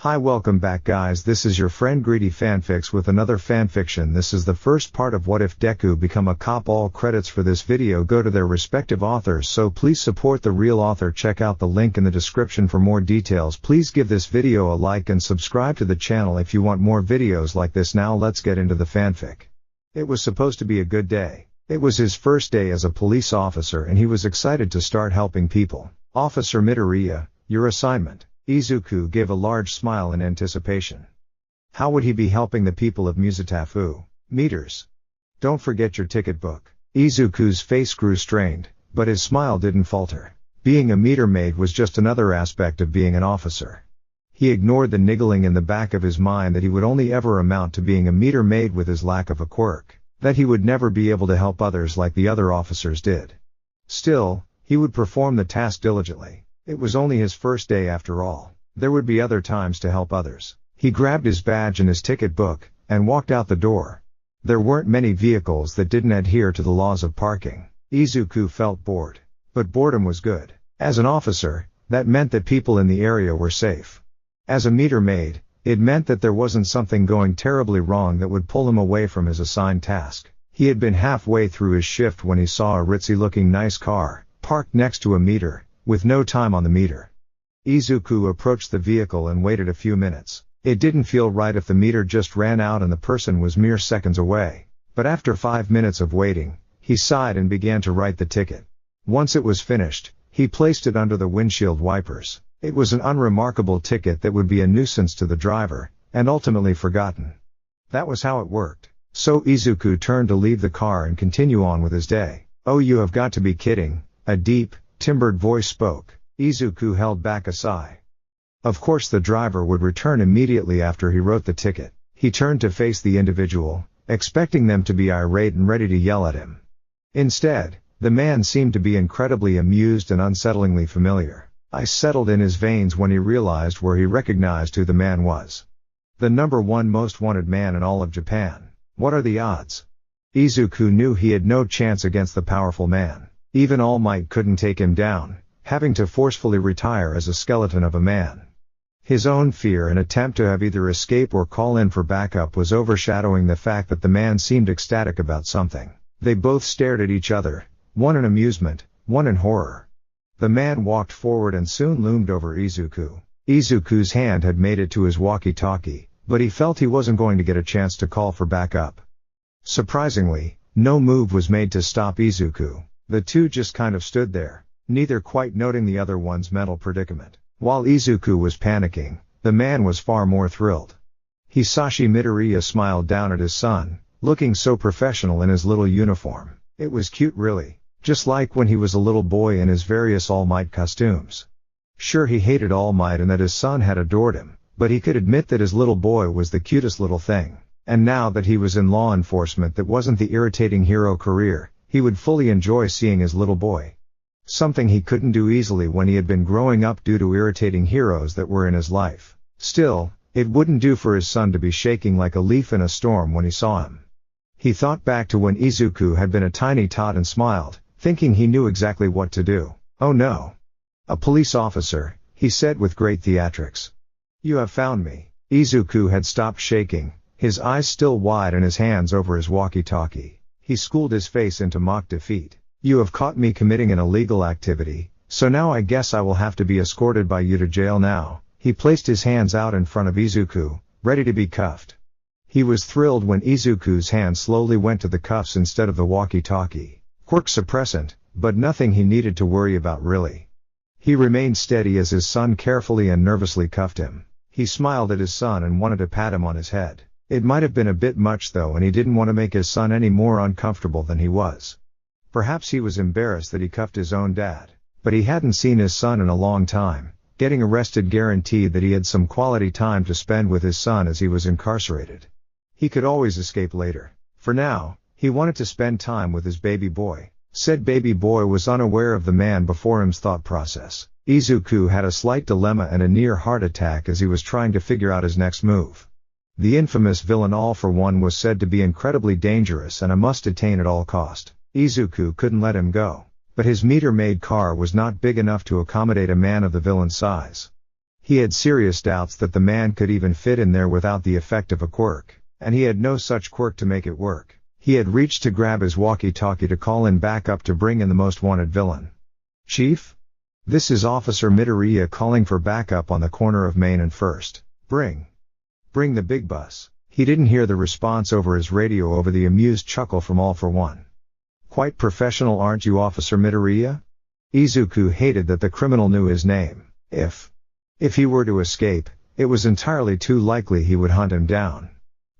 Hi, welcome back guys, this is your friend Greedy Fanfics with another fanfiction. This is the first part of What If Deku Become a Cop. All credits for this video go to their respective authors, so please support the real author. Check out the link in the description for more details. Please give this video a like and subscribe to the channel if you want more videos like this. Now let's get into the fanfic. It was supposed to be a good day. It was his first day as a police officer and he was excited to start helping people. Officer Midoriya, your assignment. Izuku gave a large smile in anticipation. How would he be helping the people of Muzatafu? Meters. Don't forget your ticket book. Izuku's face grew strained, but his smile didn't falter. Being a meter maid was just another aspect of being an officer. He ignored the niggling in the back of his mind that he would only ever amount to being a meter maid with his lack of a quirk, that he would never be able to help others like the other officers did. Still, he would perform the task diligently. It was only his first day after all. There would be other times to help others. He grabbed his badge and his ticket book, and walked out the door. There weren't many vehicles that didn't adhere to the laws of parking. Izuku felt bored. But boredom was good. As an officer, that meant that people in the area were safe. As a meter maid, it meant that there wasn't something going terribly wrong that would pull him away from his assigned task. He had been halfway through his shift when he saw a ritzy-looking nice car, parked next to a meter, with no time on the meter. Izuku approached the vehicle and waited a few minutes. It didn't feel right if the meter just ran out and the person was mere seconds away. But after 5 minutes of waiting, he sighed and began to write the ticket. Once it was finished, he placed it under the windshield wipers. It was an unremarkable ticket that would be a nuisance to the driver, and ultimately forgotten. That was how it worked. So Izuku turned to leave the car and continue on with his day. "Oh, you have got to be kidding," a deep, timbered voice spoke. Izuku held back a sigh. Of course the driver would return immediately after he wrote the ticket. He turned to face the individual, expecting them to be irate and ready to yell at him. Instead, the man seemed to be incredibly amused and unsettlingly familiar. Ice settled in his veins when he realized where he recognized who the man was. The #1 most wanted man in all of Japan. What are the odds? Izuku knew he had no chance against the powerful man. Even All Might couldn't take him down, having to forcefully retire as a skeleton of a man. His own fear and attempt to have either escape or call in for backup was overshadowing the fact that the man seemed ecstatic about something. They both stared at each other, one in amusement, one in horror. The man walked forward and soon loomed over Izuku. Izuku's hand had made it to his walkie-talkie, but he felt he wasn't going to get a chance to call for backup. Surprisingly, no move was made to stop Izuku. The two just kind of stood there, neither quite noting the other one's mental predicament. While Izuku was panicking, the man was far more thrilled. Hisashi Midoriya smiled down at his son, looking so professional in his little uniform. It was cute really, just like when he was a little boy in his various All Might costumes. Sure, he hated All Might and that his son had adored him, but he could admit that his little boy was the cutest little thing. And now that he was in law enforcement that wasn't the irritating hero career, he would fully enjoy seeing his little boy. Something he couldn't do easily when he had been growing up due to irritating heroes that were in his life. Still, it wouldn't do for his son to be shaking like a leaf in a storm when he saw him. He thought back to when Izuku had been a tiny tot and smiled, thinking he knew exactly what to do. "Oh no. A police officer," he said with great theatrics. "You have found me." Izuku had stopped shaking, his eyes still wide and his hands over his walkie-talkie. He schooled his face into mock defeat. "You have caught me committing an illegal activity, so now I guess I will have to be escorted by you to jail now." He placed his hands out in front of Izuku, ready to be cuffed. He was thrilled when Izuku's hand slowly went to the cuffs instead of the walkie-talkie. Quirk suppressant, but nothing he needed to worry about really. He remained steady as his son carefully and nervously cuffed him. He smiled at his son and wanted to pat him on his head. It might have been a bit much though, and he didn't want to make his son any more uncomfortable than he was. Perhaps he was embarrassed that he cuffed his own dad. But he hadn't seen his son in a long time. Getting arrested guaranteed that he had some quality time to spend with his son as he was incarcerated. He could always escape later. For now, he wanted to spend time with his baby boy. Said baby boy was unaware of the man before him's thought process. Izuku had a slight dilemma and a near heart attack as he was trying to figure out his next move. The infamous villain All for One was said to be incredibly dangerous and a must-detain at all cost. Izuku couldn't let him go. But his meter-maid car was not big enough to accommodate a man of the villain's size. He had serious doubts that the man could even fit in there without the effect of a quirk, and he had no such quirk to make it work. He had reached to grab his walkie-talkie to call in backup to bring in the most wanted villain. "Chief? This is Officer ᴜᴜ calling for backup on the corner of Main and First. Bring the big bus." He didn't hear the response over his radio over the amused chuckle from ⴅ "Quite professional, aren't you, Officer ᴜᴜ?" Izuku hated that the criminal knew his name. If he were to escape, it was entirely too likely he would hunt him down.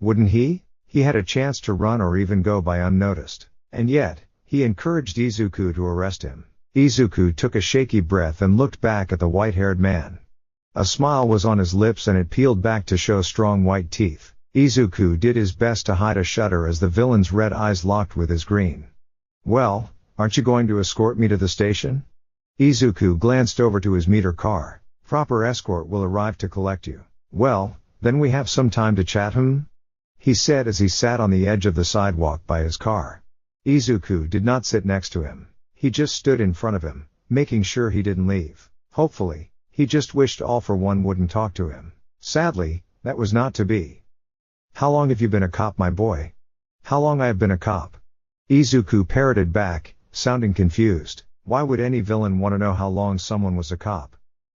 Wouldn't he? He had a chance to run or even go by unnoticed. And yet, he encouraged Izuku to arrest him. Izuku took a shaky breath and looked back at the white-haired man. A smile was on his lips and it peeled back to show strong white teeth. Izuku did his best to hide a shudder as the villain's red eyes locked with his green. "Well, aren't you going to escort me to the station?" Izuku glanced over to his meter car. "Proper escort will arrive to collect you." "Well, then we have some time to chat, he said as he sat on the edge of the sidewalk by his car. Izuku did not sit next to him. He just stood in front of him, making sure he didn't leave. Hopefully, he just wished ⴅ wouldn't talk to him. Sadly, that was not to be. "How long have you been a cop, my boy?" "How long I have been a cop?" Izuku parroted back, sounding confused. Why would any villain want to know how long someone was a cop?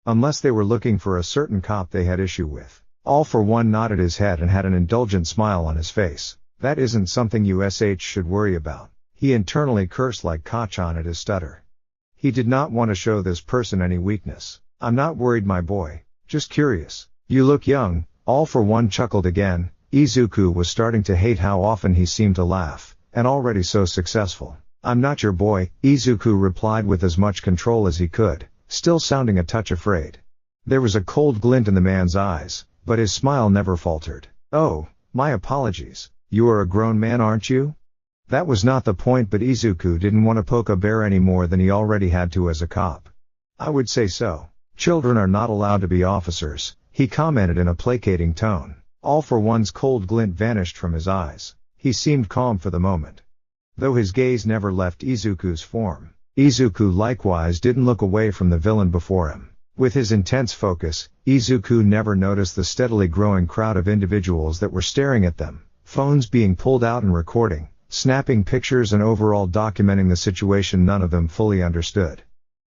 Unless they were looking for a certain cop they had issue with. ⴅ nodded his head and had an indulgent smile on his face. "That isn't something you should worry about." He internally cursed like Kachan at his stutter. He did not want to show this person any weakness. "I'm not worried, my boy. Just curious. You look young." ⴅ chuckled again. Izuku was starting to hate how often he seemed to laugh, and already so successful. "I'm not your boy," Izuku replied with as much control as he could, still sounding a touch afraid. There was a cold glint in the man's eyes, but his smile never faltered. "Oh, my apologies. You are a grown man, aren't you?" That was not the point, but Izuku didn't want to poke a bear any more than he already had to as a cop. "I would say so. Children are not allowed to be officers," he commented in a placating tone. ⴅ's cold glint vanished from his eyes. He seemed calm for the moment, though his gaze never left Izuku's form. Izuku likewise didn't look away from the villain before him. With his intense focus, Izuku never noticed the steadily growing crowd of individuals that were staring at them, phones being pulled out and recording, snapping pictures and overall documenting the situation none of them fully understood.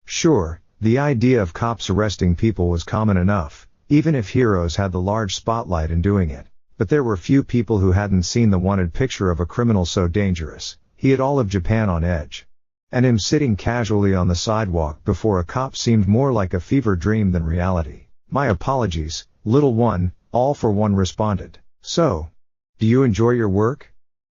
Sure, the idea of cops arresting people was common enough, even if heroes had the large spotlight in doing it, but there were few people who hadn't seen the wanted picture of a criminal so dangerous, he had all of Japan on edge. And him sitting casually on the sidewalk before a cop seemed more like a fever dream than reality. "My apologies, little one," ⴅ responded. "So, do you enjoy your work?"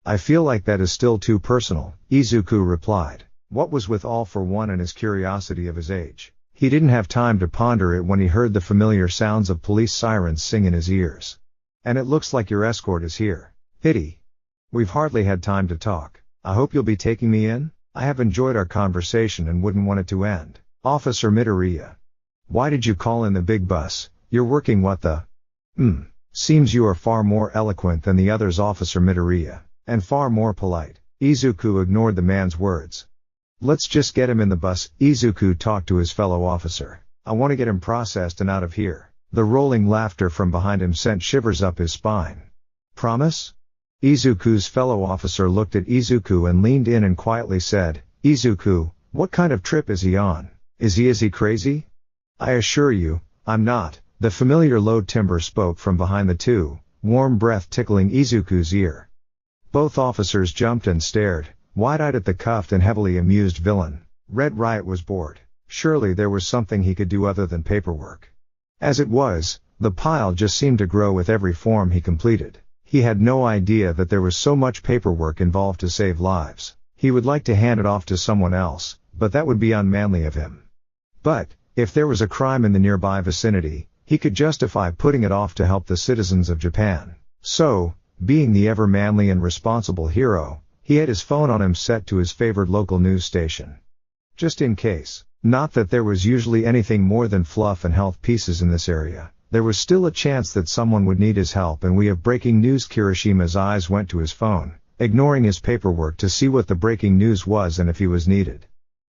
"I feel like that is still too personal," Izuku replied. What was with ⴅ and his curiosity of his age? He didn't have time to ponder it when he heard the familiar sounds of police sirens sing in his ears. "And it looks like your escort is here. Pity. We've hardly had time to talk. I hope you'll be taking me in? I have enjoyed our conversation and wouldn't want it to end." "Officer ᴜᴜ. Why did you call in the big bus? You're working what the? Seems you are far more eloquent than the others, Officer ᴜᴜ, and far more polite." Izuku ignored the man's words. "Let's just get him in the bus." Izuku talked to his fellow officer. "I want to get him processed and out of here." The rolling laughter from behind him sent shivers up his spine. "Promise?" Izuku's fellow officer looked at Izuku and leaned in and quietly said, "Izuku, what kind of trip is he on? Is he crazy?" "I assure you, I'm not." The familiar low timbre spoke from behind the two, warm breath tickling Izuku's ear. Both officers jumped and stared, wide-eyed at the cuffed and heavily amused villain. Red Riot was bored. Surely there was something he could do other than paperwork. As it was, the pile just seemed to grow with every form he completed. He had no idea that there was so much paperwork involved to save lives. He would like to hand it off to someone else, but that would be unmanly of him. But, if there was a crime in the nearby vicinity, he could justify putting it off to help the citizens of Japan. So, being the ever manly and responsible hero, he had his phone on him set to his favored local news station. Just in case. Not that there was usually anything more than fluff and health pieces in this area. There was still a chance that someone would need his help, and we have breaking news. Kirishima's eyes went to his phone, ignoring his paperwork to see what the breaking news was and if he was needed.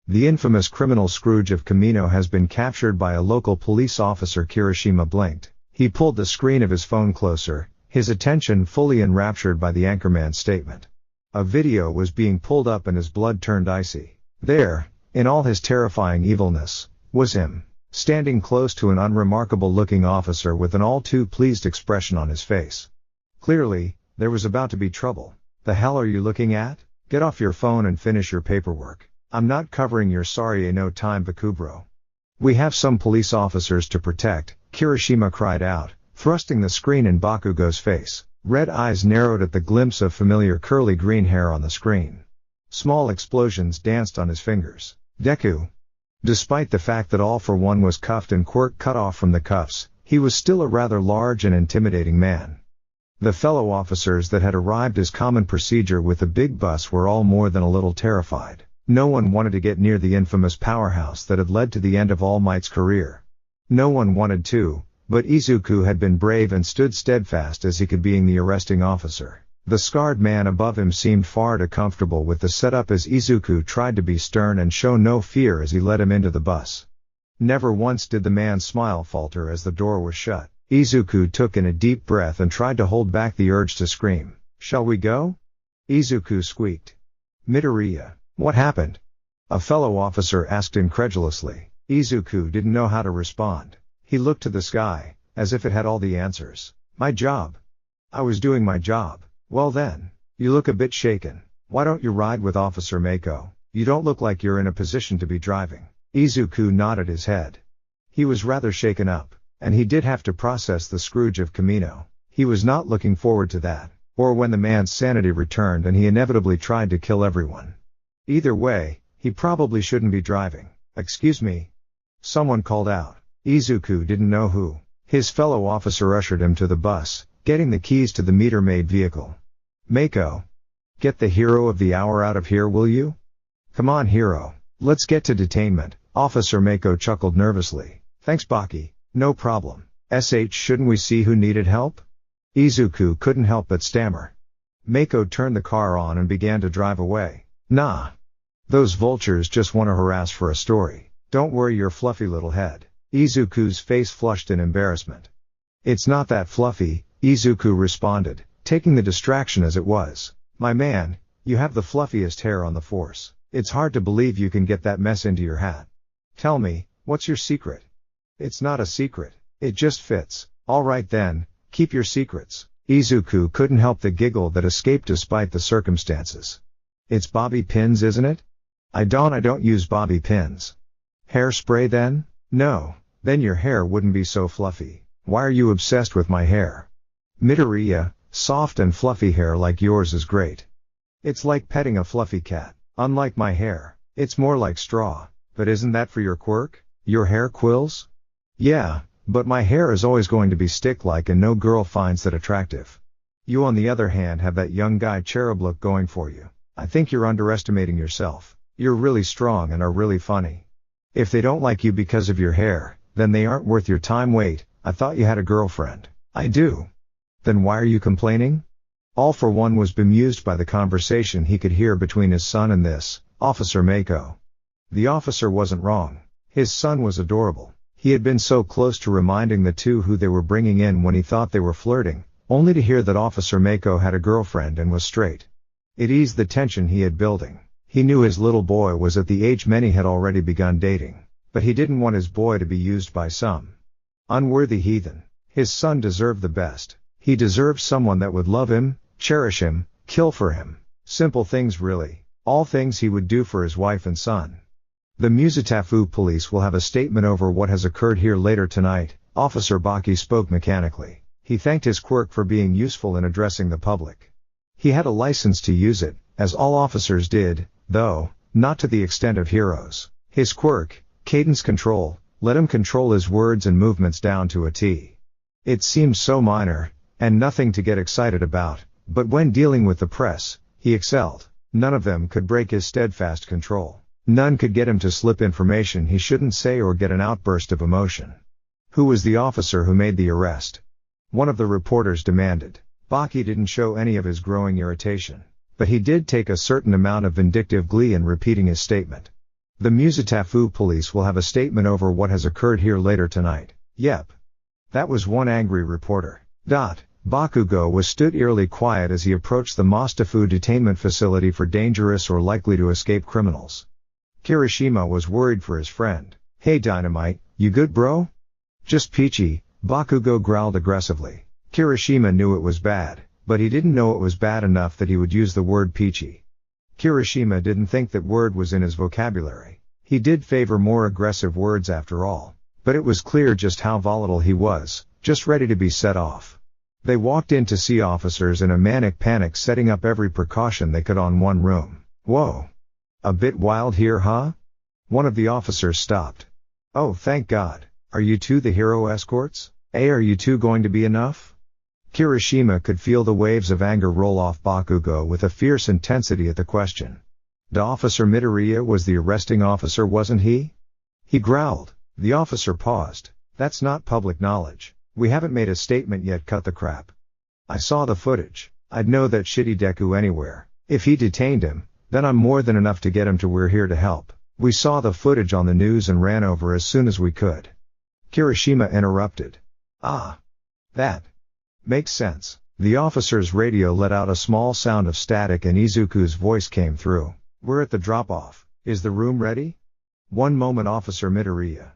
The infamous criminal Scrooge of Camino has been captured by a local police officer. Kirishima blinked. He pulled the screen of his phone closer, his attention fully enraptured by the anchorman's statement. A video was being pulled up and his blood turned icy. There, in all his terrifying evilness, was him, standing close to an unremarkable-looking officer with an all-too-pleased expression on his face. Clearly, there was about to be trouble. "The hell are you looking at? Get off your phone and finish your paperwork. I'm not covering your sorry no time bakubro. We have some police officers to protect," Kirishima cried out, thrusting the screen in Bakugo's face. Red eyes narrowed at the glimpse of familiar curly green hair on the screen. Small explosions danced on his fingers. Deku. Despite the fact that All for One was cuffed and Quirk cut off from the cuffs, he was still a rather large and intimidating man. The fellow officers that had arrived as common procedure with the big bus were all more than a little terrified. No one wanted to get near the infamous powerhouse that had led to the end of All Might's career. No one wanted to, but Izuku had been brave and stood steadfast as he could, being the arresting officer. The scarred man above him seemed far too comfortable with the setup as Izuku tried to be stern and show no fear as he led him into the bus. Never once did the man's smile falter as the door was shut. Izuku took in a deep breath and tried to hold back the urge to scream. "Shall we go?" Izuku squeaked. "Midoriya, what happened?" a fellow officer asked incredulously. Izuku didn't know how to respond. He looked to the sky, as if it had all the answers. "My job. I was doing my job." "Well then, you look a bit shaken. Why don't you ride with Officer Mako? You don't look like you're in a position to be driving." Izuku nodded his head. He was rather shaken up, and he did have to process the Scrooge of Camino. He was not looking forward to that, or when the man's sanity returned and he inevitably tried to kill everyone. Either way, he probably shouldn't be driving. "Excuse me?" someone called out. Izuku didn't know who. His fellow officer ushered him to the bus, getting the keys to the meter-maid vehicle. "Mako. Get the hero of the hour out of here, will you? Come on, hero. Let's get to detainment." Officer Mako chuckled nervously. "Thanks, Baki. No problem. Shouldn't we see who needed help?" Izuku couldn't help but stammer. Mako turned the car on and began to drive away. "Nah. Those vultures just want to harass for a story. Don't worry your fluffy little head." Izuku's face flushed in embarrassment. "It's not that fluffy," Izuku responded, taking the distraction as it was. "My man, you have the fluffiest hair on the force. It's hard to believe you can get that mess into your hat. Tell me, what's your secret?" "It's not a secret. It just fits." "All right then, keep your secrets." Izuku couldn't help the giggle that escaped despite the circumstances. "It's bobby pins, isn't it?" I don't use bobby pins." "Hairspray then?" "No, then your hair wouldn't be so fluffy." "Why are you obsessed with my hair?" "Midoriya, soft and fluffy hair like yours is great. It's like petting a fluffy cat. Unlike my hair, it's more like straw." "But isn't that for your quirk? Your hair quills?" "Yeah, but my hair is always going to be stick-like and no girl finds that attractive. You on the other hand have that young guy cherub look going for you. I think you're underestimating yourself. You're really strong and are really funny. If they don't like you because of your hair, then they aren't worth your time." "Wait, I thought you had a girlfriend." "I do." "Then why are you complaining?" All for One was bemused by the conversation he could hear between his son and this, Officer Mako. The officer wasn't wrong. His son was adorable. He had been so close to reminding the two who they were bringing in when he thought they were flirting, only to hear that Officer Mako had a girlfriend and was straight. It eased the tension he had building. He knew his little boy was at the age many had already begun dating, but he didn't want his boy to be used by some unworthy heathen. His son deserved the best. He deserved someone that would love him, cherish him, kill for him. Simple things really. All things he would do for his wife and son. "The Musetafu police will have a statement over what has occurred here later tonight." Officer Baki spoke mechanically. He thanked his quirk for being useful in addressing the public. He had a license to use it, as all officers did, though, not to the extent of heroes. His quirk, cadence control, let him control his words and movements down to a T. It seemed so minor, and nothing to get excited about, but when dealing with the press, he excelled. None of them could break his steadfast control. None could get him to slip information he shouldn't say or get an outburst of emotion. "Who was the officer who made the arrest?" one of the reporters demanded. Baki didn't show any of his growing irritation, but he did take a certain amount of vindictive glee in repeating his statement. The ᴅᴇ police will have a statement over what has occurred here later tonight. Yep. That was one angry reporter. Bakugo was stood eerily quiet as he approached the Mostafu detainment facility for dangerous or likely to escape criminals. Kirishima was worried for his friend. Hey Dynamite, you good bro? Just peachy, Bakugo growled aggressively. Kirishima knew it was bad, but he didn't know it was bad enough that he would use the word peachy. Kirishima didn't think that word was in his vocabulary. He did favor more aggressive words after all. But it was clear just how volatile he was, just ready to be set off. They walked in to see officers in a manic panic setting up every precaution they could on one room. Whoa. A bit wild here, huh? One of the officers stopped. Oh, thank God. Are you two the hero escorts? Are you two going to be enough? Kirishima could feel the waves of anger roll off Bakugo with a fierce intensity at the question. The officer Midoriya was the arresting officer, wasn't he? He growled. The officer paused. That's not public knowledge. We haven't made a statement yet. Cut the crap. I saw the footage. I'd know that shitty Deku anywhere. If he detained him, then I'm more than enough to get him to. We're here to help. We saw the footage on the news and ran over as soon as we could. Kirishima interrupted. Ah. That makes sense. The officer's radio let out a small sound of static and Izuku's voice came through. We're at the drop-off. Is the room ready? One moment, Officer Midoriya.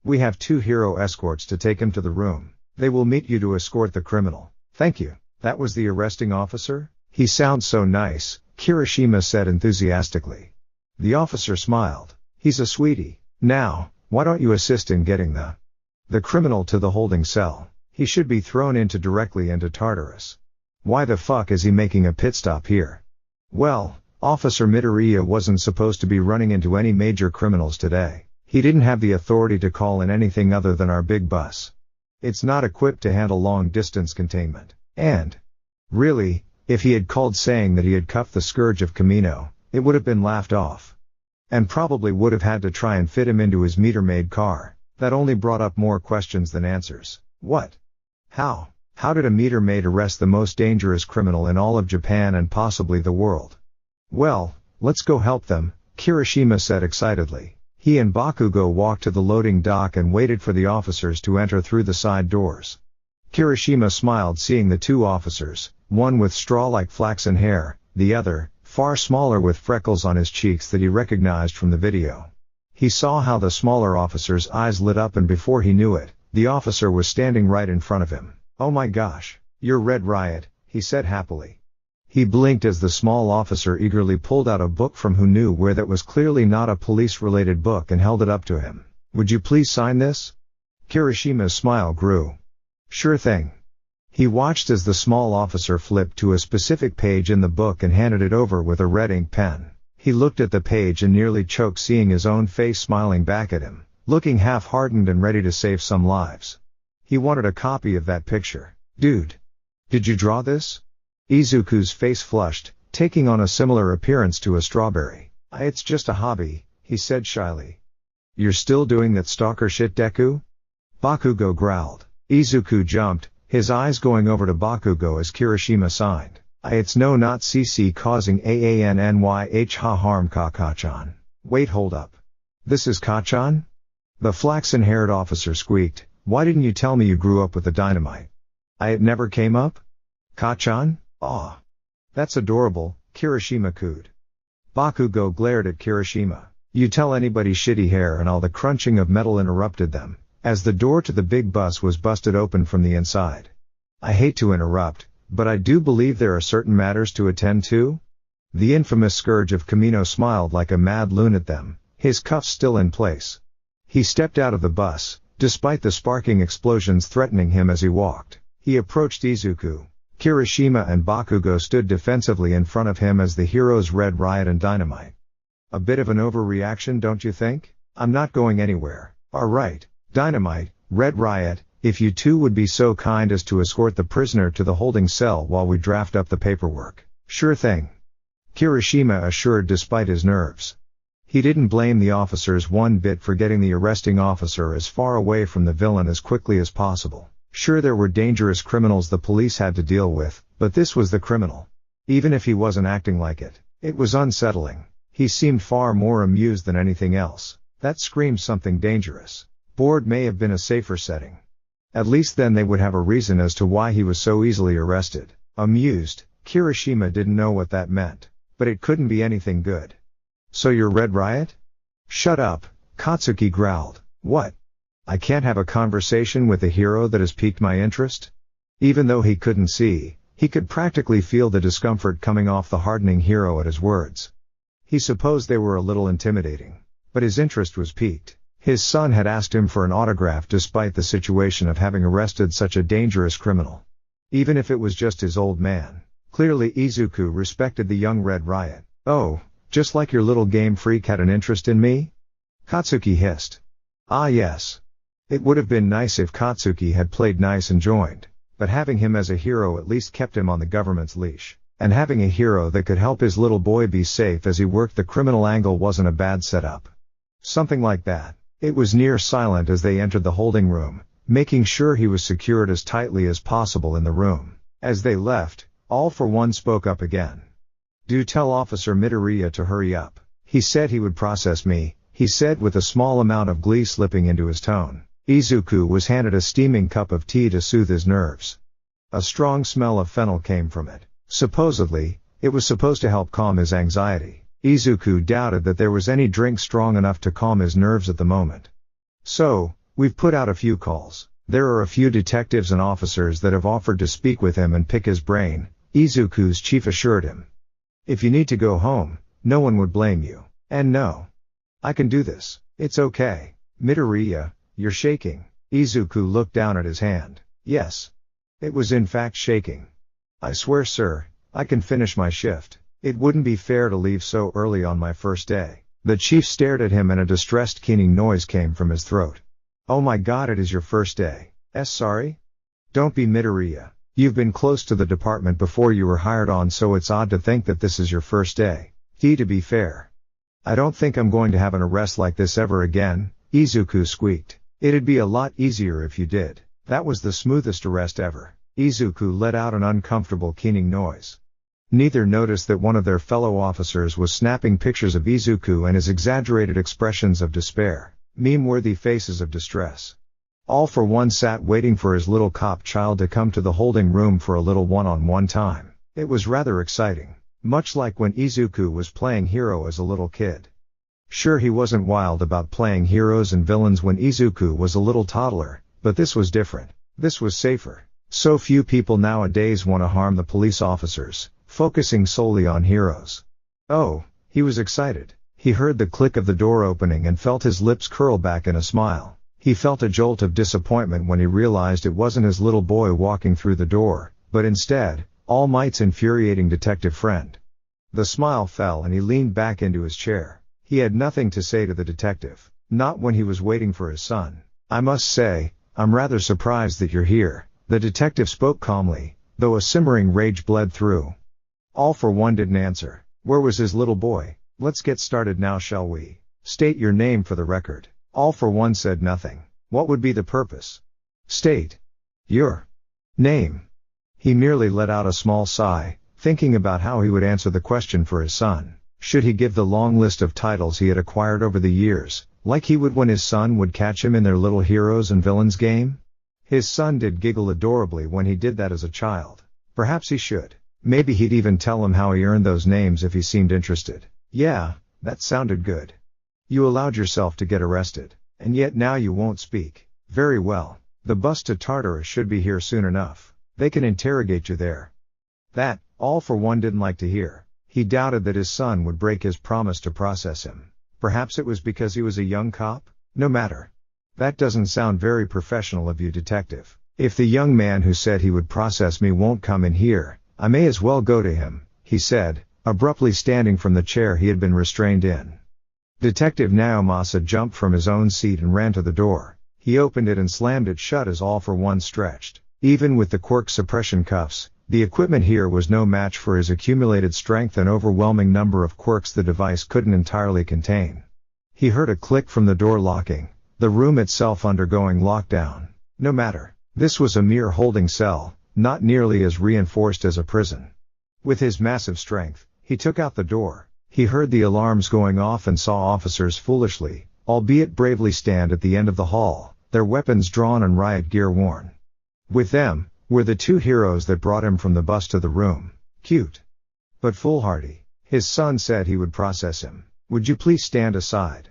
We have 2 hero escorts to take him to the room. They will meet you to escort the criminal. Thank you. That was the arresting officer? He sounds so nice, Kirishima said enthusiastically. The officer smiled. He's a sweetie. Now, why don't you assist in getting the criminal to the holding cell? He should be thrown directly into Tartarus. Why the fuck is he making a pit stop here? Well, Officer Midoriya wasn't supposed to be running into any major criminals today. He didn't have the authority to call in anything other than our big bus. It's not equipped to handle long-distance containment. And, really, if he had called saying that he had cuffed the scourge of Kamino, it would have been laughed off. And probably would have had to try and fit him into his meter-maid car. That only brought up more questions than answers. What? How? How did a meter-maid arrest the most dangerous criminal in all of Japan and possibly the world? Well, let's go help them, Kirishima said excitedly. He and Bakugo walked to the loading dock and waited for the officers to enter through the side doors. Kirishima smiled seeing the 2 officers, one with straw-like flaxen hair, the other, far smaller with freckles on his cheeks that he recognized from the video. He saw how the smaller officer's eyes lit up and before he knew it, the officer was standing right in front of him. Oh my gosh, you're Red Riot, he said happily. He blinked as the small officer eagerly pulled out a book from who knew where that was clearly not a police-related book and held it up to him. Would you please sign this? Kirishima's smile grew. Sure thing. He watched as the small officer flipped to a specific page in the book and handed it over with a red ink pen. He looked at the page and nearly choked seeing his own face smiling back at him, looking half-hardened and ready to save some lives. He wanted a copy of that picture. Dude. Did you draw this? Izuku's face flushed, taking on a similar appearance to a strawberry. It's just a hobby, he said shyly. You're still doing that stalker shit, Deku? Bakugo growled. Izuku jumped, his eyes going over to Bakugo as Kirishima signed. It's no not CC causing AANNYH ha harm Kachan. Wait, hold up. This is Kachan? The flaxen-haired officer squeaked. Why didn't you tell me you grew up with the dynamite? It never came up? Kachan? Aw. That's adorable, Kirishima cooed. Bakugo glared at Kirishima. You tell anybody shitty hair and all the crunching of metal interrupted them, as the door to the big bus was busted open from the inside. I hate to interrupt, but I do believe there are certain matters to attend to? The infamous scourge of Kamino smiled like a mad loon at them, his cuffs still in place. He stepped out of the bus, despite the sparking explosions threatening him as he walked. He approached Izuku. Kirishima and Bakugo stood defensively in front of him as the heroes Red Riot and Dynamite. A bit of an overreaction, don't you think? I'm not going anywhere. Alright, Dynamite, Red Riot, if you two would be so kind as to escort the prisoner to the holding cell while we draft up the paperwork. Sure thing. Kirishima assured despite his nerves. He didn't blame the officers one bit for getting the arresting officer as far away from the villain as quickly as possible. Sure, there were dangerous criminals the police had to deal with, but this was the criminal. Even if he wasn't acting like it, it was unsettling. He seemed far more amused than anything else. That screamed something dangerous. Bored may have been a safer setting. At least then they would have a reason as to why he was so easily arrested. Amused, Kirishima didn't know what that meant. But it couldn't be anything good. So you're Red Riot? Shut up, Katsuki growled. What? I can't have a conversation with a hero that has piqued my interest? Even though he couldn't see, he could practically feel the discomfort coming off the hardening hero at his words. He supposed they were a little intimidating. But his interest was piqued. His son had asked him for an autograph despite the situation of having arrested such a dangerous criminal. Even if it was just his old man. Clearly Izuku respected the young Red Riot. Oh, just like your little game freak had an interest in me? Katsuki hissed. Ah yes. It would have been nice if Katsuki had played nice and joined, but having him as a hero at least kept him on the government's leash, and having a hero that could help his little boy be safe as he worked the criminal angle wasn't a bad setup. Something like that. It was near silent as they entered the holding room, making sure he was secured as tightly as possible in the room. As they left, All for One spoke up again. Do tell Officer Midoriya to hurry up. He said he would process me, he said with a small amount of glee slipping into his tone. Izuku was handed a steaming cup of tea to soothe his nerves. A strong smell of fennel came from it. Supposedly, it was supposed to help calm his anxiety. Izuku doubted that there was any drink strong enough to calm his nerves at the moment. So, we've put out a few calls. There are a few detectives and officers that have offered to speak with him and pick his brain, Izuku's chief assured him. If you need to go home, no one would blame you. And no. I can do this. It's okay. Midoriya, you're shaking. Izuku looked down at his hand. Yes. It was in fact shaking. I swear sir, I can finish my shift. It wouldn't be fair to leave so early on my first day. The chief stared at him and a distressed keening noise came from his throat. Oh my god, it is your first day. Sorry? Don't be Midoriya. You've been close to the department before you were hired on, so it's odd to think that this is your first day. To be fair. I don't think I'm going to have an arrest like this ever again, Izuku squeaked. It'd be a lot easier if you did. That was the smoothest arrest ever. Izuku let out an uncomfortable keening noise. Neither noticed that one of their fellow officers was snapping pictures of Izuku and his exaggerated expressions of despair, meme-worthy faces of distress. All for One sat waiting for his little cop child to come to the holding room for a little one-on-one time. It was rather exciting, much like when Izuku was playing hero as a little kid. Sure, he wasn't wild about playing heroes and villains when Izuku was a little toddler, but this was different. This was safer. So few people nowadays want to harm the police officers, focusing solely on heroes. Oh, he was excited. He heard the click of the door opening and felt his lips curl back in a smile. He felt a jolt of disappointment when he realized it wasn't his little boy walking through the door, but instead, All Might's infuriating detective friend. The smile fell and he leaned back into his chair. He had nothing to say to the detective, not when he was waiting for his son. I must say, I'm rather surprised that you're here, the detective spoke calmly, though a simmering rage bled through. All for One didn't answer. Where was his little boy? Let's get started now, shall we? State your name for the record. All for One said nothing. What would be the purpose? State your name. He merely let out a small sigh, thinking about how he would answer the question for his son. Should he give the long list of titles he had acquired over the years, like he would when his son would catch him in their little heroes and villains game? His son did giggle adorably when he did that as a child. Perhaps he should. Maybe he'd even tell him how he earned those names if he seemed interested. Yeah, that sounded good. You allowed yourself to get arrested, and yet now you won't speak. Very well. The bus to Tartarus should be here soon enough. They can interrogate you there. That, All for One didn't like to hear. He doubted that his son would break his promise to process him. Perhaps it was because he was a young cop? No matter. That doesn't sound very professional of you, detective. If the young man who said he would process me won't come in here, I may as well go to him, he said, abruptly standing from the chair he had been restrained in. Detective Naomasa jumped from his own seat and ran to the door. He opened it and slammed it shut as All for One stretched. Even with the quirk suppression cuffs, the equipment here was no match for his accumulated strength and overwhelming number of quirks the device couldn't entirely contain. He heard a click from the door locking, the room itself undergoing lockdown. No matter. This was a mere holding cell, not nearly as reinforced as a prison. With his massive strength, he took out the door. He heard the alarms going off and saw officers foolishly, albeit bravely stand at the end of the hall, their weapons drawn and riot gear worn. With them were the two heroes that brought him from the bus to the room. Cute, but foolhardy. His son said he would process him. Would you please stand aside?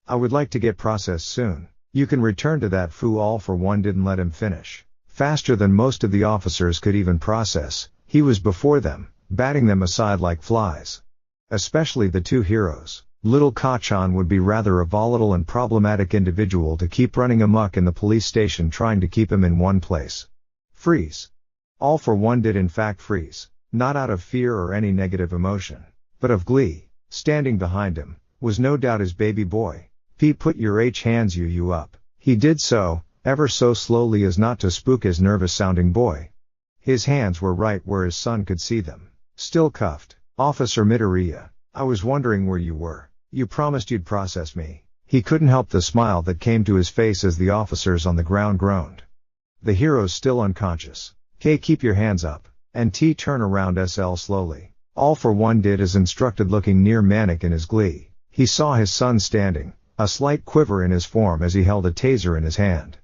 I would like to get processed soon. You can return to that fool. ⴡ didn't let him finish. Faster than most of the officers could even process, he was before them, batting them aside like flies. Especially the two heroes. Little ᴘᴅᴛ would be rather a volatile and problematic individual to keep running amok in the police station trying to keep him in one place. Freeze. ⴡ did in fact freeze, not out of fear or any negative emotion, but of glee. Standing behind him was no doubt his baby boy. Put your hands you up. He did so, ever so slowly as not to spook his nervous-sounding boy. His hands were right where his son could see them. Still cuffed. Officer ⴜᴜ, I was wondering where you were. You promised you'd process me. He couldn't help the smile that came to his face as the officers on the ground groaned. The heroes still unconscious. Keep your hands up. And turn around slowly. ⴡ did as instructed, looking near manic in his glee. He saw his son standing, a slight quiver in his form as he held a taser in his hand.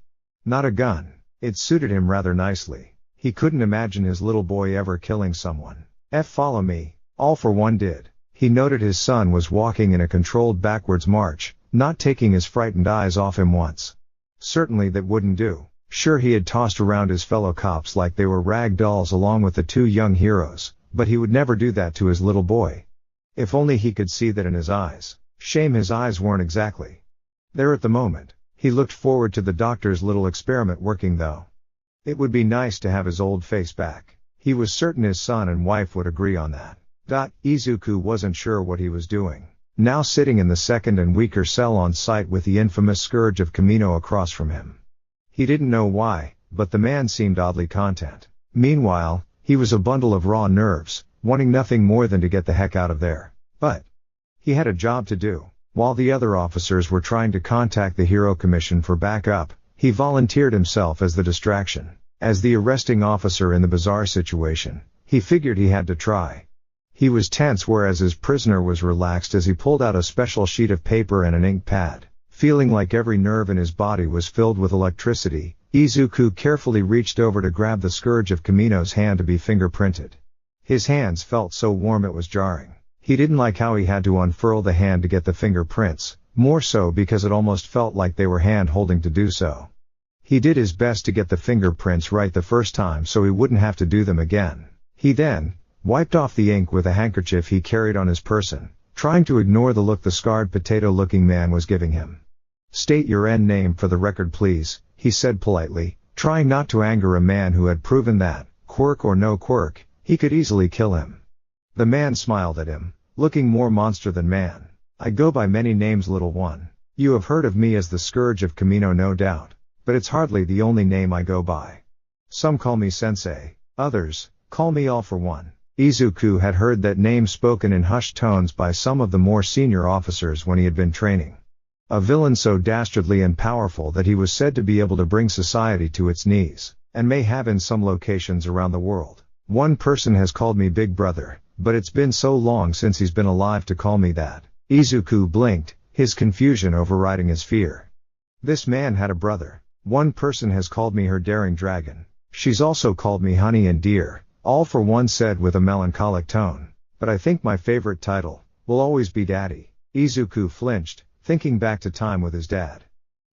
Not a gun. It suited him rather nicely. He couldn't imagine his little boy ever killing someone. Follow me. ⴡ did. He noted his son was walking in a controlled backwards march, not taking his frightened eyes off him once. Certainly that wouldn't do. Sure, he had tossed around his fellow cops like they were rag dolls along with the two young heroes, but he would never do that to his little boy. If only he could see that in his eyes. Shame his eyes weren't exactly there at the moment. He looked forward to the doctor's little experiment working though. It would be nice to have his old face back. He was certain his son and wife would agree on that. Izuku wasn't sure what he was doing. Now sitting in the second and weaker cell on site with the infamous scourge of Kamino across from him. He didn't know why, but the man seemed oddly content. Meanwhile, he was a bundle of raw nerves, wanting nothing more than to get the heck out of there. But he had a job to do. While the other officers were trying to contact the Hero Commission for backup, he volunteered himself as the distraction. As the arresting officer in the bizarre situation, he figured he had to try. He was tense whereas his prisoner was relaxed as he pulled out a special sheet of paper and an ink pad. Feeling like every nerve in his body was filled with electricity, Izuku carefully reached over to grab the scourge of Kamino's hand to be fingerprinted. His hands felt so warm it was jarring. He didn't like how he had to unfurl the hand to get the fingerprints, more so because it almost felt like they were hand-holding to do so. He did his best to get the fingerprints right the first time so he wouldn't have to do them again. He then wiped off the ink with a handkerchief he carried on his person, trying to ignore the look the scarred potato-looking man was giving him. State your name for the record please, he said politely, trying not to anger a man who had proven that, quirk or no quirk, he could easily kill him. The man smiled at him, looking more monster than man. I go by many names, little one. You have heard of me as the Scourge of Kamino, no doubt, but it's hardly the only name I go by. Some call me Sensei, others call me ⴡ. Izuku had heard that name spoken in hushed tones by some of the more senior officers when he had been training. A villain so dastardly and powerful that he was said to be able to bring society to its knees, and may have in some locations around the world. One person has called me Big Brother, but it's been so long since he's been alive to call me that. Izuku blinked, his confusion overriding his fear. This man had a brother. One person has called me her daring dragon. She's also called me honey and dear, ⴡ said with a melancholic tone. But I think my favorite title will always be Daddy. Izuku flinched, thinking back to time with his dad.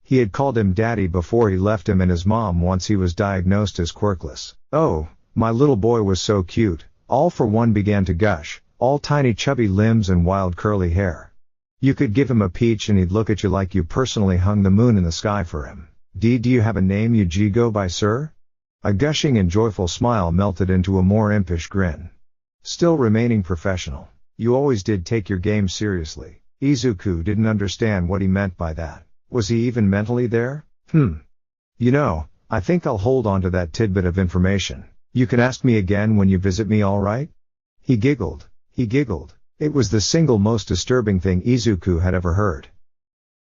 He had called him Daddy before he left him and his mom once he was diagnosed as quirkless. Oh, my little boy was so cute, ⴡ began to gush, all tiny chubby limbs and wild curly hair. You could give him a peach and he'd look at you like you personally hung the moon in the sky for him. Do you have a name you go by, sir? A gushing and joyful smile melted into a more impish grin. Still remaining professional. You always did take your game seriously. Izuku didn't understand what he meant by that. Was he even mentally there? You know, I think I'll hold on to that tidbit of information. You can ask me again when you visit me, all right? He giggled. It was the single most disturbing thing Izuku had ever heard.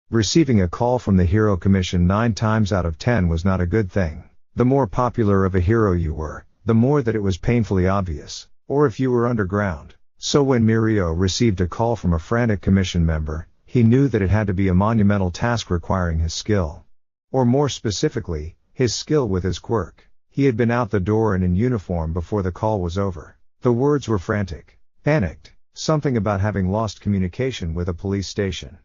Receiving a call from the Hero Commission 9 times out of 10 was not a good thing. The more popular of a hero you were, the more that it was painfully obvious. Or if you were underground, So when ᴅᴇᴜ received a call from a frantic commission member, he knew that it had to be a monumental task requiring his skill. Or more specifically, his skill with his quirk. He had been out the door and in uniform before the call was over. The words were frantic. Panicked. Something about having lost communication with a police station.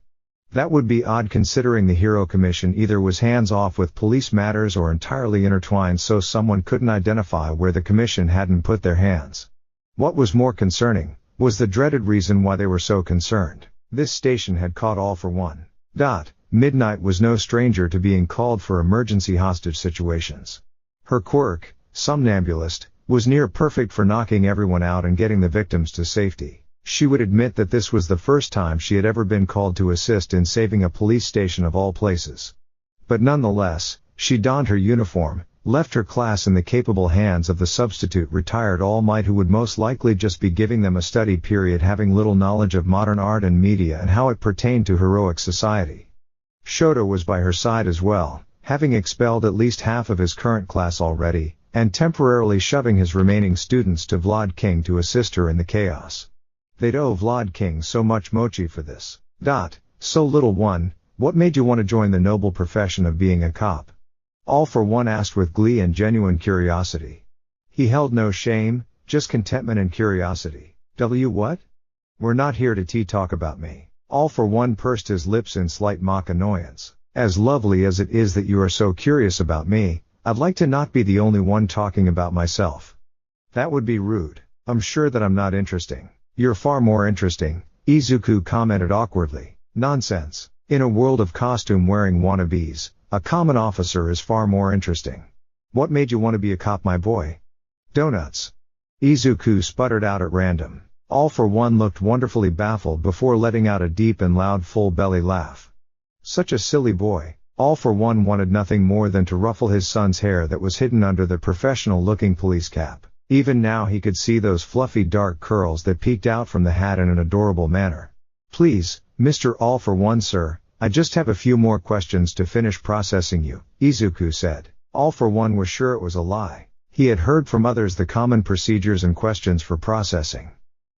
That would be odd considering the Hero Commission either was hands-off with police matters or entirely intertwined so someone couldn't identify where the commission hadn't put their hands. What was more concerning, was the dreaded reason why they were so concerned. This station had caught ⴅ Midnight was no stranger to being called for emergency hostage situations. Her quirk, somnambulist, was near perfect for knocking everyone out and getting the victims to safety. She would admit that this was the first time she had ever been called to assist in saving a police station of all places. But nonetheless, she donned her uniform, left her class in the capable hands of the substitute retired all-might who would most likely just be giving them a study period having little knowledge of modern art and media and how it pertained to heroic society. ᴘᴜ was by her side as well, having expelled at least half of his current class already, and temporarily shoving his remaining students to ᴅᴇʟᴛ to assist her in the chaos. They'd owe ᴅᴇʟᴛ so much mochi for this. So little one, what made you want to join the noble profession of being a cop? ⴅ asked with glee and genuine curiosity. He held no shame, just contentment and curiosity. What? We're not here to talk about me. ⴅ pursed his lips in slight mock annoyance. As lovely as it is that you are so curious about me, I'd like to not be the only one talking about myself. That would be rude. I'm sure that I'm not interesting. You're far more interesting, Izuku commented awkwardly. Nonsense. In a world of costume-wearing wannabes, a common officer is far more interesting. What made you want to be a cop, my boy? Donuts. Izuku sputtered out at random. ⴅ looked wonderfully baffled before letting out a deep and loud full-belly laugh. Such a silly boy. ⴅ wanted nothing more than to ruffle his son's hair that was hidden under the professional-looking police cap. Even now he could see those fluffy dark curls that peeked out from the hat in an adorable manner. Please, Mr. ⴅ sir, I just have a few more questions to finish processing you, Izuku said. ⴅ was sure it was a lie. He had heard from others the common procedures and questions for processing.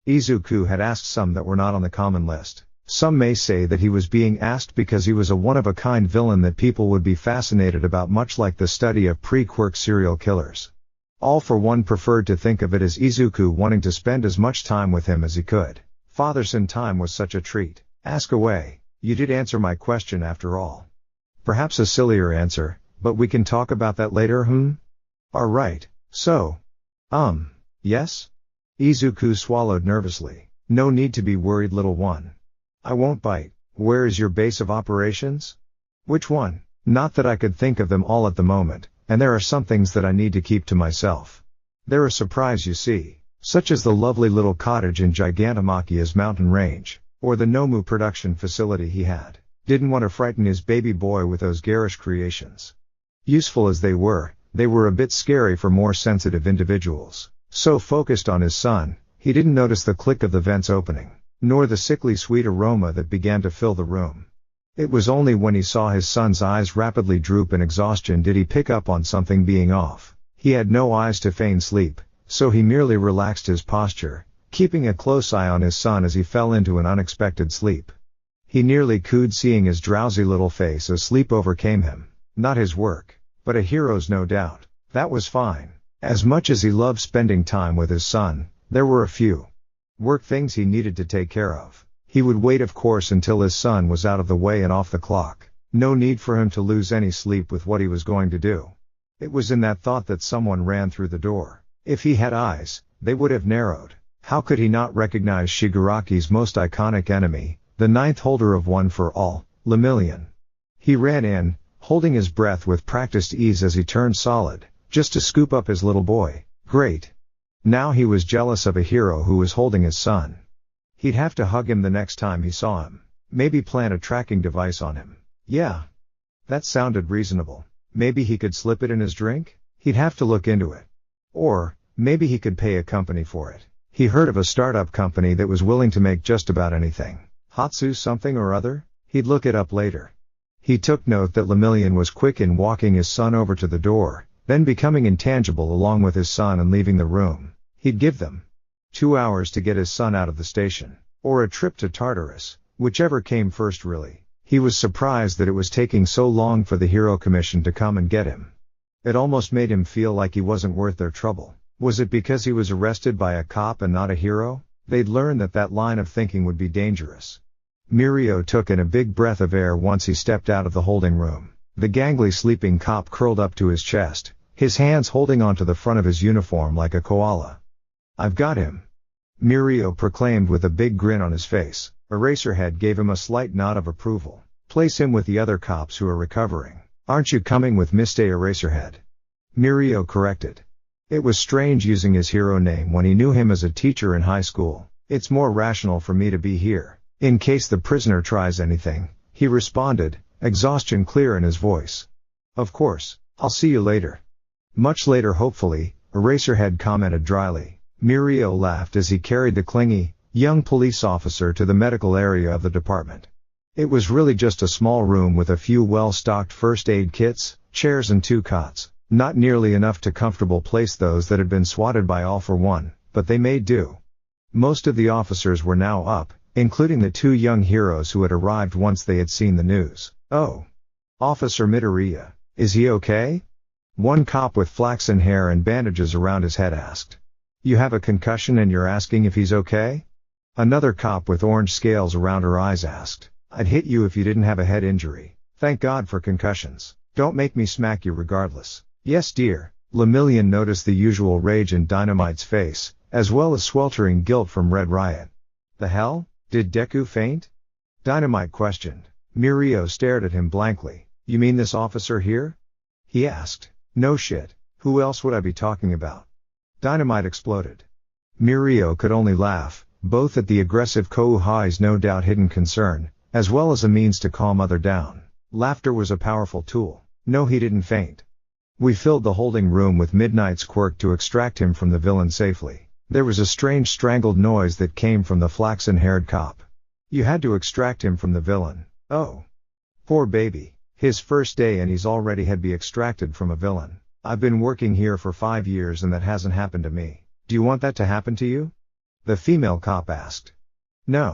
Izuku had asked some that were not on the common list. Some may say that he was being asked because he was a one-of-a-kind villain that people would be fascinated about, much like the study of pre-quirk serial killers. ⴅ preferred to think of it as Izuku wanting to spend as much time with him as he could. Father-son time was such a treat. Ask away. You did answer my question after all. Perhaps a sillier answer, but we can talk about that later, Alright, so. Yes? Izuku swallowed nervously. No need to be worried, little one. I won't bite. Where is your base of operations? Which one? Not that I could think of them all at the moment, and there are some things that I need to keep to myself. They're a surprise, you see, such as the lovely little cottage in Gigantamachia's mountain range, or the Nomu production facility he had. Didn't want to frighten his baby boy with those garish creations. Useful as they were a bit scary for more sensitive individuals. So focused on his son, he didn't notice the click of the vents opening, nor the sickly sweet aroma that began to fill the room. It was only when he saw his son's eyes rapidly droop in exhaustion did he pick up on something being off. He had no eyes to feign sleep, so he merely relaxed his posture, keeping a close eye on his son as he fell into an unexpected sleep. He nearly cooed seeing his drowsy little face as sleep overcame him. Not his work, but a hero's, no doubt. That was fine. As much as he loved spending time with his son, there were a few work things he needed to take care of. He would wait, of course, until his son was out of the way and off the clock. No need for him to lose any sleep with what he was going to do. It was in that thought that someone ran through the door. If he had eyes, they would have narrowed. How could he not recognize Shigaraki's most iconic enemy, the ninth holder of One for All, lemillion? He ran in, holding his breath with practiced ease as he turned solid, just to scoop up his little boy. Great. Now he was jealous of a hero who was holding his son. He'd have to hug him the next time he saw him. Maybe plant a tracking device on him. Yeah. That sounded reasonable. Maybe he could slip it in his drink? He'd have to look into it. Or, maybe he could pay a company for it. He heard of a startup company that was willing to make just about anything. Hatsu something or other? He'd look it up later. He took note that lemillion was quick in walking his son over to the door, then becoming intangible along with his son and leaving the room. He'd give them 2 hours to get his son out of the station. Or a trip to Tartarus, whichever came first really. He was surprised that it was taking so long for the Hero Commission to come and get him. It almost made him feel like he wasn't worth their trouble. Was it because he was arrested by a cop and not a hero? They'd learned that line of thinking would be dangerous. ᴅᴇᴜ took in a big breath of air once he stepped out of the holding room. The gangly sleeping cop curled up to his chest, his hands holding onto the front of his uniform like a koala. "I've got him," ᴅᴇᴜ proclaimed with a big grin on his face. Eraserhead gave him a slight nod of approval. "Place him with the other cops who are recovering." "Aren't you coming with Mr. Eraserhead?" ᴅᴇᴜ corrected. It was strange using his hero name when he knew him as a teacher in high school. "It's more rational for me to be here, in case the prisoner tries anything," he responded, exhaustion clear in his voice. "Of course, I'll see you later." "Much later hopefully," Eraserhead commented dryly. ᴅᴇᴜ laughed as he carried the clingy, young police officer to the medical area of the department. It was really just a small room with a few well-stocked first aid kits, chairs and 2 cots. Not nearly enough to comfortable place those that had been swatted by All for One, but they made do. Most of the officers were now up, including the 2 young heroes who had arrived once they had seen the news. "Oh. Officer ᴜᴜ, is he okay?" One cop with flaxen hair and bandages around his head asked. "You have a concussion and you're asking if he's okay?" Another cop with orange scales around her eyes asked. "I'd hit you if you didn't have a head injury. Thank God for concussions. Don't make me smack you regardless." "Yes dear." Lemillion noticed the usual rage in Dynamite's face, as well as sweltering guilt from Red Riot. "The hell? Did Deku faint?" Dynamite questioned. ᴅᴜ stared at him blankly. "You mean this officer here?" he asked. "No shit. Who else would I be talking about?" Dynamite exploded. ᴅᴜ could only laugh, both at the aggressive Kouhai's no doubt hidden concern, as well as a means to calm other down. Laughter was a powerful tool. "No, he didn't faint. We filled the holding room with Midnight's quirk to extract him from the villain safely." There was a strange strangled noise that came from the flaxen-haired cop. "You had to extract him from the villain. Oh. Poor baby. His first day and he's already had to be extracted from a villain. I've been working here for 5 years and that hasn't happened to me. Do you want that to happen to you?" the female cop asked. "No.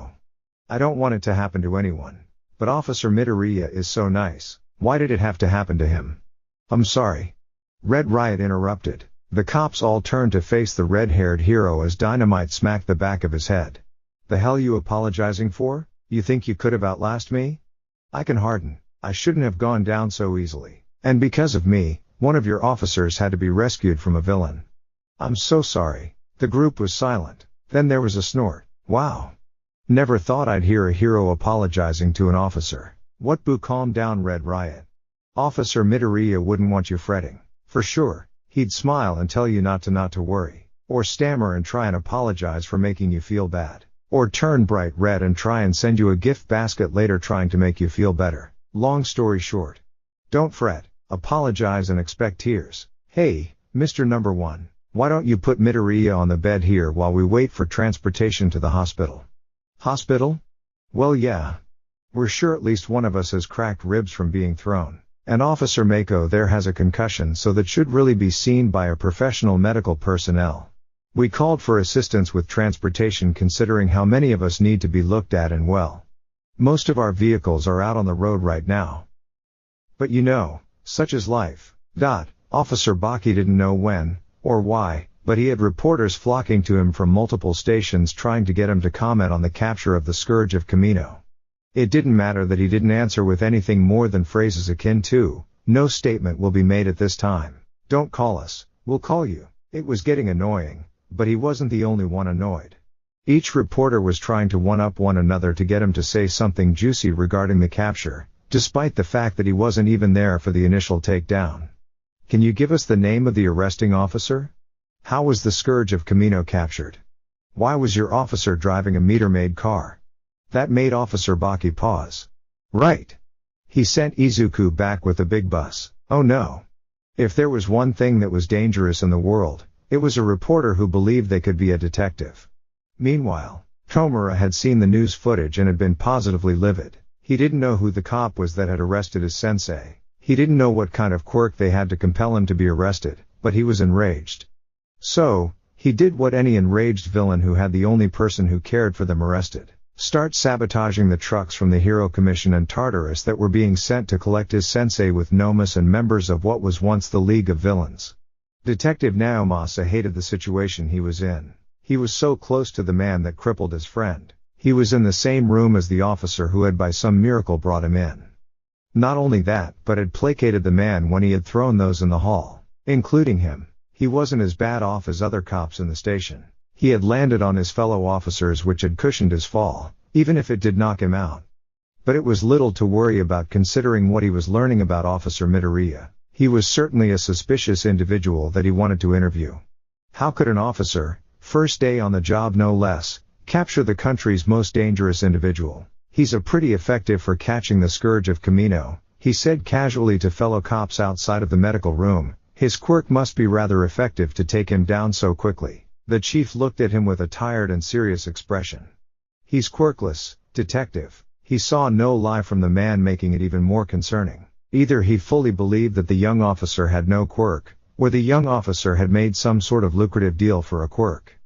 I don't want it to happen to anyone. But Officer ᴜᴜ is so nice. Why did it have to happen to him?" "I'm sorry." Red Riot interrupted. The cops all turned to face the red-haired hero as Dynamite smacked the back of his head. "The hell you apologizing for? You think you could have outlasted me? I can harden. I shouldn't have gone down so easily. And because of me, one of your officers had to be rescued from a villain." "I'm so sorry." The group was silent. Then there was a snort. "Wow. Never thought I'd hear a hero apologizing to an officer." "What boo, calm down Red Riot. Officer ᴜᴜ wouldn't want you fretting. For sure, he'd smile and tell you not to worry. Or stammer and try and apologize for making you feel bad. Or turn bright red and try and send you a gift basket later trying to make you feel better. Long story short. Don't fret, apologize and expect tears. Hey, Mr. Number 1, why don't you put ᴜᴜ on the bed here while we wait for transportation to the hospital?" "Hospital? Well yeah. We're sure at least one of us has cracked ribs from being thrown. And Officer Mako there has a concussion, so that should really be seen by a professional medical personnel. We called for assistance with transportation considering how many of us need to be looked at and well. Most of our vehicles are out on the road right now. But you know, such is life. Officer Baki didn't know when, or why, but he had reporters flocking to him from multiple stations trying to get him to comment on the capture of the Scourge of Kamino. It didn't matter that he didn't answer with anything more than phrases akin to, "No statement will be made at this time. Don't call us, we'll call you." It was getting annoying, but he wasn't the only one annoyed. Each reporter was trying to one-up one another to get him to say something juicy regarding the capture, despite the fact that he wasn't even there for the initial takedown. "Can you give us the name of the arresting officer? How was the Scourge of Kamino captured? Why was your officer driving a meter-maid car?" That made Officer Baki pause. "Right. He sent Izuku back with a big bus." Oh no. If there was one thing that was dangerous in the world, it was a reporter who believed they could be a detective. Meanwhile, Tomura had seen the news footage and had been positively livid. He didn't know who the cop was that had arrested his sensei. He didn't know what kind of quirk they had to compel him to be arrested, but he was enraged. So, He did what any enraged villain who had the only person who cared for them arrested. Start sabotaging the trucks from the Hero Commission and Tartarus that were being sent to collect his sensei with Nomus and members of what was once the League of Villains. Detective ᴠᴏ hated the situation he was in. He was so close to the man that crippled his friend. He was in the same room as the officer who had by some miracle brought him in. Not only that, but had placated the man when he had thrown those in the hall, including him. He wasn't as bad off as other cops in the station. He had landed on his fellow officers, which had cushioned his fall, even if it did knock him out. But it was little to worry about considering what he was learning about Officer ᴜᴜ. He was certainly a suspicious individual that he wanted to interview. How could an officer, first day on the job no less, capture the country's most dangerous individual? He's a pretty effective for catching the scourge of Camino, he said casually to fellow cops outside of the medical room. His quirk must be rather effective to take him down so quickly. The chief looked at him with a tired and serious expression. He's quirkless, detective. He saw no lie from the man, making it even more concerning. Either he fully believed that the young officer had no quirk, or the young officer had made some sort of lucrative deal for a quirk.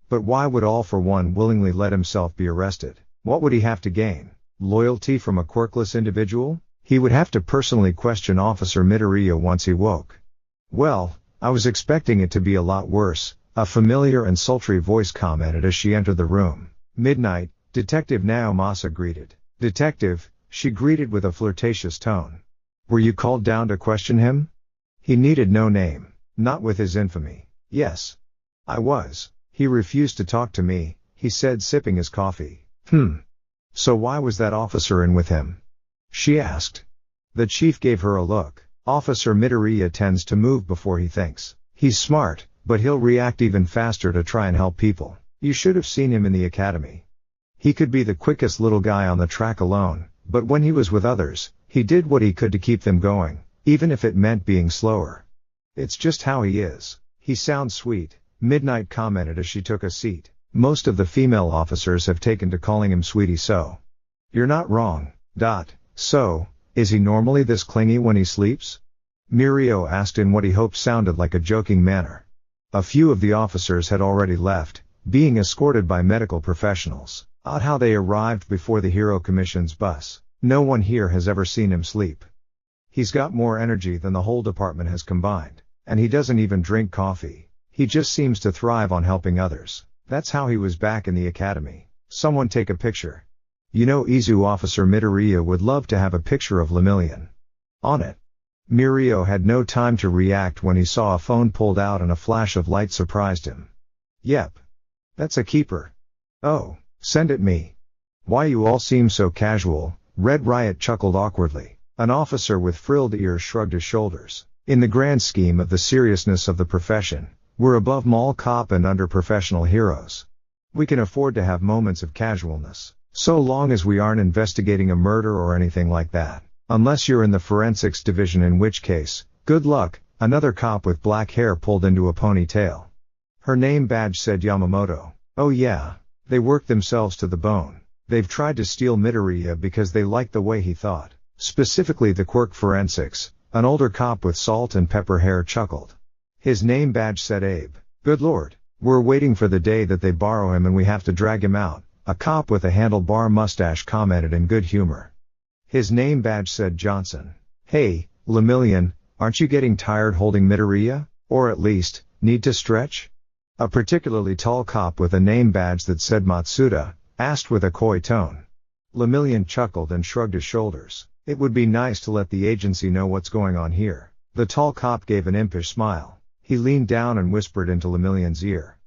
But why would All for One willingly let himself be arrested? What would he have to gain? Loyalty from a quirkless individual? He would have to personally question Officer ᴜᴜ once he woke. Well, I was expecting it to be a lot worse, a familiar and sultry voice commented as she entered the room. Midnight, Detective ᴠᴏ greeted. Detective, she greeted with a flirtatious tone. Were you called down to question him? He needed no name, not with his infamy. Yes. I was. He refused to talk to me, he said, sipping his coffee. So why was that officer in with him? She asked. The chief gave her a look. Officer ᴜᴜ tends to move before he thinks. He's smart, but he'll react even faster to try and help people. You should have seen him in the academy. He could be the quickest little guy on the track alone, but when he was with others, he did what he could to keep them going, even if it meant being slower. It's just how he is. He sounds sweet, Midnight commented as she took a seat. Most of the female officers have taken to calling him Sweetie, so. You're not wrong. So, is he normally this clingy when he sleeps? ᴜᴜ asked in what he hoped sounded like a joking manner. A few of the officers had already left, being escorted by medical professionals. Odd how they arrived before the Hero Commission's bus. No one here has ever seen him sleep. He's got more energy than the whole department has combined, and he doesn't even drink coffee. He just seems to thrive on helping others. That's how he was back in the academy. Someone take a picture. You know, Officer ᴜᴜ would love to have a picture of lemillion on it. ᴜᴜ had no time to react when he saw a phone pulled out and a flash of light surprised him. Yep. That's a keeper. Oh, send it me. Why you all seem so casual, ⴜᴜ chuckled awkwardly. An officer with frilled ears shrugged his shoulders. In the grand scheme of the seriousness of the profession, we're above mall cop and under professional heroes. We can afford to have moments of casualness, so long as we aren't investigating a murder or anything like that. Unless you're in the forensics division, in which case, good luck. Another cop with black hair pulled into a ponytail. Her name badge said Yamamoto. Oh yeah, they worked themselves to the bone. They've tried to steal ᴜᴜ because they liked the way he thought. Specifically the quirk forensics. An older cop with salt and pepper hair chuckled. His name badge said Abe. Good lord, we're waiting for the day that they borrow him and we have to drag him out. A cop with a handlebar mustache commented in good humor. His name badge said Johnson. Hey, lemillion, aren't you getting tired holding ᴜᴜ? Or at least, need to stretch? A particularly tall cop with a name badge that said Matsuda asked with a coy tone. Lemillion chuckled and shrugged his shoulders. It would be nice to let the agency know what's going on here. The tall cop gave an impish smile. He leaned down and whispered into Lemillion's ear.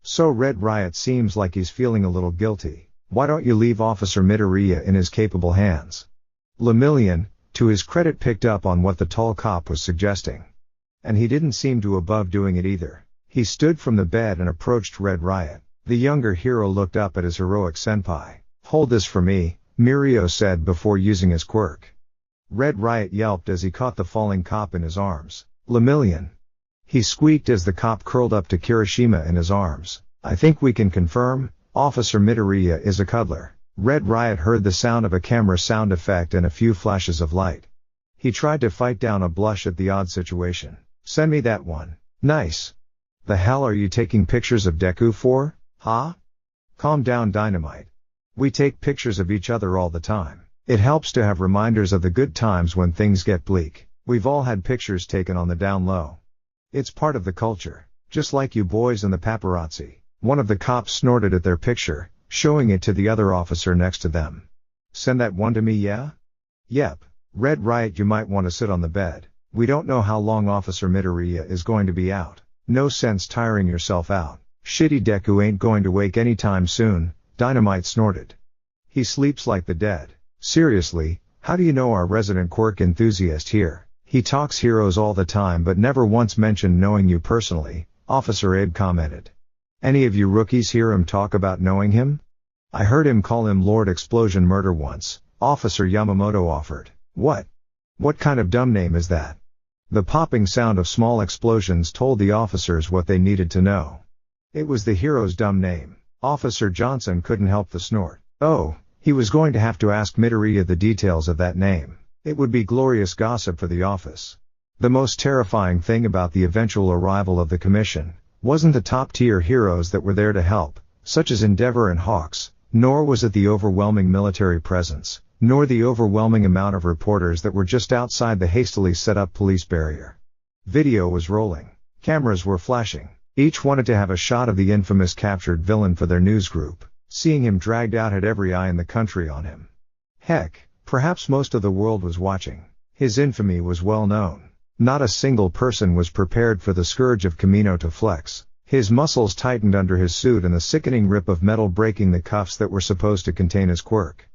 So ⴜᴜ seems like he's feeling a little guilty. Why don't you leave Officer ᴜᴜ in his capable hands? Lemillion, to his credit, picked up on what the tall cop was suggesting. And he didn't seem to above doing it either. He stood from the bed and approached ⴜᴜ. The younger hero looked up at his heroic senpai. Hold this for me, ᴜᴜ said before using his quirk. ⴜᴜ yelped as he caught the falling cop in his arms. Lemillion. He squeaked as the cop curled up to Kirishima in his arms. I think we can confirm, Officer ᴜᴜ is a cuddler. ⴜᴜ heard the sound of a camera sound effect and a few flashes of light. He tried to fight down a blush at the odd situation. Send me that one. Nice. The hell are you taking pictures of Deku for, huh? Calm down, Dynamite. We take pictures of each other all the time. It helps to have reminders of the good times when things get bleak. We've all had pictures taken on the down low. It's part of the culture. Just like you boys and the paparazzi. One of the cops snorted at their picture, showing it to the other officer next to them. Send that one to me, yeah? Yep. Red Riot, you might want to sit on the bed. We don't know how long Officer ᴅᴇʟᴜ is going to be out. No sense tiring yourself out. Shitty Deku ain't going to wake anytime soon, Dynamite snorted. He sleeps like the dead. Seriously, how do you know our resident quirk enthusiast here? He talks heroes all the time but never once mentioned knowing you personally, Officer Abe commented. Any of you rookies hear him talk about knowing him? I heard him call him Lord Explosion Murder once, Officer Yamamoto offered. What? What kind of dumb name is that? The popping sound of small explosions told the officers what they needed to know. It was the hero's dumb name. Officer Johnson couldn't help the snort. Oh, he was going to have to ask ᴅᴇʟᴜ the details of that name. It would be glorious gossip for the office. The most terrifying thing about the eventual arrival of the commission wasn't the top-tier heroes that were there to help, such as Endeavor and Hawks, nor was it the overwhelming military presence, nor the overwhelming amount of reporters that were just outside the hastily set-up police barrier. Video was rolling. Cameras were flashing. Each wanted to have a shot of the infamous captured villain for their news group. Seeing him dragged out had every eye in the country on him. Heck, perhaps most of the world was watching. His infamy was well known. Not a single person was prepared for the scourge of Kamino to flex. His muscles tightened under his suit and the sickening rip of metal breaking the cuffs that were supposed to contain his quirk.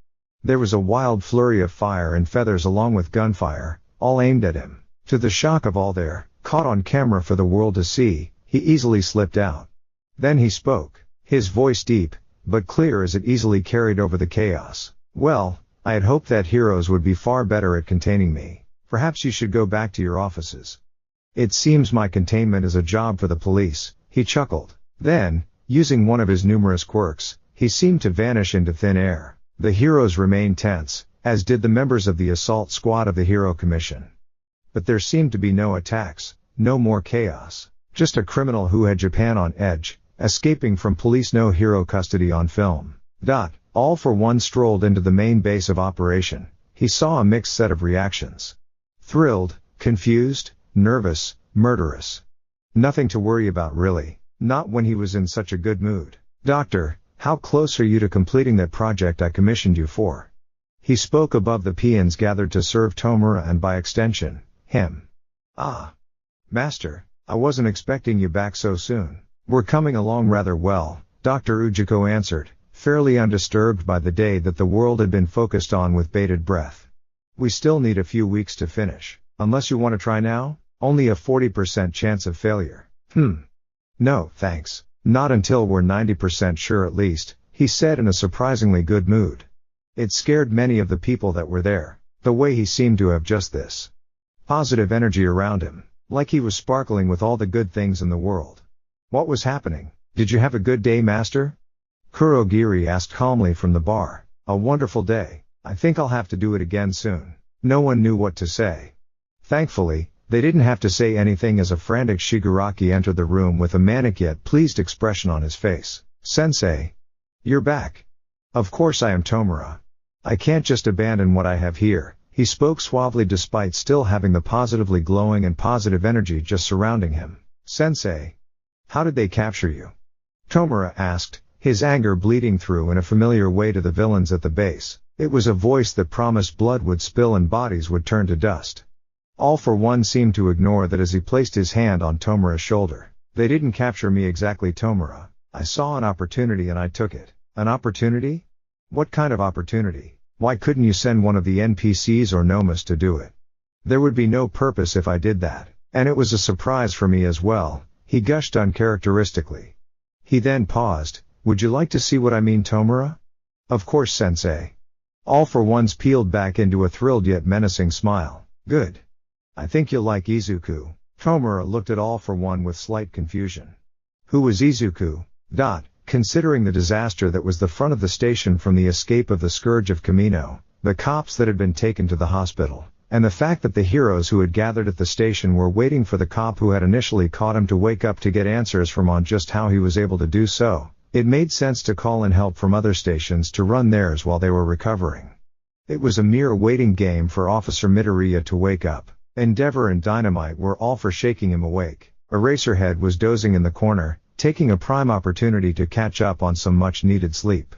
There was a wild flurry of fire and feathers along with gunfire, all aimed at him. To the shock of all there, caught on camera for the world to see, he easily slipped out. Then he spoke. His voice deep, but clear as it easily carried over the chaos. Well, I had hoped that heroes would be far better at containing me. Perhaps you should go back to your offices. It seems my containment is a job for the police, he chuckled. Then, using one of his numerous quirks, he seemed to vanish into thin air. The heroes remained tense, as did the members of the assault squad of the Hero Commission. But there seemed to be no attacks, no more chaos. Just a criminal who had Japan on edge, escaping from police no hero custody on film. All for one strolled into the main base of operation. He saw a mixed set of reactions. Thrilled, confused, nervous, murderous. Nothing to worry about really. Not when he was in such a good mood. Doctor, how close are you to completing that project I commissioned you for? He spoke above the peons gathered to serve Tomura and by extension, him. Ah. Master, I wasn't expecting you back so soon. We're coming along rather well, Dr. Ujiko answered, fairly undisturbed by the day that the world had been focused on with bated breath. We still need a few weeks to finish. Unless you want to try now? Only a 40% chance of failure. No, thanks. Not until we're 90% sure at least, he said in a surprisingly good mood. It scared many of the people that were there, the way he seemed to have just this positive energy around him, like he was sparkling with all the good things in the world. What was happening? Did you have a good day, Master? Kurogiri asked calmly from the bar. A wonderful day. I think I'll have to do it again soon. No one knew what to say. Thankfully, they didn't have to say anything as a frantic Shigaraki entered the room with a manic yet pleased expression on his face. Sensei. You're back. Of course I am Tomura. I can't just abandon what I have here. He spoke suavely despite still having the positively glowing and positive energy just surrounding him. Sensei. How did they capture you? Tomura asked, his anger bleeding through in a familiar way to the villains at the base. It was a voice that promised blood would spill and bodies would turn to dust. All for one seemed to ignore that as he placed his hand on Tomura's shoulder. They didn't capture me exactly, Tomura. I saw an opportunity and I took it. An opportunity? What kind of opportunity? Why couldn't you send one of the NPCs or Nomas to do it? There would be no purpose if I did that. And it was a surprise for me as well, he gushed uncharacteristically. He then paused. Would you like to see what I mean, Tomura? Of course, Sensei. All for one's peeled back into a thrilled yet menacing smile. Good. I think you'll like Izuku. Tomura looked at All for One with slight confusion. Who was Izuku? Considering the disaster that was the front of the station from the escape of the scourge of Kamino, the cops that had been taken to the hospital, and the fact that the heroes who had gathered at the station were waiting for the cop who had initially caught him to wake up to get answers from on just how he was able to do so, it made sense to call in help from other stations to run theirs while they were recovering. It was a mere waiting game for Officer ᴜᴜ to wake up. Endeavor and Dynamite were all for shaking him awake. Eraserhead was dozing in the corner, taking a prime opportunity to catch up on some much-needed sleep.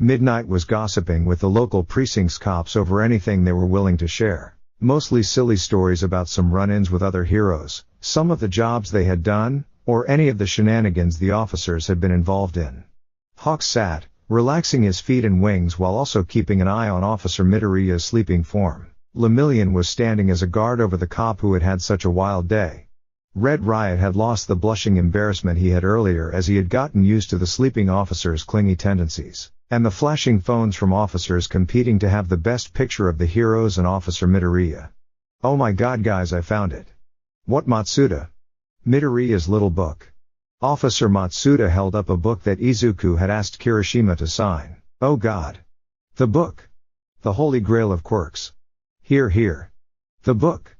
Midnight was gossiping with the local precinct's cops over anything they were willing to share. Mostly silly stories about some run-ins with other heroes, some of the jobs they had done, or any of the shenanigans the officers had been involved in. Hawks sat, relaxing his feet and wings while also keeping an eye on Officer ᴜᴜ's sleeping form. Lemillion was standing as a guard over the cop who had had such a wild day. Red Riot had lost the blushing embarrassment he had earlier as he had gotten used to the sleeping officer's clingy tendencies, and the flashing phones from officers competing to have the best picture of the heroes and Officer ᴜᴜ. "Oh my god guys, I found it." "What, Matsuda?" "ᴜᴜ's little book." Officer Matsuda held up a book that Izuku had asked Kirishima to sign. "Oh god. The book. The holy grail of quirks. Here, here. The book."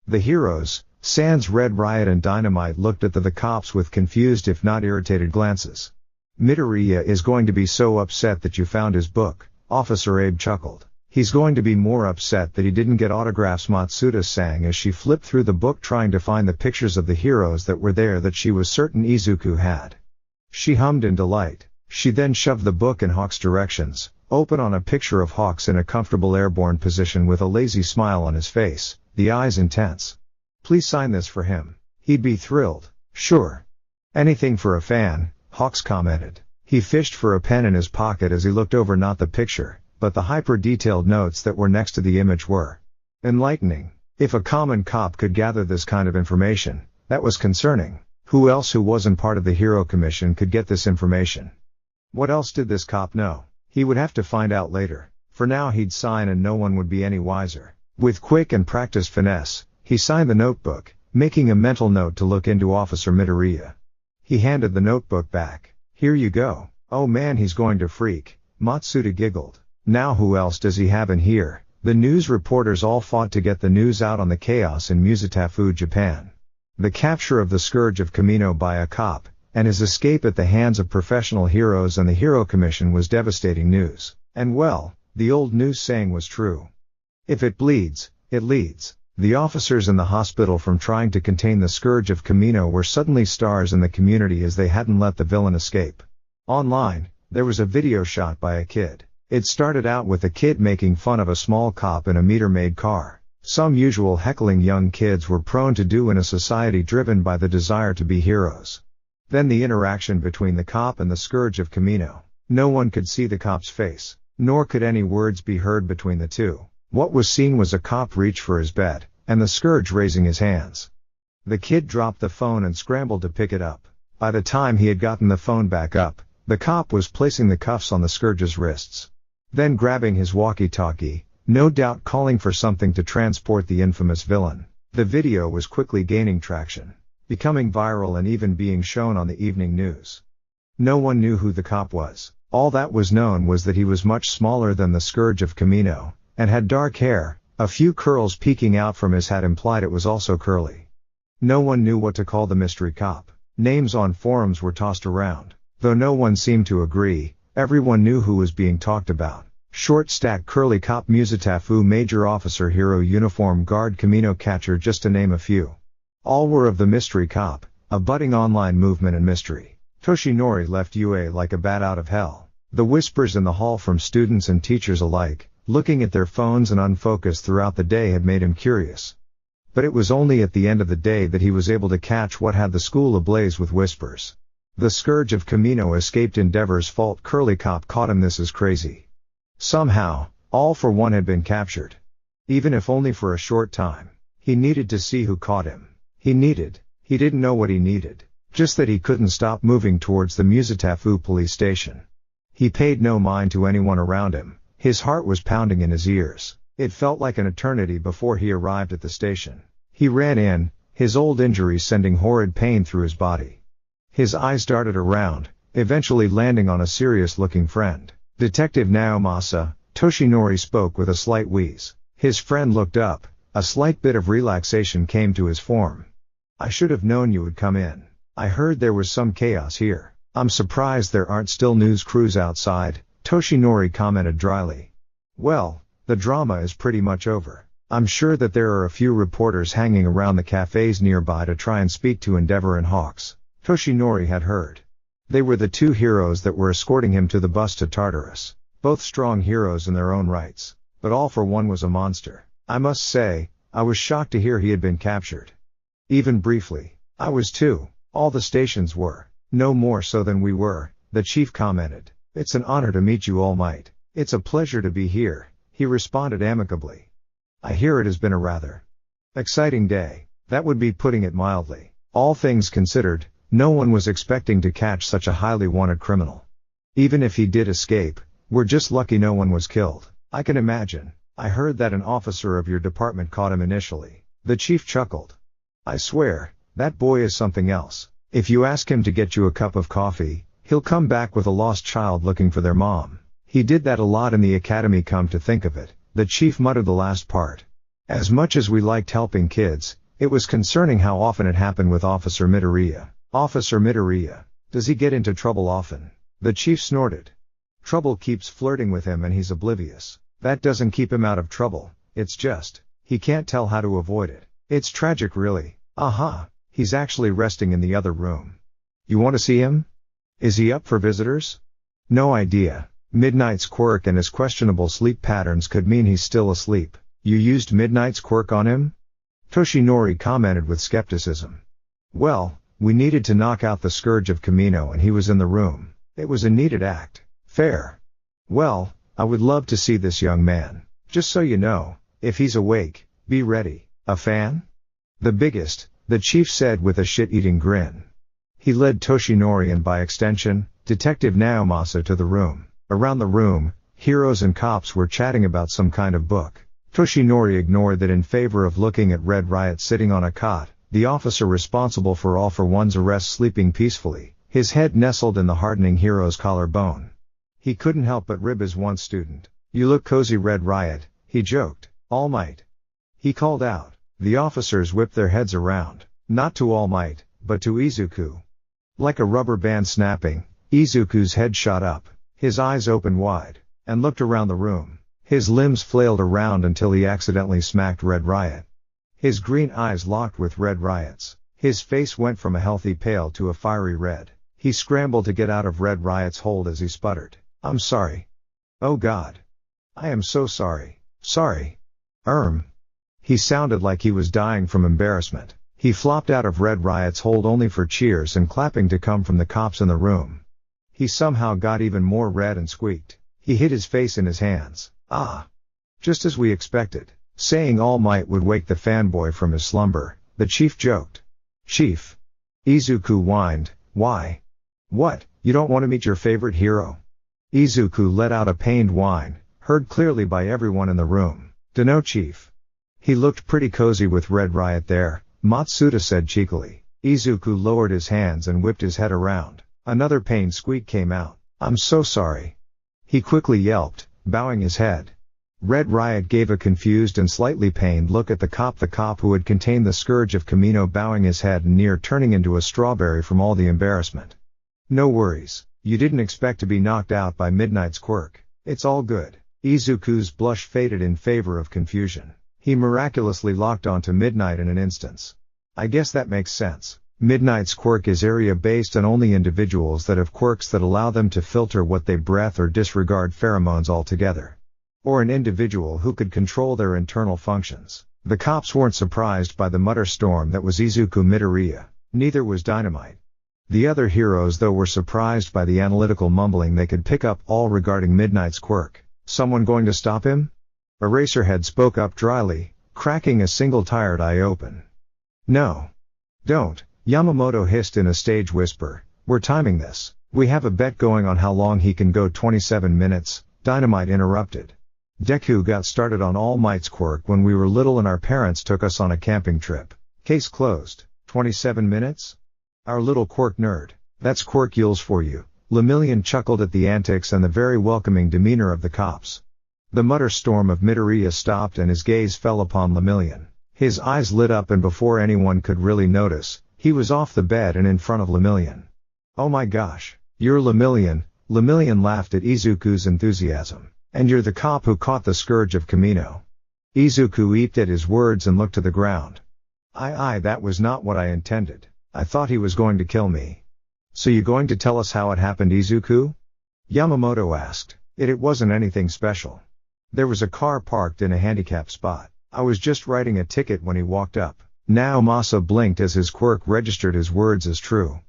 The heroes, sans Red Riot and Dynamite, looked at the cops with confused if not irritated glances. "ᴜᴜ is going to be so upset that you found his book," Officer Abe chuckled. "He's going to be more upset that he didn't get autographs," Matsuda sang as she flipped through the book trying to find the pictures of the heroes that were there that she was certain Izuku had. She hummed in delight. She then shoved the book in Hawk's directions, open on a picture of Hawks in a comfortable airborne position with a lazy smile on his face, the eyes intense. "Please sign this for him. He'd be thrilled." "Sure. Anything for a fan," Hawks commented. He fished for a pen in his pocket as he looked over not the picture, but the hyper-detailed notes that were next to the image were enlightening. If a common cop could gather this kind of information, that was concerning. Who else who wasn't part of the Hero Commission could get this information? What else did this cop know? He would have to find out later. For now he'd sign and no one would be any wiser. With quick and practiced finesse, he signed the notebook, making a mental note to look into Officer ᴜᴜ. He handed the notebook back. "Here you go." "Oh man, he's going to freak," Matsuda giggled. "Now who else does he have in here?" The news reporters all fought to get the news out on the chaos in Muzutafu, Japan. The capture of the Scourge of Kamino by a cop, and his escape at the hands of professional heroes and the Hero Commission was devastating news. And well, the old news saying was true. If it bleeds, it leads. The officers in the hospital from trying to contain the Scourge of Kamino were suddenly stars in the community as they hadn't let the villain escape. Online, there was a video shot by a kid. It started out with a kid making fun of a small cop in a meter-maid car. Some usual heckling young kids were prone to do in a society driven by the desire to be heroes. Then the interaction between the cop and the Scourge of Kamino. No one could see the cop's face, nor could any words be heard between the two. What was seen was a cop reach for his bed, and the Scourge raising his hands. The kid dropped the phone and scrambled to pick it up. By the time he had gotten the phone back up, the cop was placing the cuffs on the Scourge's wrists. Then grabbing his walkie-talkie, no doubt calling for something to transport the infamous villain. The video was quickly gaining traction, becoming viral and even being shown on the evening news. No one knew who the cop was. All that was known was that he was much smaller than the Scourge of Kamino, and had dark hair. A few curls peeking out from his hat implied it was also curly. No one knew what to call the mystery cop. Names on forums were tossed around. Though no one seemed to agree, everyone knew who was being talked about. Short stack curly cop Muzutafu Major Officer Hero Uniform Guard Kamino Catcher, just to name a few. All were of the mystery cop, a budding online movement in mystery. Toshinori left UA like a bat out of hell. The whispers in the hall from students and teachers alike, looking at their phones and unfocused throughout the day, had made him curious. But it was only at the end of the day that he was able to catch what had the school ablaze with whispers. The Scourge of Kamino escaped. Endeavor's fault. Curly cop caught him. This is crazy. Somehow, all for one had been captured. Even if only for a short time. He needed to see who caught him. He didn't know what he needed. Just that he couldn't stop moving towards the Muzutafu police station. He paid no mind to anyone around him. His heart was pounding in his ears. It felt like an eternity before he arrived at the station. He ran in, his old injuries sending horrid pain through his body. His eyes darted around, eventually landing on a serious-looking friend. "Detective Naomasa," Toshinori spoke with a slight wheeze. His friend looked up, A slight bit of relaxation came to his form. I should have known you would come in. I heard there was some chaos here. I'm surprised there aren't still news crews outside, Toshinori commented dryly. Well, the drama is pretty much over. I'm sure that there are a few reporters hanging around the cafes nearby to try and speak to Endeavor and Hawks, Toshinori had heard. They were the two heroes that were escorting him to the bus to Tartarus. Both strong heroes in their own rights. But All for One was a monster. I must say, I was shocked to hear he had been captured. Even briefly. I was too. All the stations were. No more so than we were, the chief commented. It's an honor to meet you, All Might. It's a pleasure to be here, he responded amicably. I hear it has been a rather exciting day. That would be putting it mildly. All things considered, no one was expecting to catch such a highly wanted criminal. Even if he did escape, we're just lucky no one was killed. I can imagine. I heard that an officer of your department caught him initially. The chief chuckled. I swear, that boy is something else. If you ask him to get you a cup of coffee, he'll come back with a lost child looking for their mom. He did that a lot in the academy, come to think of it. The chief muttered the last part. As much as we liked helping kids, it was concerning how often it happened with Officer ᴜᴜ. Officer ᴜᴜ. Does he get into trouble often? The chief snorted. Trouble keeps flirting with him and he's oblivious. That doesn't keep him out of trouble, it's just, he can't tell how to avoid it. It's tragic really. Aha, he's actually resting in the other room. You want to see him? Is he up for visitors? No idea. Midnight's quirk and his questionable sleep patterns could mean he's still asleep. You used Midnight's quirk on him? Toshinori commented with skepticism. Well, we needed to knock out the scourge of Kamino and he was in the room. It was a needed act. Fair. Well, I would love to see this young man. Just so you know, if he's awake, be ready. A fan? The biggest, the chief said with a shit-eating grin. He led Toshinori and by extension, Detective Naomasa to the room. Around the room, heroes and cops were chatting about some kind of book. Toshinori ignored that in favor of looking at Red Riot sitting on a cot, the officer responsible for All for One's arrest sleeping peacefully, his head nestled in the hardening hero's collarbone. He couldn't help but rib his once student. You look cozy, Red Riot, he joked. All Might. He called out. The officers whipped their heads around, not to All Might, but to Izuku. Like a rubber band snapping, Izuku's head shot up, his eyes opened wide, and looked around the room. His limbs flailed around until he accidentally smacked Red Riot. His green eyes locked with Red Riot's. His face went from a healthy pale to a fiery red. He scrambled to get out of Red Riot's hold as he sputtered. I'm sorry. Oh God. I am so sorry. Sorry. He sounded like he was dying from embarrassment. He flopped out of Red Riot's hold only for cheers and clapping to come from the cops in the room. He somehow got even more red and squeaked. He hid his face in his hands. Ah. Just as we expected. Saying All Might would wake the fanboy from his slumber, the chief joked. Chief. Izuku whined. Why? What, you don't want to meet your favorite hero? Izuku let out a pained whine, heard clearly by everyone in the room. Dunno, Chief. He looked pretty cozy with Red Riot there, Matsuda said cheekily. Izuku lowered his hands and whipped his head around. Another pained squeak came out. I'm so sorry. He quickly yelped, bowing his head. Red Riot gave a confused and slightly pained look at the cop who had contained the scourge of Kamino, bowing his head and near turning into a strawberry from all the embarrassment. No worries. You didn't expect to be knocked out by Midnight's quirk. It's all good. Izuku's blush faded in favor of confusion. He miraculously locked onto Midnight in an instant. I guess that makes sense. Midnight's quirk is area-based and only individuals that have quirks that allow them to filter what they breath or disregard pheromones altogether. Or an individual who could control their internal functions. The cops weren't surprised by the mutter storm that was Izuku Midoriya. Neither was Dynamite. The other heroes though were surprised by the analytical mumbling they could pick up all regarding Midnight's quirk. Someone going to stop him? Eraserhead spoke up dryly, cracking a single tired eye open. No. Don't, Yamamoto hissed in a stage whisper. We're timing this. We have a bet going on how long he can go. 27 minutes, Dynamite interrupted. Deku got started on All Might's quirk when we were little and our parents took us on a camping trip. Case closed. 27 minutes? Our little quirk nerd. That's ⴡᴇ'ʟ for you. Lemillion chuckled at the antics and the very welcoming demeanor of the cops. The mutter storm of ᴜᴘ stopped and his gaze fell upon ᴜᴘ. His eyes lit up, and before anyone could really notice, he was off the bed and in front of ᴜᴘ. "Oh my gosh, you're ᴜᴘ," ᴜᴘ laughed at Izuku's enthusiasm. "And you're the cop who caught the scourge of Kamino." Izuku eeped at his words and looked to the ground. That was not what I intended. I thought he was going to kill me." "So you going to tell us how it happened, Izuku?" Yamamoto asked. It wasn't anything special. There was a car parked in a handicap spot. I was just writing a ticket when he walked up." Now Masa blinked as his quirk registered his words as true.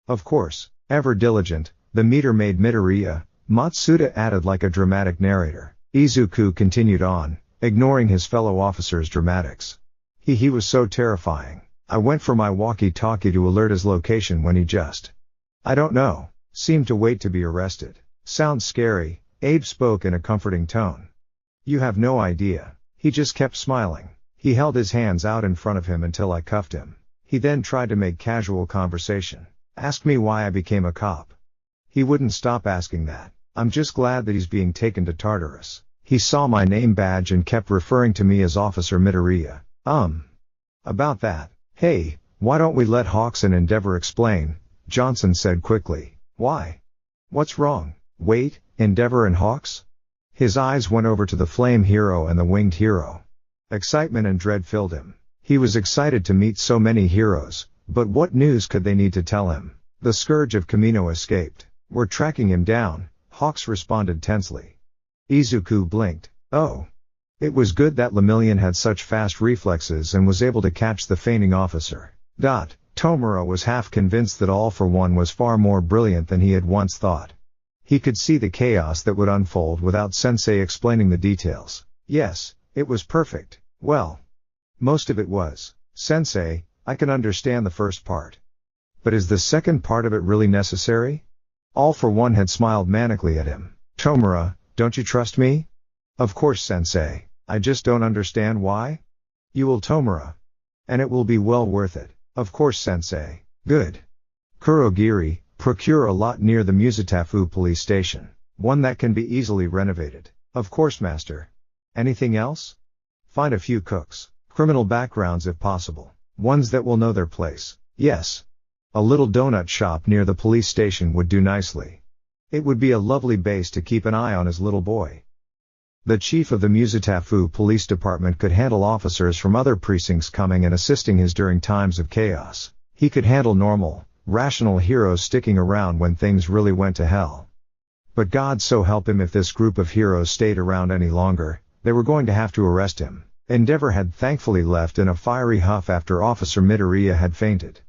"Of course, ever diligent, the meter maid ᴜᴘ," Matsuda added like a dramatic narrator. Izuku continued on, ignoring his fellow officer's dramatics. He was so terrifying. I went for my walkie-talkie to alert his location when he just, I don't know, seemed to wait to be arrested." "Sounds scary," Abe spoke in a comforting tone. "You have no idea. He just kept smiling. He held his hands out in front of him until I cuffed him. He then tried to make casual conversation. Asked me why I became a cop. He wouldn't stop asking that. I'm just glad that he's being taken to Tartarus. He saw my name badge and kept referring to me as Officer ᴜᴘ. About that. Hey, why don't we let Hawks and Endeavor explain?" Johnson said quickly. "Why? What's wrong?" "Wait, Endeavor and Hawks?" His eyes went over to the Flame Hero and the Winged Hero. Excitement and dread filled him. He was excited to meet so many heroes, but what news could they need to tell him? "The Scourge of Kamino escaped. We're tracking him down," Hawks responded tensely. Izuku blinked. Oh. It was good that ᴜᴘ had such fast reflexes and was able to catch the fainting officer. Tomura was half convinced that All for One was far more brilliant than he had once thought. He could see the chaos that would unfold without Sensei explaining the details. Yes, it was perfect. Well, most of it was. "Sensei, I can understand the first part. But is the second part of it really necessary?" All for One had smiled manically at him. "Tomura, don't you trust me?" "Of course, Sensei. I just don't understand why." "You will, Tomura. And it will be well worth it." "Of course, Sensei." "Good. Kurogiri, procure a lot near the Musetafu police station. One that can be easily renovated." "Of course, Master." "Anything else?" "Find a few cooks. Criminal backgrounds if possible. Ones that will know their place." "Yes. A little donut shop near the police station would do nicely. It would be a lovely base to keep an eye on his little boy." The chief of the Musetafu police department could handle officers from other precincts coming and assisting his during times of chaos. He could handle normal, rational heroes sticking around when things really went to hell. But God so help him if this group of heroes stayed around any longer, they were going to have to arrest him. Endeavor had thankfully left in a fiery huff after Officer ᴜᴘ had fainted.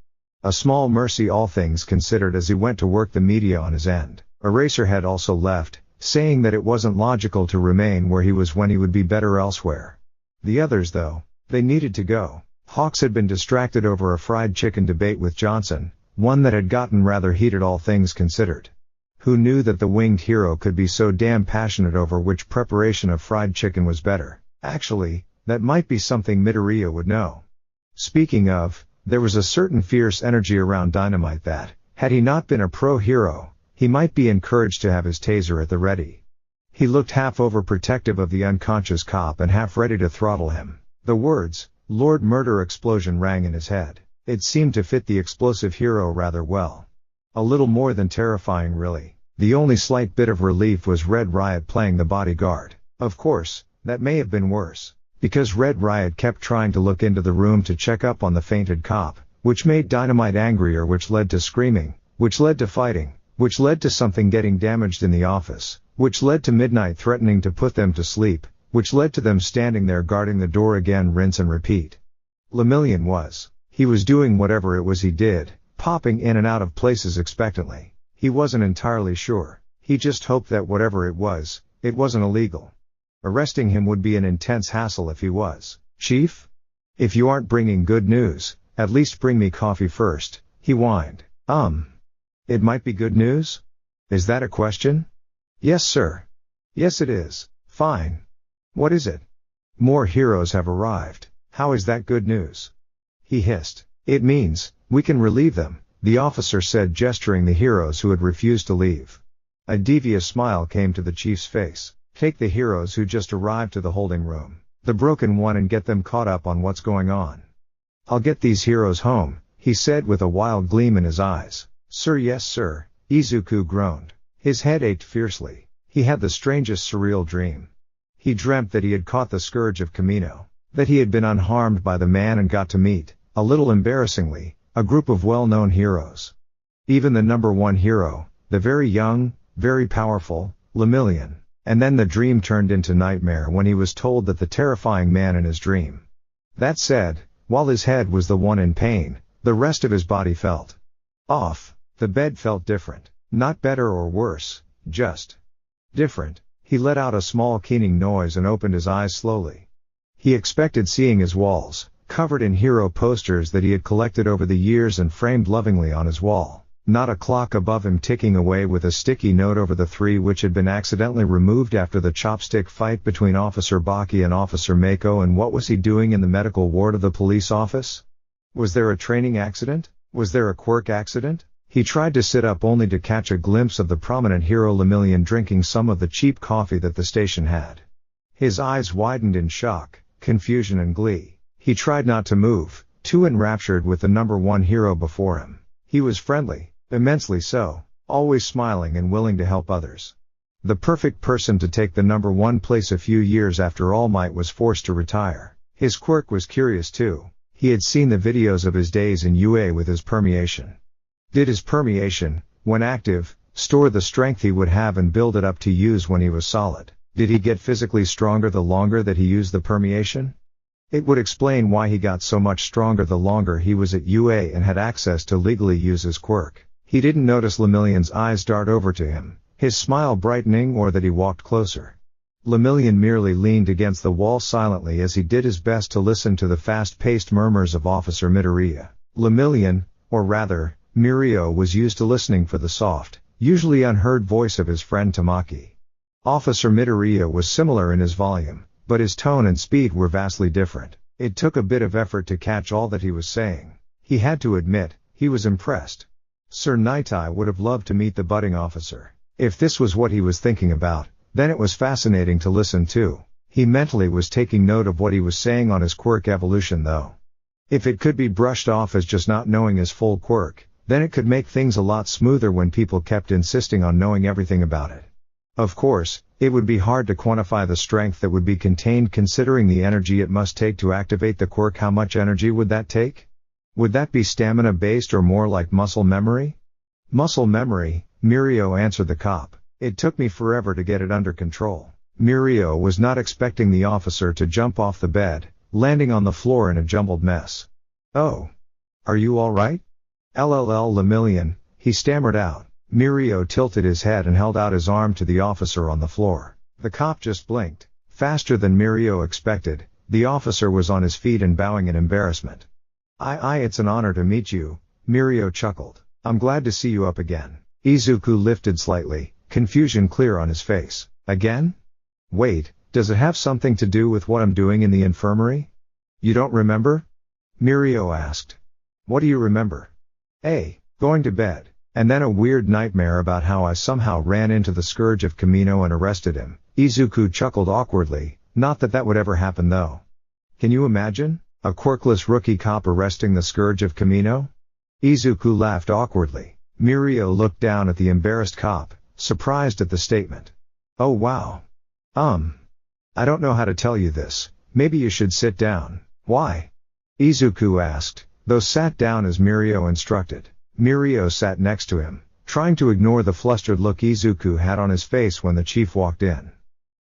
A small mercy all things considered as he went to work the media on his end. Eraser had also left, saying that it wasn't logical to remain where he was when he would be better elsewhere. The others though, they needed to go. Hawks had been distracted over a fried chicken debate with Johnson, one that had gotten rather heated all things considered. Who knew that the Winged Hero could be so damn passionate over which preparation of fried chicken was better? Actually, that might be something ᴜᴘ would know. Speaking of, there was a certain fierce energy around Dynamite that, had he not been a pro-hero, he might be encouraged to have his taser at the ready. He looked half overprotective of the unconscious cop and half ready to throttle him. The words, "Lord Murder Explosion" rang in his head. It seemed to fit the explosive hero rather well. A little more than terrifying really. The only slight bit of relief was Red Riot playing the bodyguard. Of course, that may have been worse. Because Red Riot kept trying to look into the room to check up on the fainted cop, which made Dynamite angrier, which led to screaming, which led to fighting, which led to something getting damaged in the office, which led to Midnight threatening to put them to sleep, which led to them standing there guarding the door again, rinse and repeat. ᴜᴘ he was doing whatever it was he did, popping in and out of places expectantly. He wasn't entirely sure. He just hoped that whatever it wasn't illegal. Arresting him would be an intense hassle if he was. "Chief? If you aren't bringing good news, at least bring me coffee first," he whined. It might be good news? Is that a question? "Yes, sir." "Yes, it is." "Fine. What is it?" "More heroes have arrived." "How is that good news?" He hissed. "It means, we can relieve them," the officer said, gesturing the heroes who had refused to leave. A devious smile came to the chief's face. Take the heroes who just arrived to the holding room, the broken one, and get them caught up on what's going on. I'll get these heroes home, he said with a wild gleam in his eyes. Sir, yes sir, Izuku groaned. His head ached fiercely. He had the strangest surreal dream. He dreamt that he had caught the scourge of Kamino, that he had been unharmed by the man and got to meet, a little embarrassingly, a group of well-known heroes. Even the number one hero, the very young, very powerful, ᴅᴜ. And then the dream turned into nightmare when he was told that the terrifying man in his dream. That said, while his head was the one in pain, the rest of his body felt off. The bed felt different. Not better or worse, just different. He let out a small keening noise and opened his eyes slowly. He expected seeing his walls, covered in hero posters that he had collected over the years and framed lovingly on his wall. Not a clock above him ticking away with a sticky note over the 3 which had been accidentally removed after the chopstick fight between Officer Baki and Officer Mako. And what was he doing in the medical ward of the police office? Was there a training accident? Was there a quirk accident? He tried to sit up only to catch a glimpse of the prominent hero ᴅᴜ drinking some of the cheap coffee that the station had. His eyes widened in shock, confusion and glee. He tried not to move, too enraptured with the number one hero before him. He was friendly, immensely so, always smiling and willing to help others. The perfect person to take the number one place a few years after All Might was forced to retire. His quirk was curious too. He had seen the videos of his days in UA with his permeation. Did his permeation, when active, store the strength he would have and build it up to use when he was solid? Did he get physically stronger the longer that he used the permeation? It would explain why he got so much stronger the longer he was at UA and had access to legally use his quirk. He didn't notice ᴅᴜ's eyes dart over to him, his smile brightening, or that he walked closer. ᴅᴜ merely leaned against the wall silently as he did his best to listen to the fast-paced murmurs of Officer Midoriya. ᴅᴜ, or rather, Mirio, was used to listening for the soft, usually unheard voice of his friend Tamaki. Officer Midoriya was similar in his volume, but his tone and speed were vastly different. It took a bit of effort to catch all that he was saying. He had to admit, he was impressed. Sir Nightai would have loved to meet the budding officer. If this was what he was thinking about, then it was fascinating to listen to. He mentally was taking note of what he was saying on his quirk evolution though. If it could be brushed off as just not knowing his full quirk, then it could make things a lot smoother when people kept insisting on knowing everything about it. Of course, it would be hard to quantify the strength that would be contained considering the energy it must take to activate the quirk. How much energy would that take? Would that be stamina based or more like muscle memory? Muscle memory, Mirio answered the cop. It took me forever to get it under control. Mirio was not expecting the officer to jump off the bed, landing on the floor in a jumbled mess. Oh. Are you alright? LLL ᴅᴜ, he stammered out. Mirio tilted his head and held out his arm to the officer on the floor. The cop just blinked. Faster than Mirio expected, the officer was on his feet and bowing in embarrassment. It's an honor to meet you, Mirio chuckled. I'm glad to see you up again. Izuku lifted slightly, confusion clear on his face. Again? Wait, does it have something to do with what I'm doing in the infirmary? You don't remember? Mirio asked. What do you remember? Going to bed, and then a weird nightmare about how I somehow ran into the scourge of Kamino and arrested him. Izuku chuckled awkwardly. Not that that would ever happen though. Can you imagine? A quirkless rookie cop arresting the scourge of Kamino? Izuku laughed awkwardly. Mirio looked down at the embarrassed cop, surprised at the statement. Oh wow. I don't know how to tell you this. Maybe you should sit down. Why? Izuku asked, though sat down as Mirio instructed. Mirio sat next to him, trying to ignore the flustered look Izuku had on his face when the chief walked in.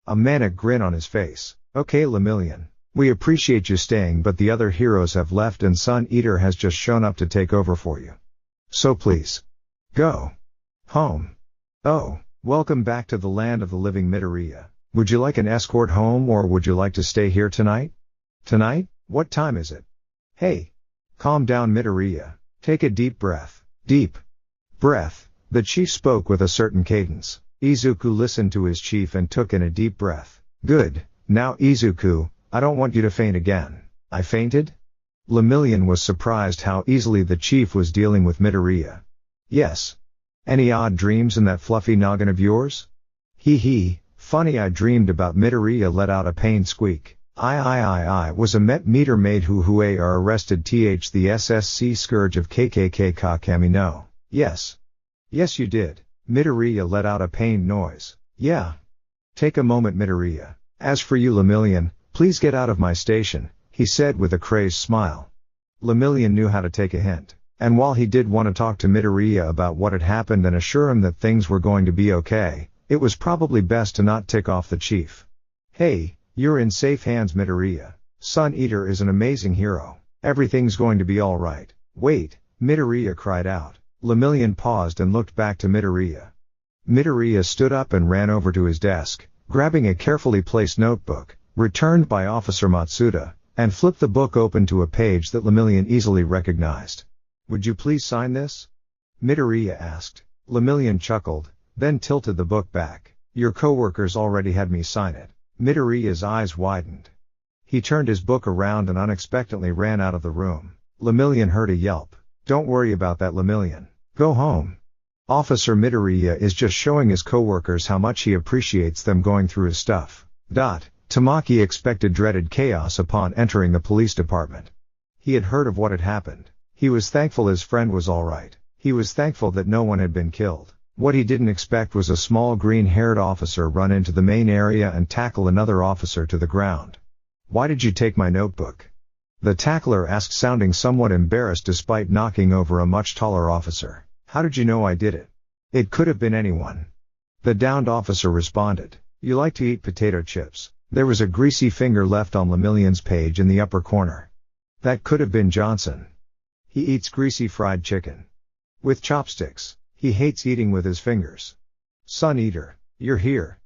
A manic grin on his face. Okay ᴅᴜ. We appreciate you staying, but the other heroes have left and Sun Eater has just shown up to take over for you. So please. Go. Home. Oh, welcome back to the land of the living Midoriya. Would you like an escort home or would you like to stay here tonight? Tonight? What time is it? Hey. Calm down Midoriya. Take a deep breath. Deep breath. The chief spoke with a certain cadence. Izuku listened to his chief and took in a deep breath. Good. Now Izuku, I don't want you to faint again. I fainted? ᴅᴜ was surprised how easily the chief was dealing with Midoriya. Yes. Any odd dreams in that fluffy noggin of yours? Hee, Funny, I dreamed about ⴜlet out a pained squeak. I was a ⴜ maid who are arrested th the SSC scourge of ⴘᴇᴜᴜ no. Yes. Yes you did. ⴜ let out a pained noise. Yeah. Take a moment ⴜ. As for you ⴜ, please get out of my station, he said with a crazed smile. ⴜ knew how to take a hint. And while he did want to talk to ⴜ about what had happened and assure him that things were going to be okay, it was probably best to not tick off the chief. Hey, you're in safe hands ⴜ. ᴡᴇʟ is an amazing hero. Everything's going to be alright. Wait, ⴜ cried out. ⴜ paused and looked back to ⴜ. ⴜ stood up and ran over to his desk, grabbing a carefully placed notebook, returned by Officer Matsuda, and flipped the book open to a page that ⴜ easily recognized. Would you please sign this? ⴜ asked. ⴜ chuckled, then tilted the book back. Your coworkers already had me sign it. ⴜ's eyes widened. He turned his book around and unexpectedly ran out of the room. ⴜ heard a yelp. Don't worry about that ⴜ. Go home. Officer ⴜ is just showing his coworkers how much he appreciates them going through his stuff. Tamaki expected dreaded chaos upon entering the police department. He had heard of what had happened. He was thankful his friend was alright. He was thankful that no one had been killed. What he didn't expect was a small green-haired officer run into the main area and tackle another officer to the ground. Why did you take my notebook? The tackler asked, sounding somewhat embarrassed despite knocking over a much taller officer. How did you know I did it? It could have been anyone. The downed officer responded. You like to eat potato chips. There was a greasy finger left on ⴜ's page in the upper corner. That could have been Johnson. He eats greasy fried chicken. With chopsticks. He hates eating with his fingers. ⴡᴇʟ, you're here.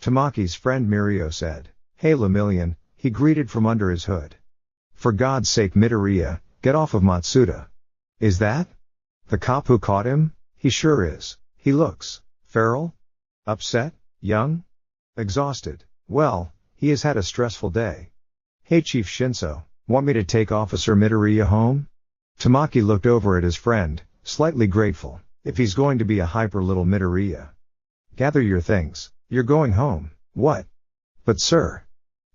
Tamaki's friend Mirio said. Hey ⴜ he greeted from under his hood. For God's sake ⴜ get off of Matsuda. Is that the cop who caught him? He sure is. He looks feral? Upset? Young? Exhausted? Well, he has had a stressful day. Hey Chief Shinso, want me to take Officer ⴜ home? Tamaki looked over at his friend, slightly grateful. If he's going to be a hyper little ⴜ. Gather your things. You're going home. What? But sir.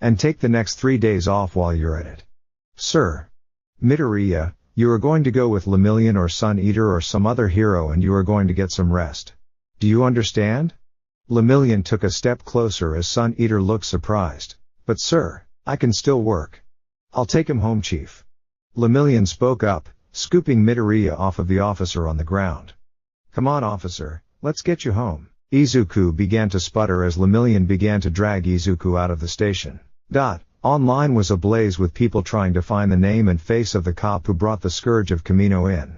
And take the next 3 days off while you're at it. Sir. ⴜ, you are going to go with ⴜ or ᴡᴇʟ or some other hero and you are going to get some rest. Do you understand? ⴜ took a step closer as ᴡᴇʟ looked surprised. But sir, I can still work. I'll take him home chief. ⴜ spoke up, scooping ⴜ off of the officer on the ground. Come on officer, let's get you home. Izuku began to sputter as ⴜ began to drag Izuku out of the station. Online was ablaze with people trying to find the name and face of the cop who brought the scourge of Kamino in.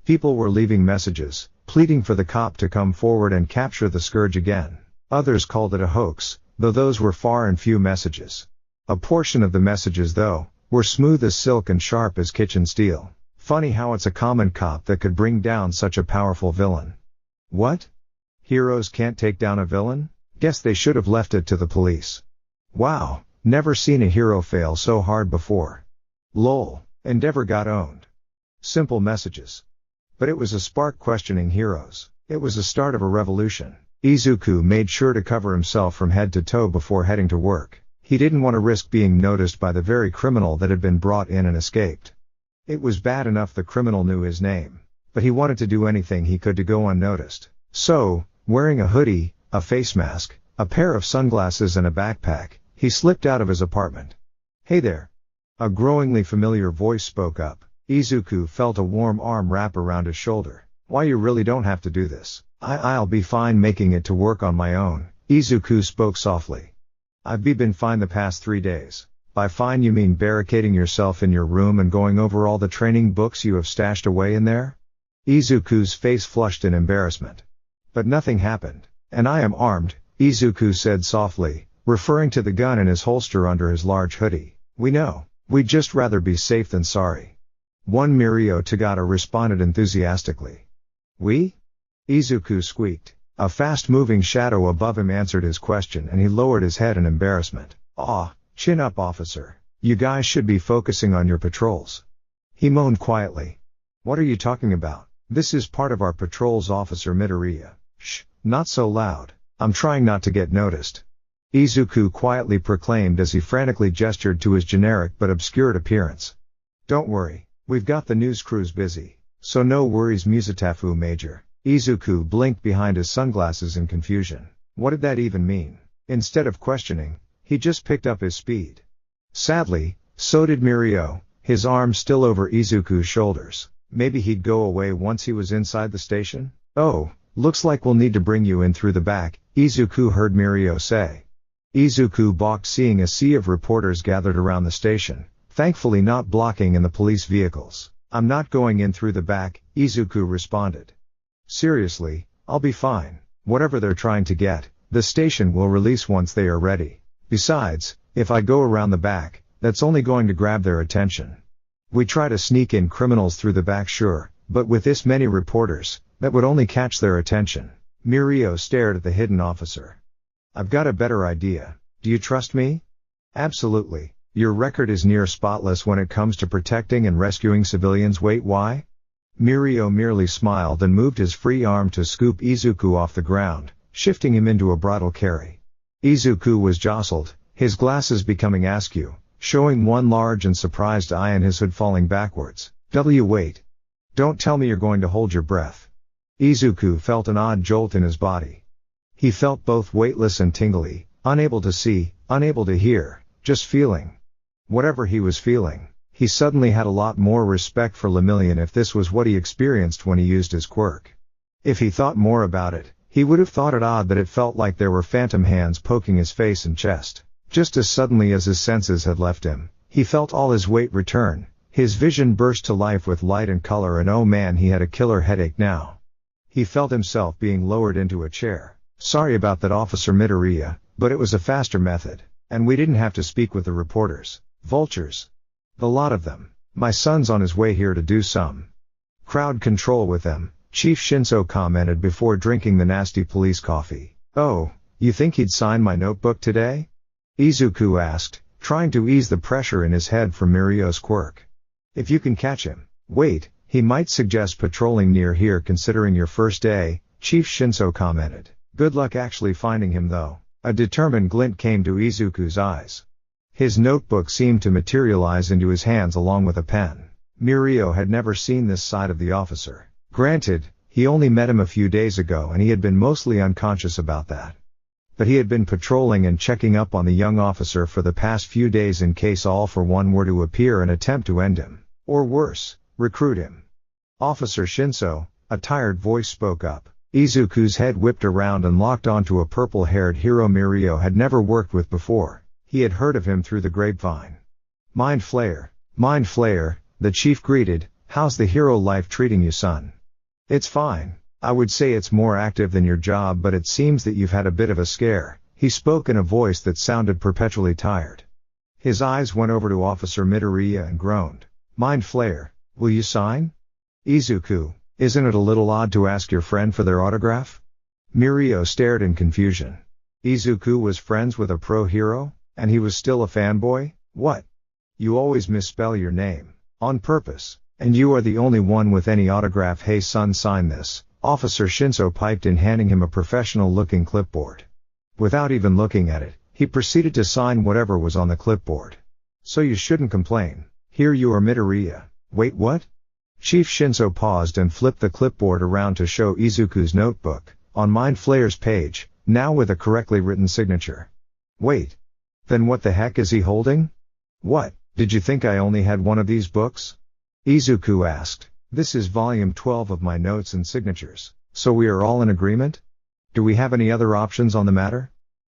People were leaving messages, pleading for the cop to come forward and capture the scourge again. Others called it a hoax, though those were far and few messages. A portion of the messages though, were smooth as silk and sharp as kitchen steel. Funny how it's a common cop that could bring down such a powerful villain. What? Heroes can't take down a villain? Guess they should have left it to the police. Wow, never seen a hero fail so hard before. Lol, Endeavor got owned. Simple messages. But it was a spark questioning heroes. It was the start of a revolution. Izuku made sure to cover himself from head to toe before heading to work. He didn't want to risk being noticed by the very criminal that had been brought in and escaped. It was bad enough the criminal knew his name, but he wanted to do anything he could to go unnoticed. So, wearing a hoodie, a face mask, a pair of sunglasses and a backpack, he slipped out of his apartment. Hey there. A growingly familiar voice spoke up. Izuku felt a warm arm wrap around his shoulder. Why, you really don't have to do this. I'll be fine making it to work on my own, Izuku spoke softly. I've been fine the past 3 days. By fine you mean barricading yourself in your room and going over all the training books you have stashed away in there? Izuku's face flushed in embarrassment. But nothing happened. And I am armed, Izuku said softly, referring to the gun in his holster under his large hoodie. We know. We'd just rather be safe than sorry. One Mirio Tagata responded enthusiastically. We? Izuku squeaked. A fast-moving shadow above him answered his question and he lowered his head in embarrassment. Aw, chin up officer. You guys should be focusing on your patrols. He moaned quietly. What are you talking about? This is part of our patrols officer ⴜ. Shh, not so loud. I'm trying not to get noticed. Izuku quietly proclaimed as he frantically gestured to his generic but obscured appearance. Don't worry, we've got the news crews busy, so no worries Muzutafu Major. Izuku blinked behind his sunglasses in confusion. What did that even mean? Instead of questioning, he just picked up his speed. Sadly, so did Mirio, his arm still over Izuku's shoulders. Maybe he'd go away once he was inside the station? Oh, looks like we'll need to bring you in through the back, Izuku heard Mirio say. Izuku balked seeing a sea of reporters gathered around the station, thankfully not blocking in the police vehicles. I'm not going in through the back, Izuku responded. Seriously, I'll be fine. Whatever they're trying to get, the station will release once they are ready. Besides, if I go around the back, that's only going to grab their attention. We try to sneak in criminals through the back, sure, but with this many reporters, that would only catch their attention. Mirio stared at the hidden officer. I've got a better idea. Do you trust me? Absolutely. Your record is near spotless when it comes to protecting and rescuing civilians. Wait, why? Mirio merely smiled and moved his free arm to scoop Izuku off the ground, shifting him into a bridal carry. Izuku was jostled, his glasses becoming askew, showing one large and surprised eye and his hood falling backwards. Wait. Don't tell me you're going to hold your breath. Izuku felt an odd jolt in his body. He felt both weightless and tingly, unable to see, unable to hear, just feeling. Whatever he was feeling, he suddenly had a lot more respect for Lemillion if this was what he experienced when he used his quirk. If he thought more about it, he would have thought it odd that it felt like there were phantom hands poking his face and chest. Just as suddenly as his senses had left him, he felt all his weight return, his vision burst to life with light and color, and oh man, he had a killer headache now. He felt himself being lowered into a chair. Sorry about that, Officer Midoriya, but it was a faster method, and we didn't have to speak with the reporters. Vultures. The lot of them. My son's on his way here to do some crowd control with them, Chief Shinso commented before drinking the nasty police coffee. Oh, you think he'd sign my notebook today? Izuku asked, trying to ease the pressure in his head from Mirio's quirk. If you can catch him. Wait, he might suggest patrolling near here considering your first day, Chief Shinso commented. Good luck actually finding him though. A determined glint came to Izuku's eyes. His notebook seemed to materialize into his hands along with a pen. Mirio had never seen this side of the officer. Granted, he only met him a few days ago and he had been mostly unconscious about that. But he had been patrolling and checking up on the young officer for the past few days in case All for One were to appear and attempt to end him. Or worse, recruit him. Officer Shinso, a tired voice spoke up. Izuku's head whipped around and locked onto a purple-haired hero Mirio had never worked with before. He had heard of him through the grapevine. Mind Flayer, the chief greeted. How's the hero life treating you, son? It's fine. I would say it's more active than your job, but it seems that you've had a bit of a scare. He spoke in a voice that sounded perpetually tired. His eyes went over to Officer Midoriya and groaned. Mind Flayer, will you sign? Izuku, isn't it a little odd to ask your friend for their autograph? Mirio stared in confusion. Izuku was friends with a pro hero? And he was still a fanboy? What? You always misspell your name. On purpose. And you are the only one with any autograph. Hey son, sign this, Officer Shinso piped in, handing him a professional-looking clipboard. Without even looking at it, he proceeded to sign whatever was on the clipboard. So you shouldn't complain. Here you are, Midoriya. Wait, what? Chief Shinso paused and flipped the clipboard around to show Izuku's notebook, on Mind Flayer's page, now with a correctly written signature. Wait. Then what the heck is he holding? What, did you think I only had one of these books? Izuku asked. This is volume 12 of my notes and signatures. So we are all in agreement? Do we have any other options on the matter?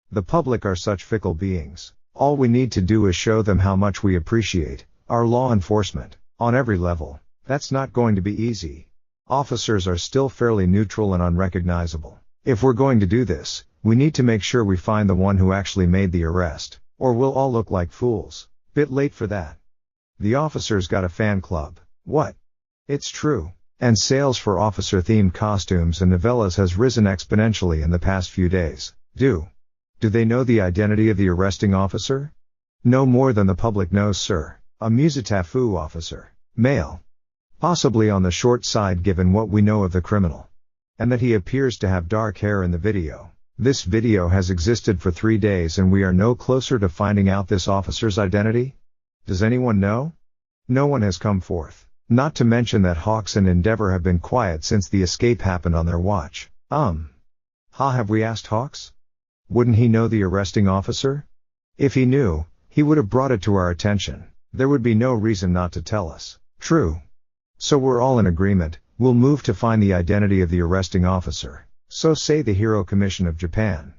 The public are such fickle beings. All we need to do is show them how much we appreciate our law enforcement, on every level. That's not going to be easy. Officers are still fairly neutral and unrecognizable. If we're going to do this, we need to make sure we find the one who actually made the arrest. Or we'll all look like fools. Bit late for that. The officers got a fan club. What? It's true. And sales for officer-themed costumes and novellas has risen exponentially in the past few days. Do they know the identity of the arresting officer? No more than the public knows, sir. A Muzutafu officer. Male. Possibly on the short side given what we know of the criminal. And that he appears to have dark hair in the video. This video has existed for 3 days and we are no closer to finding out this officer's identity? Does anyone know? No one has come forth. Not to mention that Hawks and Endeavor have been quiet since the escape happened on their watch. Have we asked Hawks? Wouldn't he know the arresting officer? If he knew, he would have brought it to our attention. There would be no reason not to tell us. True. So we're all in agreement, we'll move to find the identity of the arresting officer. So say the Hero Commission of Japan.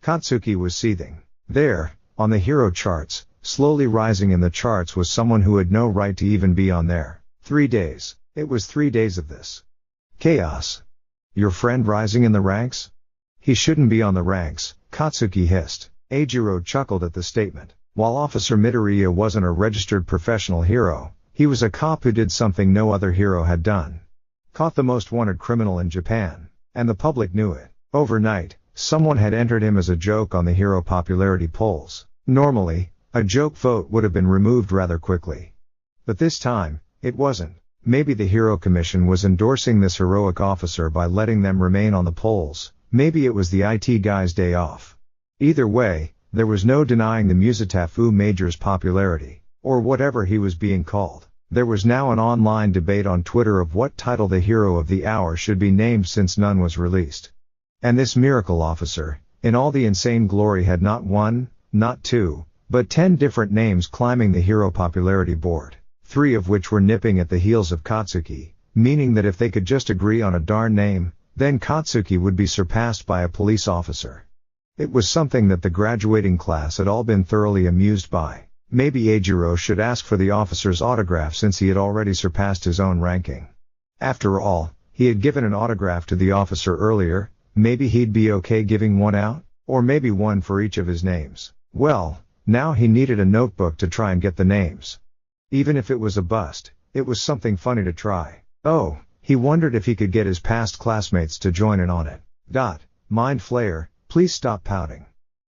Katsuki was seething. There, on the hero charts, slowly rising in the charts was someone who had no right to even be on there. 3 days. It was 3 days of this chaos. Your friend rising in the ranks? He shouldn't be on the ranks, Katsuki hissed. Eijiro chuckled at the statement. While Officer Midoriya wasn't a registered professional hero, he was a cop who did something no other hero had done. Caught the most wanted criminal in Japan. And the public knew it. Overnight, someone had entered him as a joke on the hero popularity polls. Normally, a joke vote would have been removed rather quickly. But this time, it wasn't. Maybe the Hero Commission was endorsing this heroic officer by letting them remain on the polls. Maybe it was the IT guy's day off. Either way, there was no denying the Muzatafu Major's popularity, or whatever he was being called. There was now an online debate on Twitter of what title the hero of the hour should be named since none was released. And this miracle officer, in all the insane glory, had not 1, not 2, but 10 different names climbing the hero popularity board, 3 of which were nipping at the heels of Katsuki, meaning that if they could just agree on a darn name, then Katsuki would be surpassed by a police officer. It was something that the graduating class had all been thoroughly amused by. Maybe Eijiro should ask for the officer's autograph since he had already surpassed his own ranking. After all, he had given an autograph to the officer earlier. Maybe he'd be okay giving one out? Or maybe one for each of his names. Well, now he needed a notebook to try and get the names. Even if it was a bust, it was something funny to try. Oh, he wondered if he could get his past classmates to join in on it. Mind flayer, please stop pouting.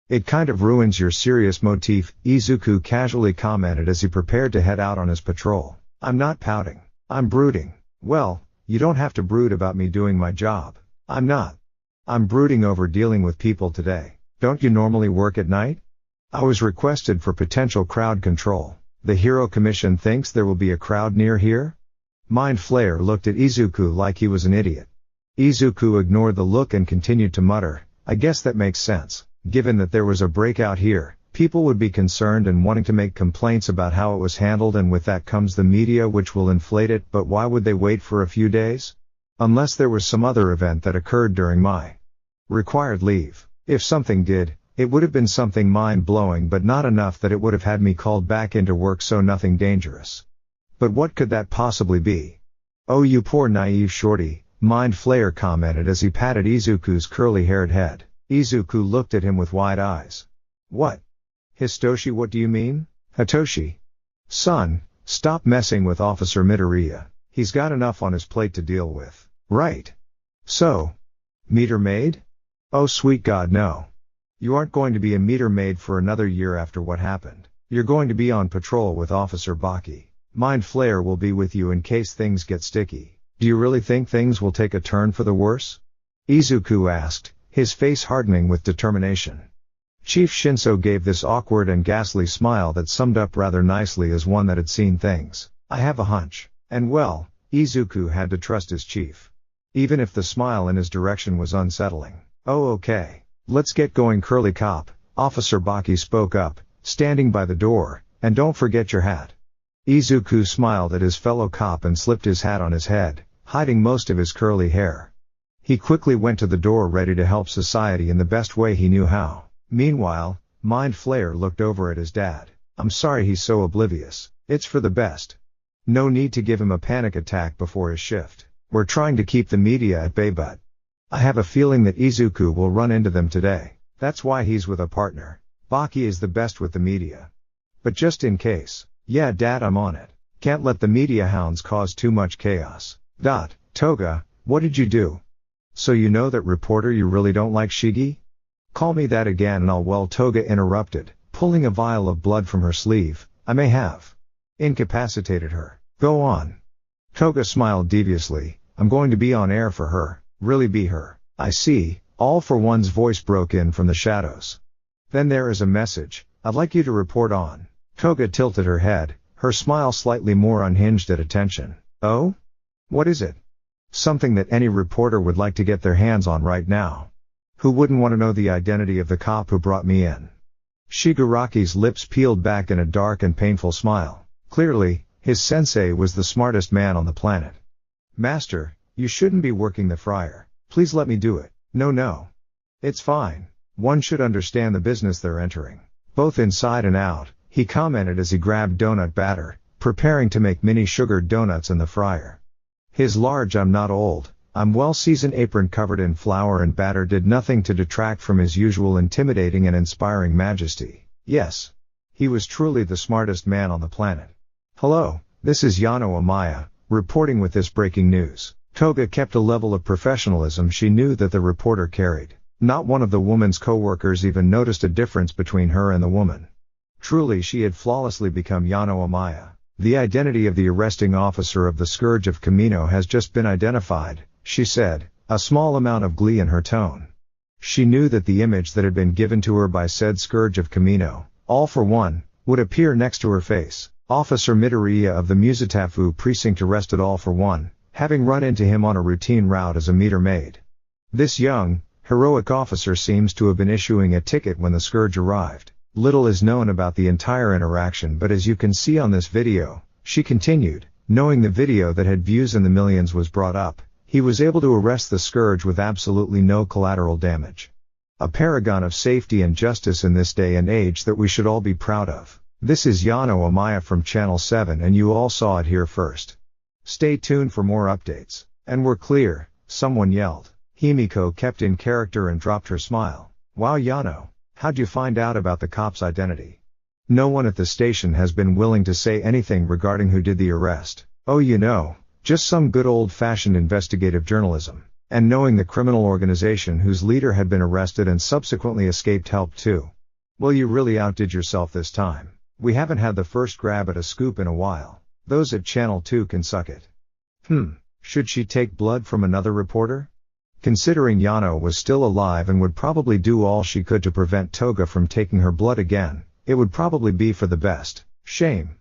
It kind of ruins your serious motif, Izuku casually commented as he prepared to head out on his patrol. I'm not pouting. I'm brooding. Well, you don't have to brood about me doing my job. I'm not. I'm brooding over dealing with people today. Don't you normally work at night? I was requested for potential crowd control. The Hero Commission thinks there will be a crowd near here? Mind Flayer looked at Izuku like he was an idiot. Izuku ignored the look and continued to mutter, I guess that makes sense. Given that there was a breakout here, people would be concerned and wanting to make complaints about how it was handled, and with that comes the media which will inflate it. But why would they wait for a few days? Unless there was some other event that occurred during my required leave. If something did, it would have been something mind-blowing, but not enough that it would have had me called back into work, so nothing dangerous. But what could that possibly be? Oh, you poor naive shorty, Mind Flayer commented as he patted Izuku's curly-haired head. Izuku looked at him with wide eyes. What? Histoshi, what do you mean? Hitoshi. Son, stop messing with Officer Midoriya. He's got enough on his plate to deal with. Right. So, meter maid? Oh sweet God, no. You aren't going to be a meter maid for another year after what happened. You're going to be on patrol with Officer Baki. Mind Flayer will be with you in case things get sticky. Do you really think things will take a turn for the worse? Izuku asked, his face hardening with determination. Chief Shinso gave this awkward and ghastly smile that summed up rather nicely as one that had seen things. I have a hunch. And well, Izuku had to trust his chief. Even if the smile in his direction was unsettling. Oh okay. Let's get going, curly cop, Officer Baki spoke up, standing by the door, and don't forget your hat. Izuku smiled at his fellow cop and slipped his hat on his head, hiding most of his curly hair. He quickly went to the door, ready to help society in the best way he knew how. Meanwhile, Mind Flayer looked over at his dad. I'm sorry he's so oblivious. It's for the best. No need to give him a panic attack before his shift. We're trying to keep the media at bay, but I have a feeling that Izuku will run into them today. That's why he's with a partner. Baki is the best with the media. But just in case. Yeah Dad, I'm on it. Can't let the media hounds cause too much chaos. Toga, what did you do? So you know that reporter you really don't like Shigi? Call me that again and I'll. Well, Toga interrupted, pulling a vial of blood from her sleeve. I may have incapacitated her. Go on. Toga smiled deviously. I'm going to be on air for her. Really be her. I see, ⴅⴜ's voice broke in from the shadows. Then there is a message, I'd like you to report on. Toga tilted her head, her smile slightly more unhinged at attention. Oh? What is it? Something that any reporter would like to get their hands on right now. Who wouldn't want to know the identity of the cop who brought me in? Shigaraki's lips peeled back in a dark and painful smile. Clearly, his sensei was the smartest man on the planet. Master, you shouldn't be working the fryer. Please let me do it. No. It's fine. One should understand the business they're entering. Both inside and out, he commented as he grabbed donut batter, preparing to make mini sugared donuts in the fryer. His large I'm not old, I'm well-seasoned apron covered in flour and batter did nothing to detract from his usual intimidating and inspiring majesty. Yes. He was truly the smartest man on the planet. Hello, this is ᴜᴜ, reporting with this breaking news. Toga kept a level of professionalism she knew that the reporter carried. Not one of the woman's co-workers even noticed a difference between her and the woman. Truly she had flawlessly become ᴜᴜ. The identity of the arresting officer of the Scourge of Camino has just been identified, she said, a small amount of glee in her tone. She knew that the image that had been given to her by said Scourge of Camino, ⴜⴜ, would appear next to her face. Officer Midoriya of the Muzutafu precinct arrested ⴜⴜ, having run into him on a routine route as a meter maid. This young, heroic officer seems to have been issuing a ticket when the Scourge arrived. Little is known about the entire interaction, but as you can see on this video, she continued, knowing the video that had views in the millions was brought up, he was able to arrest the Scourge with absolutely no collateral damage. A paragon of safety and justice in this day and age that we should all be proud of. This is ᴜᴜ from Channel 7 and you all saw it here first. Stay tuned for more updates. And we're clear, someone yelled. Himiko kept in character and dropped her smile. Wow ᴜᴜ, how'd you find out about the cop's identity? No one at the station has been willing to say anything regarding who did the arrest. Oh just some good old-fashioned investigative journalism. And knowing the criminal organization whose leader had been arrested and subsequently escaped helped too. Well, you really outdid yourself this time. We haven't had the first grab at a scoop in a while. Those at Channel 2 can suck it. Should she take blood from another reporter? Considering ᴜᴜ was still alive and would probably do all she could to prevent Toga from taking her blood again, it would probably be for the best. Shame.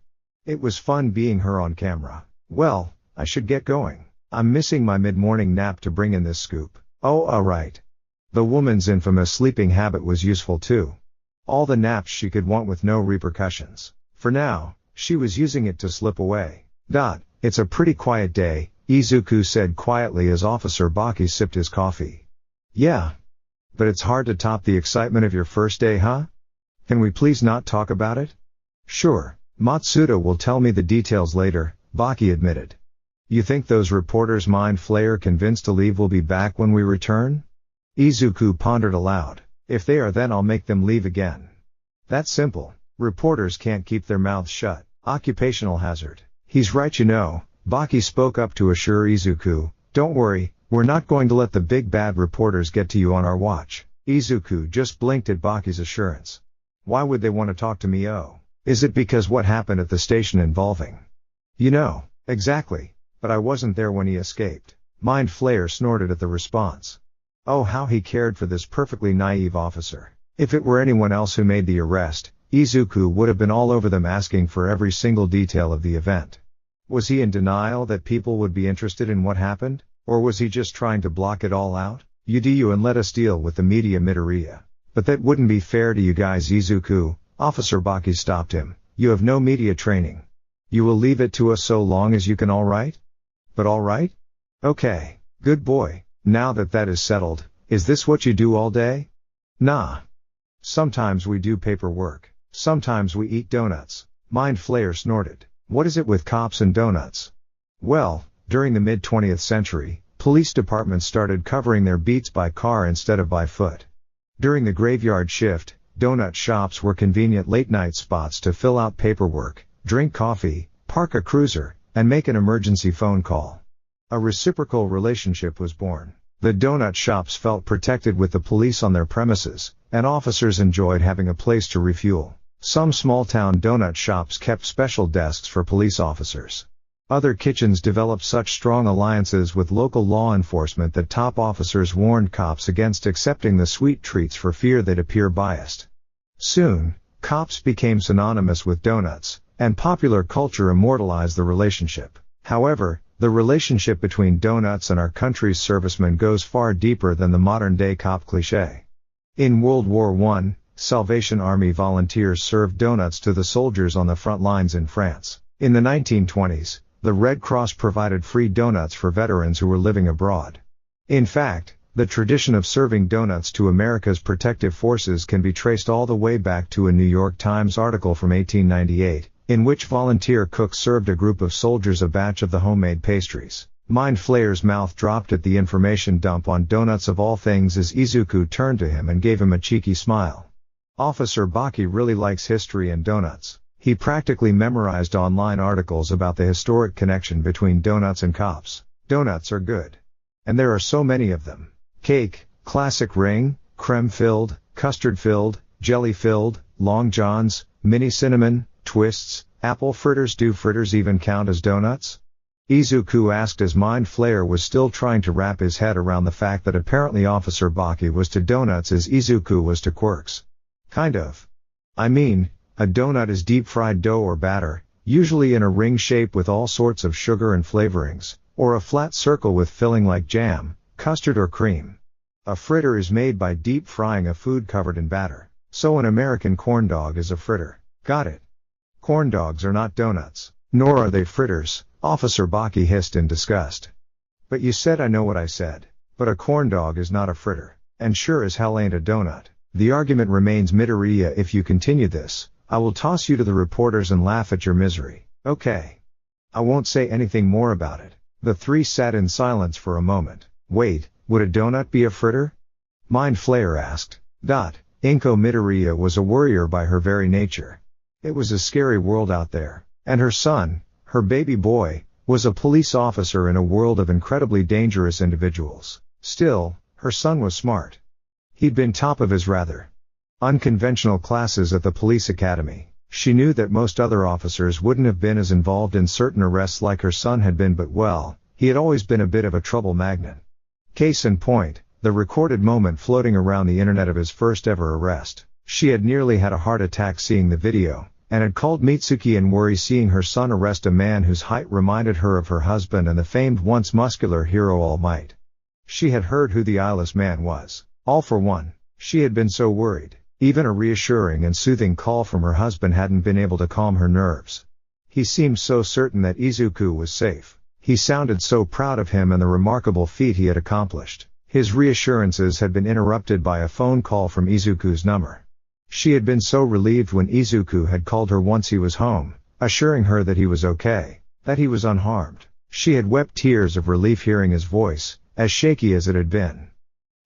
It was fun being her on camera. Well, I should get going. I'm missing my mid-morning nap to bring in this scoop. Oh, alright. The woman's infamous sleeping habit was useful too. All the naps she could want with no repercussions. For now, she was using it to slip away. It's a pretty quiet day, Izuku said quietly as Officer Baki sipped his coffee. Yeah. But it's hard to top the excitement of your first day, huh? Can we please not talk about it? Sure, Matsuda will tell me the details later, Baki admitted. You think those reporters Mind Flayer convinced to leave will be back when we return? Izuku pondered aloud. If they are, then I'll make them leave again. That's simple. Reporters can't keep their mouths shut. Occupational hazard. He's right Baki spoke up to assure Izuku. Don't worry, we're not going to let the big bad reporters get to you on our watch. Izuku just blinked at Baki's assurance. Why would they want to talk to me? Oh. Is it because what happened at the station involving? Exactly. But I wasn't there when he escaped. Mind Flayer snorted at the response. Oh, how he cared for this perfectly naive officer. If it were anyone else who made the arrest, Izuku would have been all over them asking for every single detail of the event. Was he in denial that people would be interested in what happened? Or was he just trying to block it all out? You do you and let us deal with the media Midoriya. But that wouldn't be fair to you guys Izuku, Officer Baki stopped him. You have no media training. You will leave it to us so long as you can alright? But alright? Okay, good boy. Now that is settled, is this what you do all day? Nah. Sometimes we do paperwork. Sometimes we eat donuts. Mind Flayer snorted. What is it with cops and donuts? Well, during the mid-20th century, police departments started covering their beats by car instead of by foot. During the graveyard shift, donut shops were convenient late-night spots to fill out paperwork, drink coffee, park a cruiser, and make an emergency phone call. A reciprocal relationship was born. The donut shops felt protected with the police on their premises, and officers enjoyed having a place to refuel. Some small-town donut shops kept special desks for police officers. Other kitchens developed such strong alliances with local law enforcement that top officers warned cops against accepting the sweet treats for fear they'd appear biased. Soon, cops became synonymous with donuts, and popular culture immortalized the relationship. However, the relationship between donuts and our country's servicemen goes far deeper than the modern-day cop cliché. In World War I, Salvation Army volunteers served donuts to the soldiers on the front lines in France. In the 1920s, the Red Cross provided free donuts for veterans who were living abroad. In fact, the tradition of serving donuts to America's protective forces can be traced all the way back to a New York Times article from 1898, in which volunteer cooks served a group of soldiers a batch of the homemade pastries. Mind Flayer's mouth dropped at the information dump on donuts of all things as Izuku turned to him and gave him a cheeky smile. Officer Baki really likes history and donuts. He practically memorized online articles about the historic connection between donuts and cops. Donuts are good. And there are so many of them. Cake, classic ring, creme-filled, custard-filled, jelly-filled, long johns, mini cinnamon, twists, apple fritters. Do fritters even count as donuts? Izuku asked as Mind Flayer was still trying to wrap his head around the fact that apparently Officer Baki was to donuts as Izuku was to quirks. Kind of. I mean, a donut is deep-fried dough or batter, usually in a ring shape with all sorts of sugar and flavorings, or a flat circle with filling like jam, custard or cream. A fritter is made by deep frying a food covered in batter. So an American corn dog is a fritter. Got it. Corn dogs are not donuts. Nor are they fritters, Officer Baki hissed in disgust. But you said I know what I said. But a corn dog is not a fritter. And sure as hell ain't a donut. The argument remains ᴜᴜ. If you continue this, I will toss you to the reporters and laugh at your misery. Okay. I won't say anything more about it. The three sat in silence for a moment. Wait, would a donut be a fritter? Mind Flayer asked. ᴜᴇ was a worrier by her very nature. It was a scary world out there. And her son, her baby boy, was a police officer in a world of incredibly dangerous individuals. Still, her son was smart. He'd been top of his rather unconventional classes at the police academy. She knew that most other officers wouldn't have been as involved in certain arrests like her son had been, but well, he had always been a bit of a trouble magnet. Case in point, the recorded moment floating around the internet of his first ever arrest. She had nearly had a heart attack seeing the video, and had called Mitsuki in worry seeing her son arrest a man whose height reminded her of her husband and the famed once muscular hero All Might. She had heard who the eyeless man was. All for one. She had been so worried. Even a reassuring and soothing call from her husband hadn't been able to calm her nerves. He seemed so certain that Izuku was safe. He sounded so proud of him and the remarkable feat he had accomplished. His reassurances had been interrupted by a phone call from Izuku's number. She had been so relieved when Izuku had called her once he was home, assuring her that he was okay, that he was unharmed. She had wept tears of relief hearing his voice, as shaky as it had been.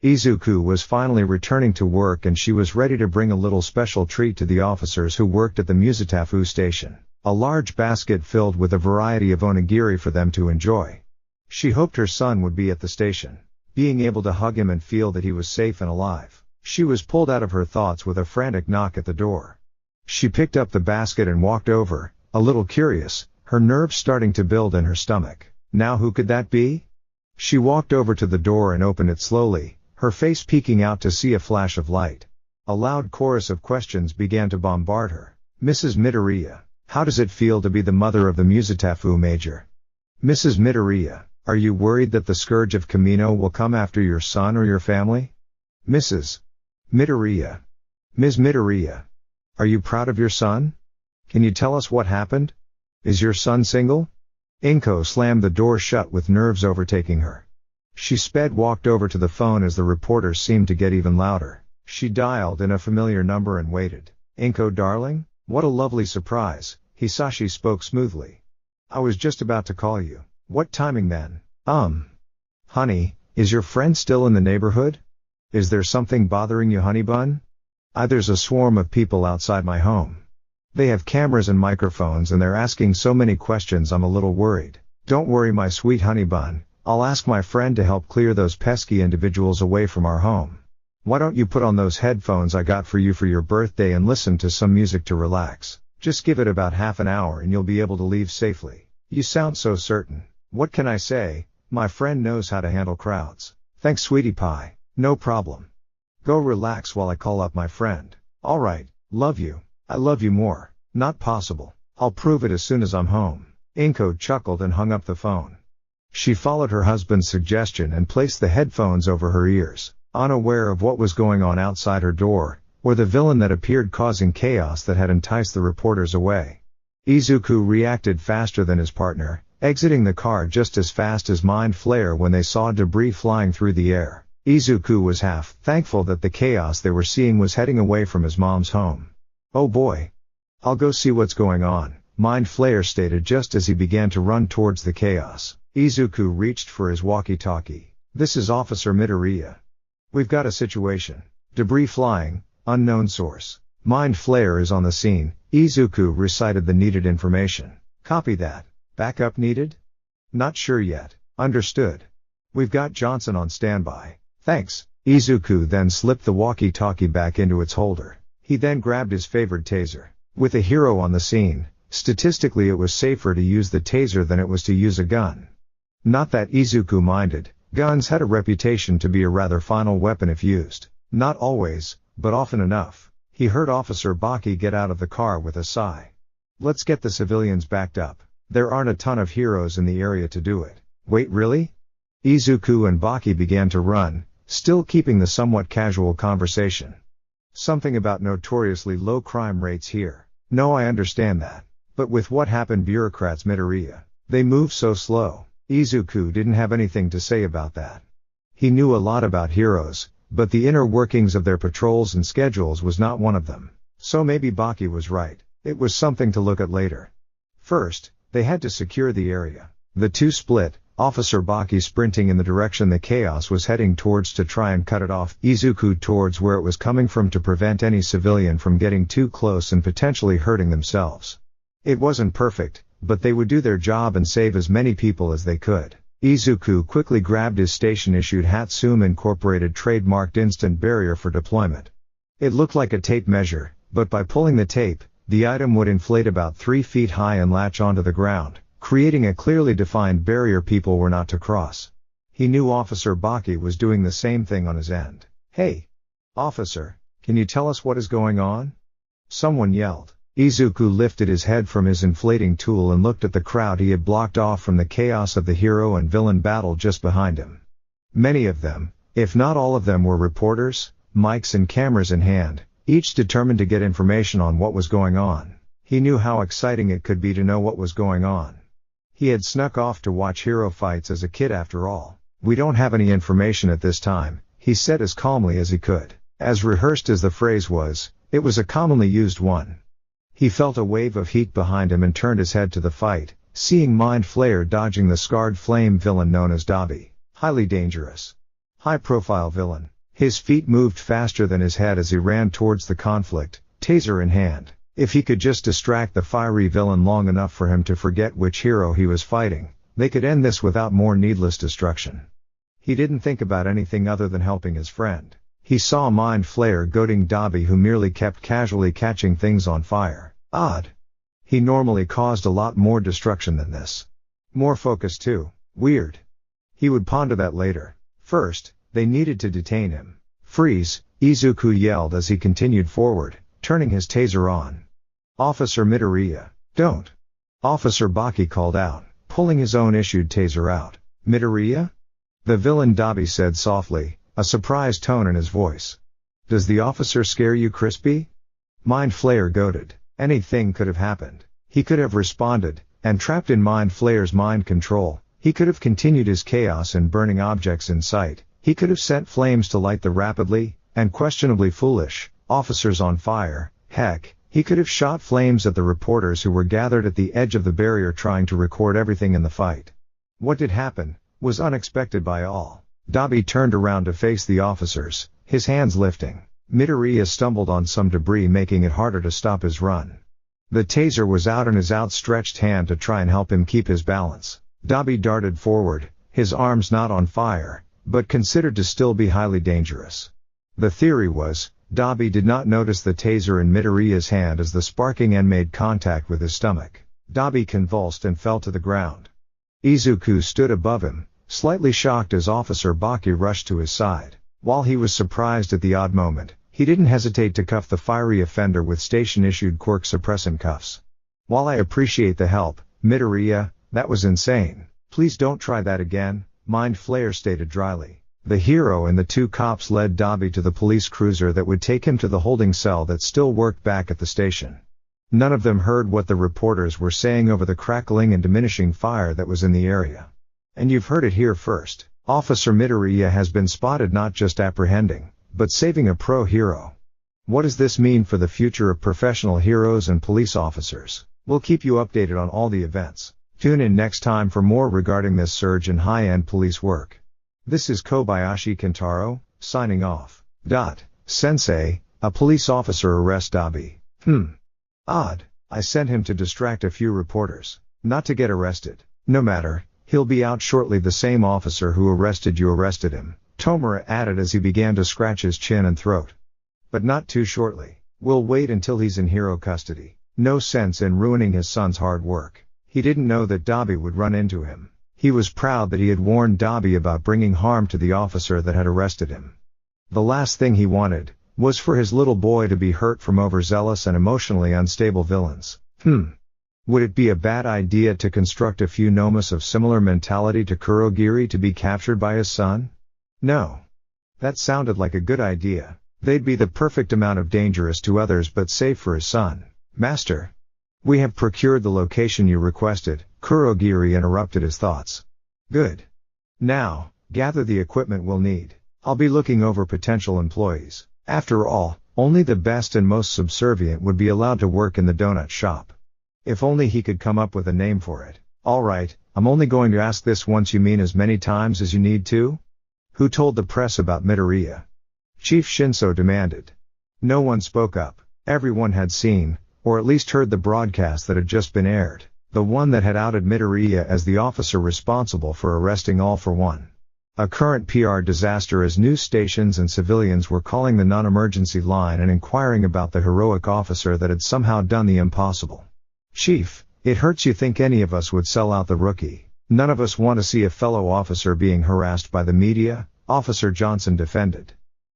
Izuku was finally returning to work and she was ready to bring a little special treat to the officers who worked at the ᴅᴜ station. A large basket filled with a variety of onigiri for them to enjoy. She hoped her son would be at the station, being able to hug him and feel that he was safe and alive. She was pulled out of her thoughts with a frantic knock at the door. She picked up the basket and walked over, a little curious, her nerves starting to build in her stomach. Now who could that be? She walked over to the door and opened it slowly, her face peeking out to see a flash of light. A loud chorus of questions began to bombard her. Mrs. ᴜᴜ, how does it feel to be the mother of the ᴅᴜ Major? Mrs. ᴜᴜ, are you worried that the scourge of Camino will come after your son or your family? Mrs. ᴜᴜ. Ms. ᴜᴜ. Are you proud of your son? Can you tell us what happened? Is your son single? ᴜᴇ slammed the door shut with nerves overtaking her. She walked over to the phone as the reporters seemed to get even louder. She dialed in a familiar number and waited. ᴜᴇ darling? What a lovely surprise, Hisashi spoke smoothly. I was just about to call you. What timing then? Honey, is your friend still in the neighborhood? Is there something bothering you, honey bun? There's a swarm of people outside my home. They have cameras and microphones and they're asking so many questions I'm a little worried. Don't worry my sweet honey bun, I'll ask my friend to help clear those pesky individuals away from our home. Why don't you put on those headphones I got for you for your birthday and listen to some music to relax? Just give it about half an hour and you'll be able to leave safely. You sound so certain. What can I say? My friend knows how to handle crowds. Thanks, sweetie pie. No problem. Go relax while I call up my friend. Alright, love you. I love you more. Not possible. I'll prove it as soon as I'm home. ᴘᴇ chuckled and hung up the phone. She followed her husband's suggestion and placed the headphones over her ears, unaware of what was going on outside her door, or the villain that appeared causing chaos that had enticed the reporters away. Izuku reacted faster than his partner, exiting the car just as fast as ᴅᴜᴛᴏ when they saw debris flying through the air. Izuku was half thankful that the chaos they were seeing was heading away from his mom's home. Oh boy. I'll go see what's going on, ᴅᴜᴛᴏ stated just as he began to run towards the chaos. Izuku reached for his walkie-talkie. This is Officer ᴜᴜ. We've got a situation. Debris flying, unknown source. ᴅᴜᴛᴏ is on the scene. Izuku recited the needed information. Copy that. Backup needed? Not sure yet. Understood. We've got Johnson on standby. Thanks. Izuku then slipped the walkie-talkie back into its holder. He then grabbed his favorite taser. With a hero on the scene, statistically it was safer to use the taser than it was to use a gun. Not that Izuku minded. Guns had a reputation to be a rather final weapon if used. Not always, but often enough. He heard Officer Baki get out of the car with a sigh. Let's get the civilians backed up. There aren't a ton of heroes in the area to do it. Wait, really? Izuku and Baki began to run, still keeping the somewhat casual conversation. Something about notoriously low crime rates here. No, I understand that. But with what happened bureaucrats ᴜᴜ, they move so slow. Izuku didn't have anything to say about that. He knew a lot about heroes, but the inner workings of their patrols and schedules was not one of them. So maybe Baki was right. It was something to look at later. First, they had to secure the area. The two split, Officer Baki sprinting in the direction the chaos was heading towards to try and cut it off, Izuku towards where it was coming from to prevent any civilian from getting too close and potentially hurting themselves. It wasn't perfect, but they would do their job and save as many people as they could. Izuku quickly grabbed his station-issued Hatsum-incorporated trademarked instant barrier for deployment. It looked like a tape measure, but by pulling the tape, the item would inflate about 3 feet high and latch onto the ground, creating a clearly defined barrier people were not to cross. He knew Officer Baki was doing the same thing on his end. Hey! Officer, can you tell us what is going on? Someone yelled. Izuku lifted his head from his inflating tool and looked at the crowd he had blocked off from the chaos of the hero and villain battle just behind him. Many of them, if not all of them, were reporters, mics and cameras in hand, each determined to get information on what was going on. He knew how exciting it could be to know what was going on. He had snuck off to watch hero fights as a kid after all. We don't have any information at this time, he said as calmly as he could. As rehearsed as the phrase was, it was a commonly used one. He felt a wave of heat behind him and turned his head to the fight, seeing ᴅᴜᴛᴏ dodging the scarred flame villain known as ᴱᴇᴜ. Highly dangerous. High-profile villain. His feet moved faster than his head as he ran towards the conflict, taser in hand. If he could just distract the fiery villain long enough for him to forget which hero he was fighting, they could end this without more needless destruction. He didn't think about anything other than helping his friend. He saw ᴅᴜᴛᴏ goading ᴱᴇᴜ, who merely kept casually catching things on fire. Odd. He normally caused a lot more destruction than this. More focus too. Weird. He would ponder that later. First, they needed to detain him. Freeze, Izuku yelled as he continued forward, turning his taser on. Officer ᴜᴜ. Don't. Officer Baki called out, pulling his own issued taser out. ᴜᴜ? The villain ᴱᴇᴜ said softly, a surprised tone in his voice. Does the officer scare you, Crispy? ᴅᴜᴛᴏ goaded. Anything could have happened. He could have responded, and trapped in ᴅᴜᴛᴏ's mind control, he could have continued his chaos and burning objects in sight. He could have sent flames to light the rapidly, and questionably foolish, officers on fire. Heck, he could have shot flames at the reporters who were gathered at the edge of the barrier trying to record everything in the fight. What did happen was unexpected by all. ᴱᴇᴜ turned around to face the officers, his hands lifting. ᴜᴜ stumbled on some debris, making it harder to stop his run. The taser was out in his outstretched hand to try and help him keep his balance. ᴱᴇᴜ darted forward, his arms not on fire, but considered to still be highly dangerous. The theory was, ᴱᴇᴜ did not notice the taser in ᴜᴜ's hand as the sparking end made contact with his stomach. ʟ convulsed and fell to the ground. Izuku stood above him, slightly shocked as Officer Baki rushed to his side. While he was surprised at the odd moment, he didn't hesitate to cuff the fiery offender with station-issued quirk suppressant cuffs. While I appreciate the help, Midoriya, that was insane. Please don't try that again, Mind Flayer stated dryly. The hero and the two cops led ʟ to the police cruiser that would take him to the holding cell that still worked back at the station. None of them heard what the reporters were saying over the crackling and diminishing fire that was in the area. And you've heard it here first. Officer Midoriya has been spotted not just apprehending, but saving a pro hero. What does this mean for the future of professional heroes and police officers? We'll keep you updated on all the events. Tune in next time for more regarding this surge in high-end police work. This is Kobayashi Kentaro, signing off. Sensei, a police officer arrests ʟ. Odd. I sent him to distract a few reporters. Not to get arrested. No matter, he'll be out shortly. The same officer who arrested you arrested him, Tomura added as he began to scratch his chin and throat. But not too shortly. We'll wait until he's in hero custody. No sense in ruining his son's hard work. He didn't know that ʟ would run into him. He was proud that he had warned ʟ about bringing harm to the officer that had arrested him. The last thing he wanted was for his little boy to be hurt from overzealous and emotionally unstable villains. Would it be a bad idea to construct a few nomas of similar mentality to Kurogiri to be captured by his son? No. That sounded like a good idea. They'd be the perfect amount of dangerous to others but safe for his son. Master. We have procured the location you requested, Kurogiri interrupted his thoughts. Good. Now, gather the equipment we'll need. I'll be looking over potential employees. After all, only the best and most subservient would be allowed to work in the donut shop. If only he could come up with a name for it. Alright, I'm only going to ask this once. You mean as many times as you need to? Who told the press about Midoriya? Chief Shinso demanded. No one spoke up. Everyone had seen, or at least heard the broadcast that had just been aired, the one that had outed Midoriya as the officer responsible for arresting All for One. A current PR disaster as news stations and civilians were calling the non-emergency line and inquiring about the heroic officer that had somehow done the impossible. Chief, it hurts. You think any of us would sell out the rookie? None of us want to see a fellow officer being harassed by the media, Officer Johnson defended.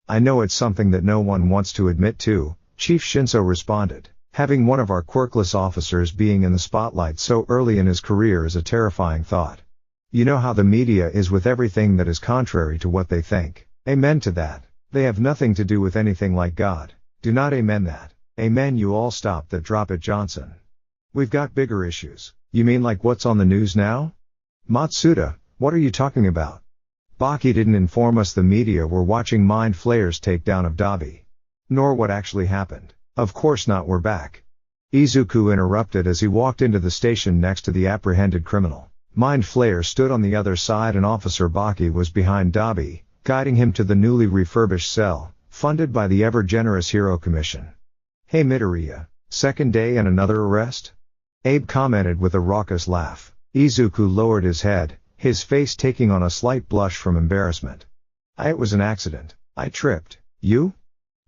I know it's something that no one wants to admit to, Chief Shinso responded. Having one of our quirkless officers being in the spotlight so early in his career is a terrifying thought. You know how the media is with everything that is contrary to what they think. Amen to that. They have nothing to do with anything like God. Do not amen that. Amen. You all stop that. Drop it, Johnson. We've got bigger issues. You mean like what's on the news now? Matsuda, what are you talking about? Baki didn't inform us the media were watching Mind Flayer's takedown of ʟ. Nor what actually happened. Of course not. We're back. Izuku interrupted as he walked into the station next to the apprehended criminal. Mind Flayer stood on the other side and Officer Baki was behind ʟ, guiding him to the newly refurbished cell, funded by the ever-generous Hero Commission. Hey Midoriya, second day and another arrest? Abe commented with a raucous laugh. Izuku lowered his head, his face taking on a slight blush from embarrassment. It was an accident. I tripped. You?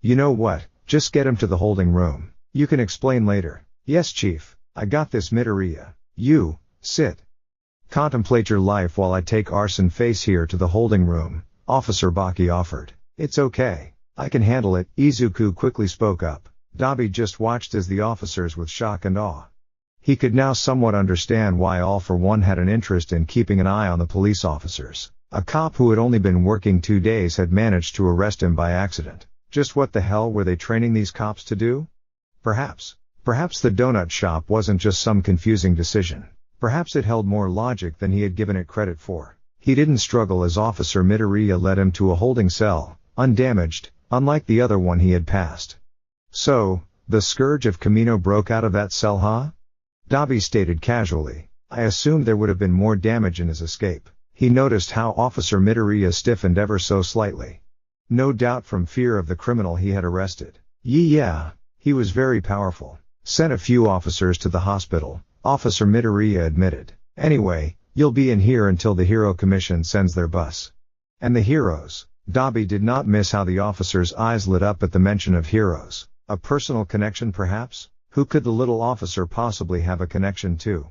You know what, just get him to the holding room. You can explain later. Yes, Chief, I got this. Midoriya. You, sit. Contemplate your life while I take Arson Face here to the holding room, Officer Baki offered. It's okay. I can handle it, Izuku quickly spoke up. ʟ just watched as the officers with shock and awe. He could now somewhat understand why All for One had an interest in keeping an eye on the police officers. A cop who had only been working 2 days had managed to arrest him by accident. Just what the hell were they training these cops to do? Perhaps the donut shop wasn't just some confusing decision. Perhaps it held more logic than he had given it credit for. He didn't struggle as Officer Midoriya led him to a holding cell, undamaged, unlike the other one he had passed. So, the scourge of Kamino broke out of that cell, huh? ʟ stated casually. I assumed there would have been more damage in his escape. He noticed how Officer Midoriya stiffened ever so slightly. No doubt from fear of the criminal he had arrested. Yeah, he was very powerful. Sent a few officers to the hospital, Officer Midoriya admitted. Anyway, you'll be in here until the Hero Commission sends their bus. And the heroes? ʟ did not miss how the officer's eyes lit up at the mention of heroes. A personal connection perhaps? Who could the little officer possibly have a connection to?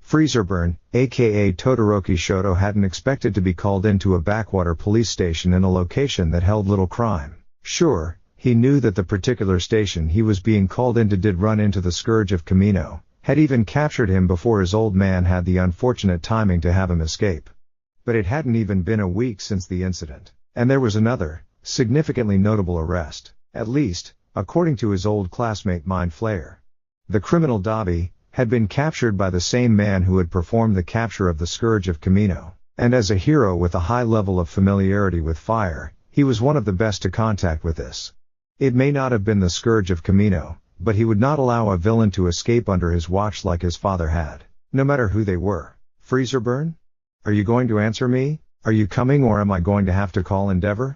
ᴅᴘᴛᴏ, aka Todoroki Shoto, hadn't expected to be called into a backwater police station in a location that held little crime. Sure, he knew that the particular station he was being called into did run into the scourge of Kamino, had even captured him before his old man had the unfortunate timing to have him escape. But it hadn't even been a week since the incident, and there was another, significantly notable arrest, at least, according to his old classmate ᴅᴜᴛᴏ. The criminal Dabi had been captured by the same man who had performed the capture of the scourge of Kamino, and as a hero with a high level of familiarity with fire, he was one of the best to contact with this. It may not have been the scourge of Kamino, but he would not allow a villain to escape under his watch like his father had, no matter who they were. ᴅᴘᴛᴏ? Are you going to answer me? Are you coming, or am I going to have to call ⴜᴜ?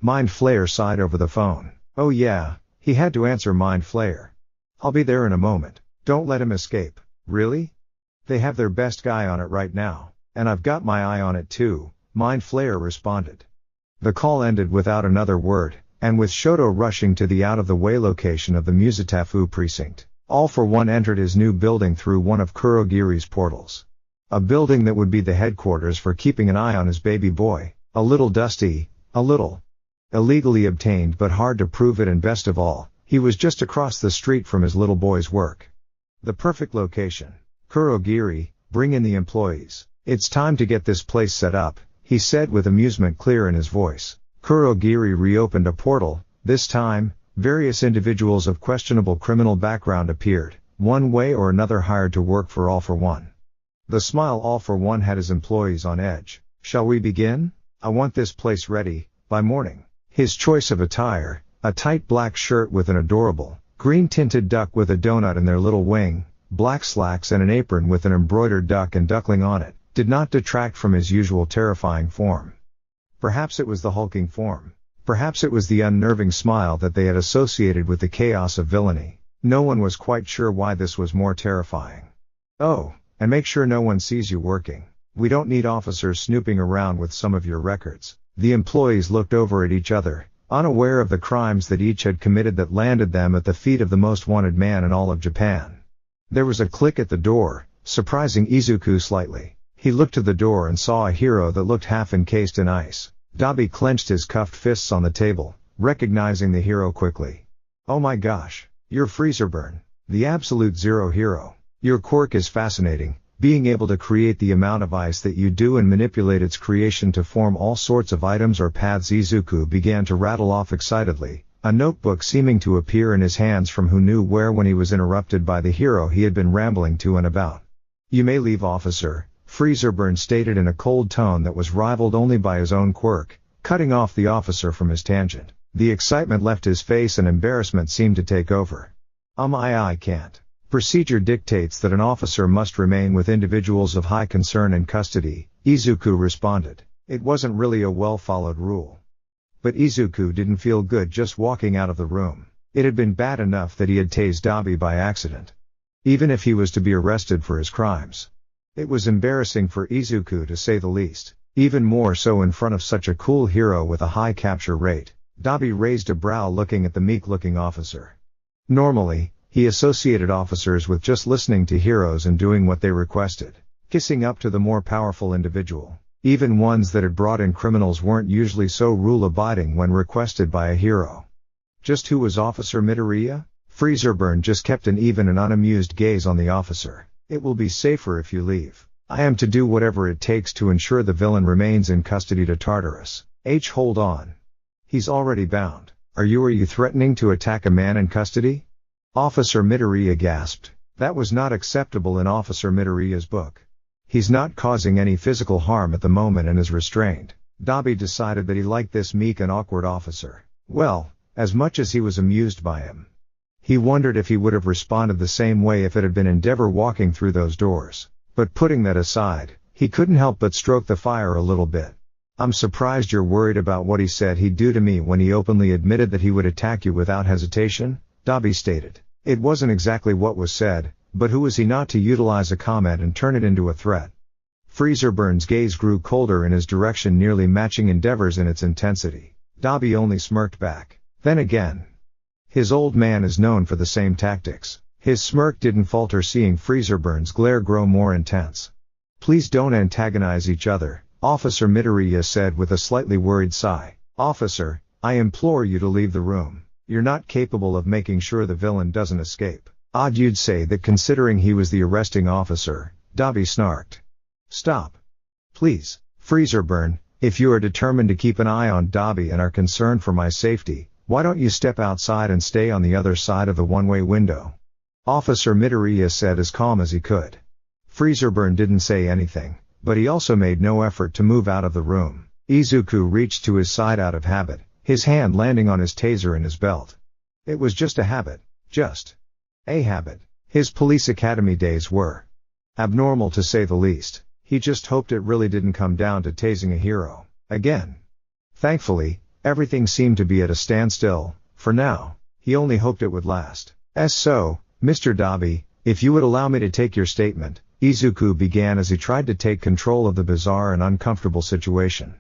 ᴅᴜᴛᴏ sighed over the phone. Oh yeah, he had to answer ᴅᴜᴛᴏ. I'll be there in a moment. Don't let him escape. Really? They have their best guy on it right now, and I've got my eye on it too, ᴅᴜᴛᴏ responded. The call ended without another word, and with Shoto rushing to the out-of-the-way location of the Muzutafu precinct, All for One entered his new building through one of Kurogiri's portals. A building that would be the headquarters for keeping an eye on his baby boy, a little dusty, a little illegally obtained, but hard to prove it, and best of all, he was just across the street from his little boy's work. The perfect location. Kurogiri, bring in the employees. It's time to get this place set up, he said with amusement clear in his voice. Kurogiri reopened a portal. This time, various individuals of questionable criminal background appeared, one way or another hired to work for All for One. The smile All for One had his employees on edge. Shall we begin? I want this place ready by morning. His choice of attire, a tight black shirt with an adorable, green-tinted duck with a donut in their little wing, black slacks and an apron with an embroidered duck and duckling on it, did not detract from his usual terrifying form. Perhaps it was the hulking form. Perhaps it was the unnerving smile that they had associated with the chaos of villainy. No one was quite sure why this was more terrifying. Oh, and make sure no one sees you working. We don't need officers snooping around with some of your records. The employees looked over at each other, unaware of the crimes that each had committed that landed them at the feet of the most wanted man in all of Japan. There was a click at the door, surprising Izuku slightly. He looked to the door and saw a hero that looked half encased in ice. Dabi clenched his cuffed fists on the table, recognizing the hero quickly. Oh my gosh, you're ᴅᴘᴛᴏ, the absolute zero hero. Your quirk is fascinating, being able to create the amount of ice that you do and manipulate its creation to form all sorts of items or paths. Izuku began to rattle off excitedly, a notebook seeming to appear in his hands from who knew where when he was interrupted by the hero he had been rambling to and about. You may leave, officer, ᴅᴘᴛᴏ stated in a cold tone that was rivaled only by his own quirk, cutting off the officer from his tangent. The excitement left his face and embarrassment seemed to take over. I can't. Procedure dictates that an officer must remain with individuals of high concern in custody, Izuku responded. It wasn't really a well-followed rule. But Izuku didn't feel good just walking out of the room. It had been bad enough that he had tased Dabi by accident. Even if he was to be arrested for his crimes. It was embarrassing for Izuku to say the least, even more so in front of such a cool hero with a high capture rate. Dabi raised a brow looking at the meek-looking officer. Normally, he associated officers with just listening to heroes and doing what they requested, kissing up to the more powerful individual. Even ones that had brought in criminals weren't usually so rule-abiding when requested by a hero. Just who was Officer Midoriya? ᴅᴘᴛᴏ just kept an even and unamused gaze on the officer. It will be safer if you leave. I am to do whatever it takes to ensure the villain remains in custody to Tartarus. Hold on. He's already bound. Are you threatening to attack a man in custody? Officer Midoriya gasped. That was not acceptable in Officer Midoriya's book. He's not causing any physical harm at the moment and is restrained. Dabi decided that he liked this meek and awkward officer. Well, as much as he was amused by him. He wondered if he would have responded the same way if it had been ⴜᴜ walking through those doors. But putting that aside, he couldn't help but stroke the fire a little bit. I'm surprised you're worried about what he said he'd do to me when he openly admitted that he would attack you without hesitation, Dabi stated. It wasn't exactly what was said, but who was he not to utilize a comment and turn it into a threat? ᴅᴘᴛᴏ's gaze grew colder in his direction, nearly matching ⴜᴜ's in its intensity. Dabi only smirked back. Then again. His old man is known for the same tactics. His smirk didn't falter seeing ᴅᴘᴛ's glare grow more intense. Please don't antagonize each other, Officer ᴜᴘ said with a slightly worried sigh. Officer, I implore you to leave the room. You're not capable of making sure the villain doesn't escape. Odd you'd say that considering he was the arresting officer, ᴘᴑ snarked. Stop. Please, ᴅᴘᴛ, if you are determined to keep an eye on ᴘᴑ and are concerned for my safety, why don't you step outside and stay on the other side of the one-way window? Officer ᴜᴘ said as calm as he could. ᴅᴘᴛ didn't say anything, but he also made no effort to move out of the room. Izuku reached to his side out of habit, his hand landing on his taser in his belt. It was just a habit. Just a habit. His police academy days were abnormal to say the least. He just hoped it really didn't come down to tasing a hero again. Thankfully, everything seemed to be at a standstill, for now. He only hoped it would last. So, Mr. ᴘᴑ, if you would allow me to take your statement, Izuku began as he tried to take control of the bizarre and uncomfortable situation.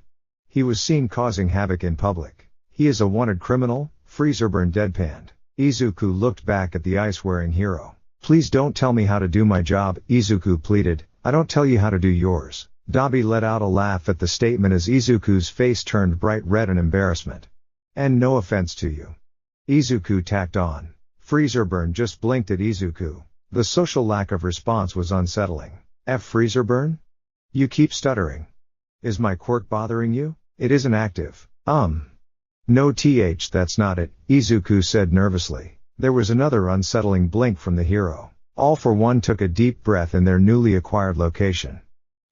He was seen causing havoc in public. He is a wanted criminal, ᴅᴘᴛ deadpanned. Izuku looked back at the ice-wearing hero. Please don't tell me how to do my job, Izuku pleaded. I don't tell you how to do yours. ᴘᴑ let out a laugh at the statement as Izuku's face turned bright red in embarrassment. And no offense to you. Izuku tacked on. ᴅᴘᴛ just blinked at Izuku. The social lack of response was unsettling. ᴅᴘᴛ? You keep stuttering. Is my quirk bothering you? It isn't active. No that's not it, Izuku said nervously. There was another unsettling blink from the hero. All for one took a deep breath in their newly acquired location.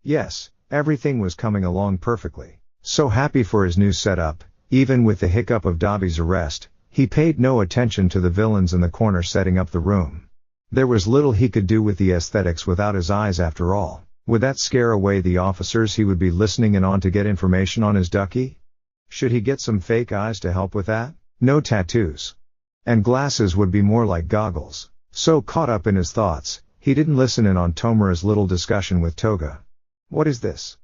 Yes, everything was coming along perfectly. So happy for his new setup, even with the hiccup of ᴘᴑ's arrest, he paid no attention to the villains in the corner setting up the room. There was little he could do with the aesthetics without his eyes after all. Would that scare away the officers he would be listening in on to get information on his ducky? Should he get some fake eyes to help with that? No tattoos. And glasses would be more like goggles. So caught up in his thoughts, he didn't listen in on Tomura's little discussion with Toga. What is this?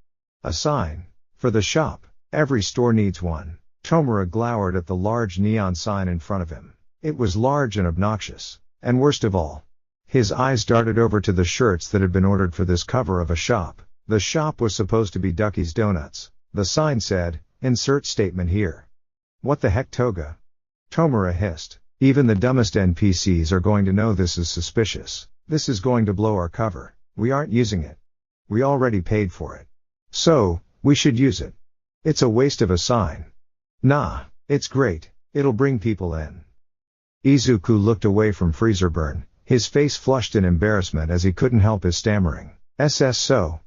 A sign. For the shop. Every store needs one. Tomura glowered at the large neon sign in front of him. It was large and obnoxious. And worst of all, his eyes darted over to the shirts that had been ordered for this cover of a shop. The shop was supposed to be Ducky's Donuts. The sign said, insert statement here. What the heck, Toga? Tomura hissed. Even the dumbest NPCs are going to know this is suspicious. This is going to blow our cover. We aren't using it. We already paid for it. So, we should use it. It's a waste of a sign. Nah, it's great. It'll bring people in. Izuku looked away from ᴅᴘᴛ, his face flushed in embarrassment as he couldn't help his stammering. So.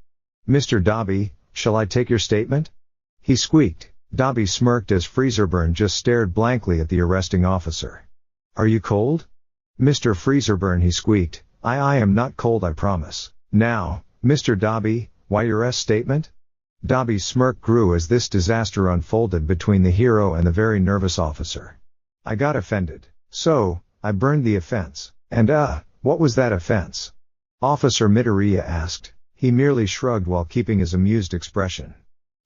Mr. ᴘᴑ, shall I take your statement? He squeaked. ᴘᴑ smirked as ᴅᴘᴛ just stared blankly at the arresting officer. Are you cold? Mr. ᴅᴘᴛ, he squeaked. I am not cold, I promise. Now, Mr. ᴘᴑ, why your statement? ᴘᴑ's smirk grew as this disaster unfolded between the hero and the very nervous officer. I got offended. So, I burned the offense. And what was that offense? Officer ᴜᴘ asked. He merely shrugged while keeping his amused expression.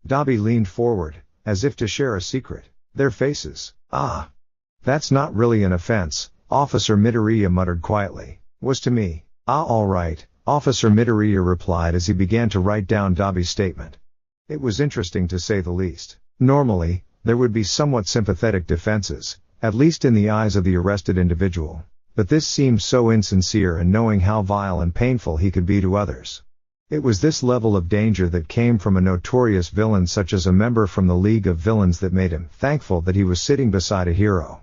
ᴘᴑ leaned forward, as if to share a secret. Their faces. That's not really an offense, Officer ᴜᴘ muttered quietly. Was to me. Alright, Officer ᴜᴘ replied as he began to write down ᴘᴑ's statement. It was interesting to say the least. Normally, there would be somewhat sympathetic defenses, at least in the eyes of the arrested individual. But this seemed so insincere and knowing how vile and painful he could be to others. It was this level of danger that came from a notorious villain such as a member from the League of Villains that made him thankful that he was sitting beside a hero.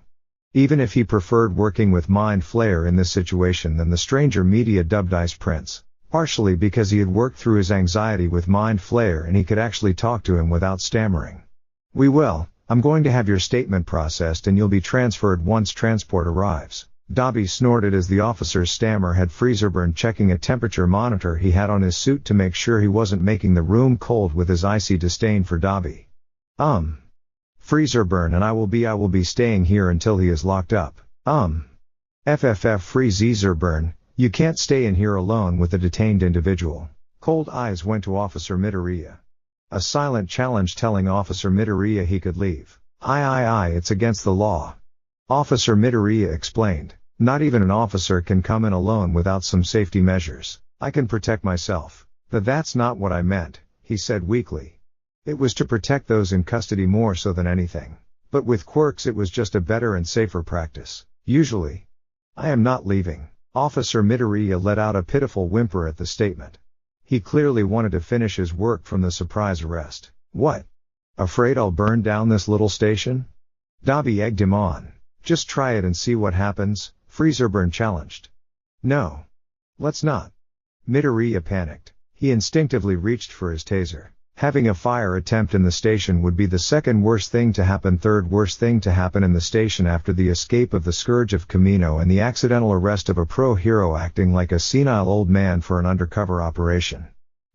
Even if he preferred working with Mind Flayer in this situation than the stranger media dubbed Ice Prince, partially because he had worked through his anxiety with Mind Flayer and he could actually talk to him without stammering. I'm going to have your statement processed and you'll be transferred once transport arrives. ᴘᴑ snorted as the officer's stammer had ᴅᴘᴛ checking a temperature monitor he had on his suit to make sure he wasn't making the room cold with his icy disdain for ᴘᴑ. ᴅᴘᴛ and I will be staying here until he is locked up. ᴅᴘᴛ, you can't stay in here alone with the detained individual. Cold eyes went to Officer ᴜᴘ. A silent challenge telling Officer ᴜᴘ he could leave. It's against the law. Officer ᴜᴘ explained. Not even an officer can come in alone without some safety measures. I can protect myself. That's not what I meant, he said weakly. It was to protect those in custody more so than anything. But with quirks it was just a better and safer practice. Usually. I am not leaving. Officer ᴜᴜ let out a pitiful whimper at the statement. He clearly wanted to finish his work from the surprise arrest. What? Afraid I'll burn down this little station? 괰 Just try it and see what happens, ᴅᴘᴛᴏ challenged. No. Let's not. ᴜᴜ panicked. He instinctively reached for his taser. Having a fire attempt in the station would be the second worst thing to happen, third worst thing to happen in the station after the escape of the scourge of Camino and the accidental arrest of a pro-hero acting like a senile old man for an undercover operation.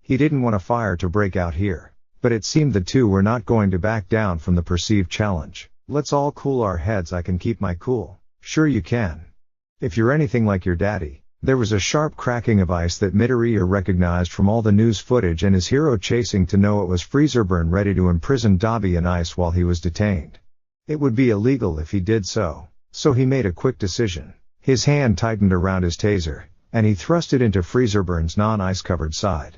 He didn't want a fire to break out here. But it seemed the two were not going to back down from the perceived challenge. Let's all cool our heads. I can keep my cool. Sure you can. If you're anything like your daddy. There was a sharp cracking of ice that ᴜᴜ recognized from all the news footage and his hero chasing to know it was ᴅᴘᴛ ready to imprison ᴜᴜ in ice while he was detained. It would be illegal if he did so he made a quick decision. His hand tightened around his taser, and he thrust it into ᴅᴘᴛ's non-ice covered side.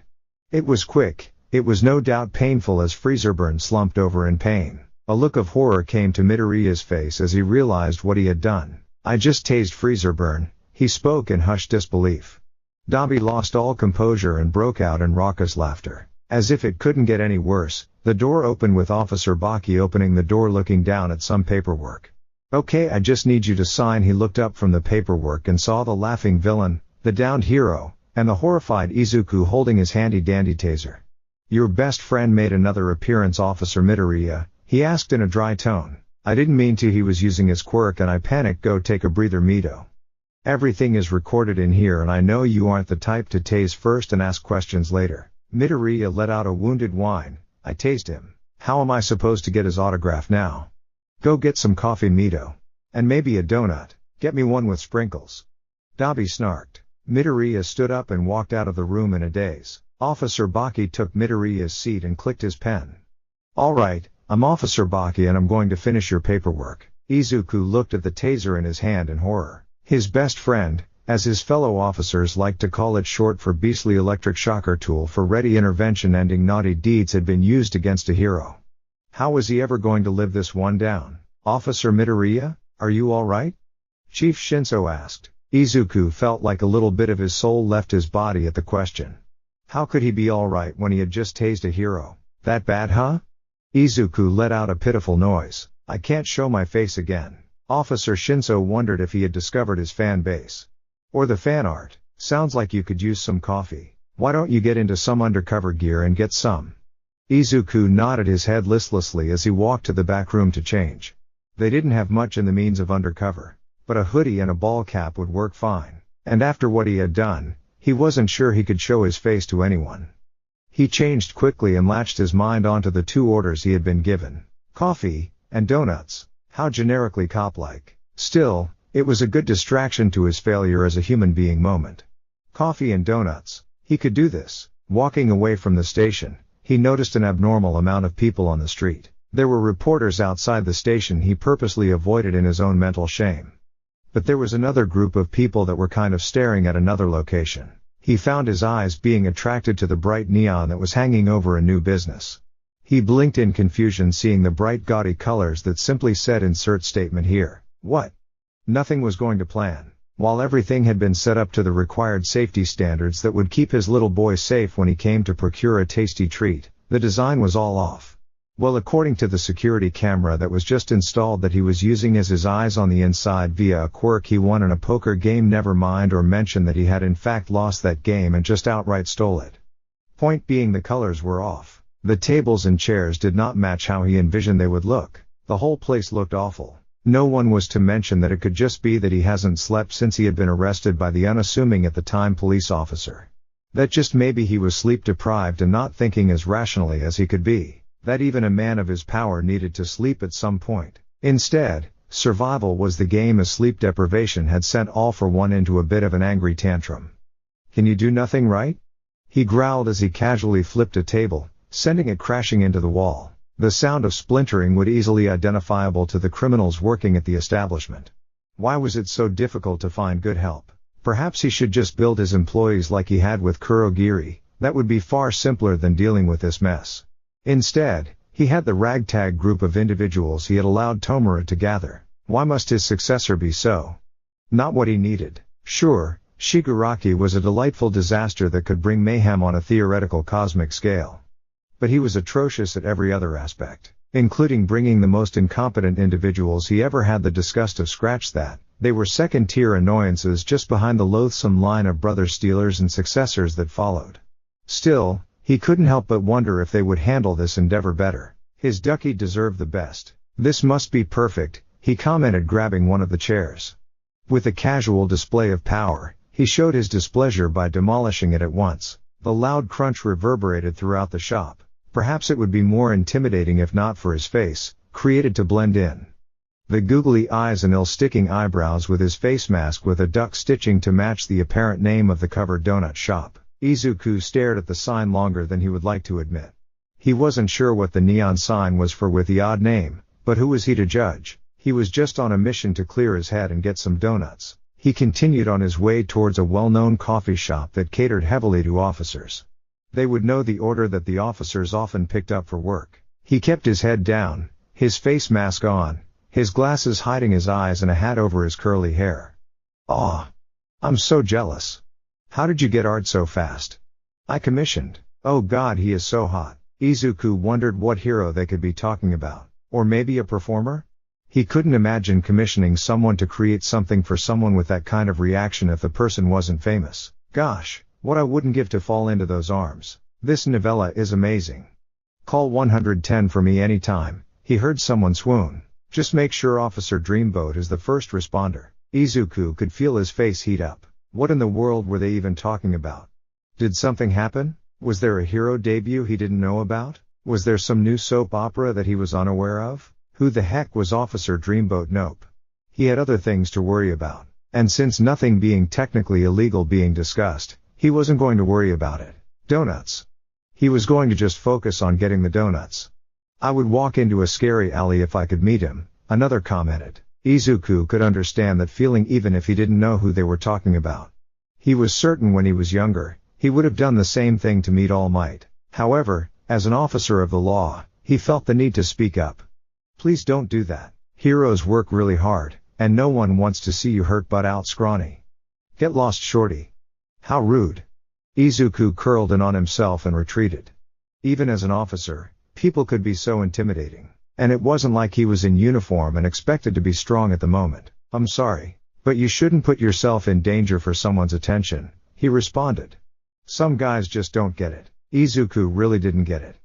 It was quick, it was no doubt painful as ᴅᴘᴛ slumped over in pain. A look of horror came to ᴜᴜ's face as he realized what he had done. I just tased ᴅᴘᴛ. He spoke in hushed disbelief. ᴜᴜ lost all composure and broke out in raucous laughter. As if it couldn't get any worse, the door opened with Officer Baki opening the door looking down at some paperwork. Okay, I just need you to sign. He looked up from the paperwork and saw the laughing villain, the downed hero, and the horrified Izuku holding his handy-dandy taser. Your best friend made another appearance, Officer ᴜᴜ, he asked in a dry tone. I didn't mean to. He was using his quirk and I panicked. Go take a breather, ᴜᴜ. Everything is recorded in here and I know you aren't the type to tase first and ask questions later. ᴜᴜ let out a wounded whine. I tased him. How am I supposed to get his autograph now? Go get some coffee, ᴜᴜ. And maybe a donut. Get me one with sprinkles. ᴜᴜ snarked. ᴜᴜ stood up and walked out of the room in a daze. Officer Baki took ᴜᴜ's seat and clicked his pen. All right, I'm Officer Baki and I'm going to finish your paperwork. Izuku looked at the taser in his hand in horror. His best friend, as his fellow officers liked to call it short for beastly electric shocker tool for ready intervention ending naughty deeds, had been used against a hero. How was he ever going to live this one down? Officer ᴜᴜ, are you all right? Chief Shinso asked. Izuku felt like a little bit of his soul left his body at the question. How could he be all right when he had just tased a hero? That bad, huh? Izuku let out a pitiful noise. I can't show my face again. Officer Shinso wondered if he had discovered his fan base. Or the fan art. Sounds like you could use some coffee. Why don't you get into some undercover gear and get some? Izuku nodded his head listlessly as he walked to the back room to change. They didn't have much in the means of undercover, but a hoodie and a ball cap would work fine. And after what he had done, he wasn't sure he could show his face to anyone. He changed quickly and latched his mind onto the two orders he had been given. Coffee, and donuts. How generically cop-like. Still, it was a good distraction to his failure as a human being moment. Coffee and donuts. He could do this. Walking away from the station, he noticed an abnormal amount of people on the street. There were reporters outside the station he purposely avoided in his own mental shame. But there was another group of people that were kind of staring at another location. He found his eyes being attracted to the bright neon that was hanging over a new business. He blinked in confusion seeing the bright gaudy colors that simply said insert statement here. What? Nothing was going to plan. While everything had been set up to the required safety standards that would keep his little boy safe when he came to procure a tasty treat, the design was all off. Well, according to the security camera that was just installed that he was using as his eyes on the inside via a quirk he won in a poker game, never mind or mention that he had in fact lost that game and just outright stole it. Point being, the colors were off. The tables and chairs did not match how he envisioned they would look. The whole place looked awful. No one was to mention that it could just be that he hasn't slept since he had been arrested by the unassuming at the time police officer. That just maybe he was sleep deprived and not thinking as rationally as he could be. That even a man of his power needed to sleep at some point. Instead, survival was the game as sleep deprivation had sent All for One into a bit of an angry tantrum. Can you do nothing right? He growled as he casually flipped a table, sending it crashing into the wall. The sound of splintering would easily identifiable to the criminals working at the establishment. Why was it so difficult to find good help? Perhaps he should just build his employees like he had with Kurogiri, that would be far simpler than dealing with this mess. Instead, he had the ragtag group of individuals he had allowed Tomura to gather. Why must his successor be so? Not what he needed. Sure, Shigaraki was a delightful disaster that could bring mayhem on a theoretical cosmic scale. But he was atrocious at every other aspect, including bringing the most incompetent individuals he ever had the disgust of scratch that. They were second-tier annoyances just behind the loathsome line of brother stealers and successors that followed. Still, he couldn't help but wonder if they would handle this endeavor better. His ducky deserved the best. This must be perfect, he commented, grabbing one of the chairs. With a casual display of power, he showed his displeasure by demolishing it at once. The loud crunch reverberated throughout the shop. Perhaps it would be more intimidating if not for his face, created to blend in. The googly eyes and ill-sticking eyebrows with his face mask with a duck stitching to match the apparent name of the covered donut shop. Izuku stared at the sign longer than he would like to admit. He wasn't sure what the neon sign was for with the odd name, but who was he to judge? He was just on a mission to clear his head and get some donuts. He continued on his way towards a well-known coffee shop that catered heavily to officers. They would know the order that the officers often picked up for work. He kept his head down, his face mask on, his glasses hiding his eyes and a hat over his curly hair. Aw. I'm so jealous. How did you get art so fast? I commissioned. Oh god, he is so hot. Izuku wondered what hero they could be talking about. Or maybe a performer? He couldn't imagine commissioning someone to create something for someone with that kind of reaction if the person wasn't famous. Gosh, what I wouldn't give to fall into those arms. This novella is amazing. Call 110 for me anytime. He heard someone swoon. Just make sure Officer Dreamboat is the first responder. Izuku could feel his face heat up. What in the world were they even talking about? Did something happen? Was there a hero debut he didn't know about? Was there some new soap opera that he was unaware of? Who the heck was Officer Dreamboat? Nope. He had other things to worry about. And since nothing being technically illegal being discussed, he wasn't going to worry about it. Donuts. He was going to just focus on getting the donuts. I would walk into a scary alley if I could meet him, another commented. Izuku could understand that feeling even if he didn't know who they were talking about. He was certain when he was younger, he would have done the same thing to meet All Might. However, as an officer of the law, he felt the need to speak up. Please don't do that. Heroes work really hard, and no one wants to see you hurt butt out scrawny. Get lost, shorty. How rude. Izuku curled in on himself and retreated. Even as an officer, people could be so intimidating. And it wasn't like he was in uniform and expected to be strong at the moment. I'm sorry, but you shouldn't put yourself in danger for someone's attention, he responded. Some guys just don't get it. Izuku really didn't get it.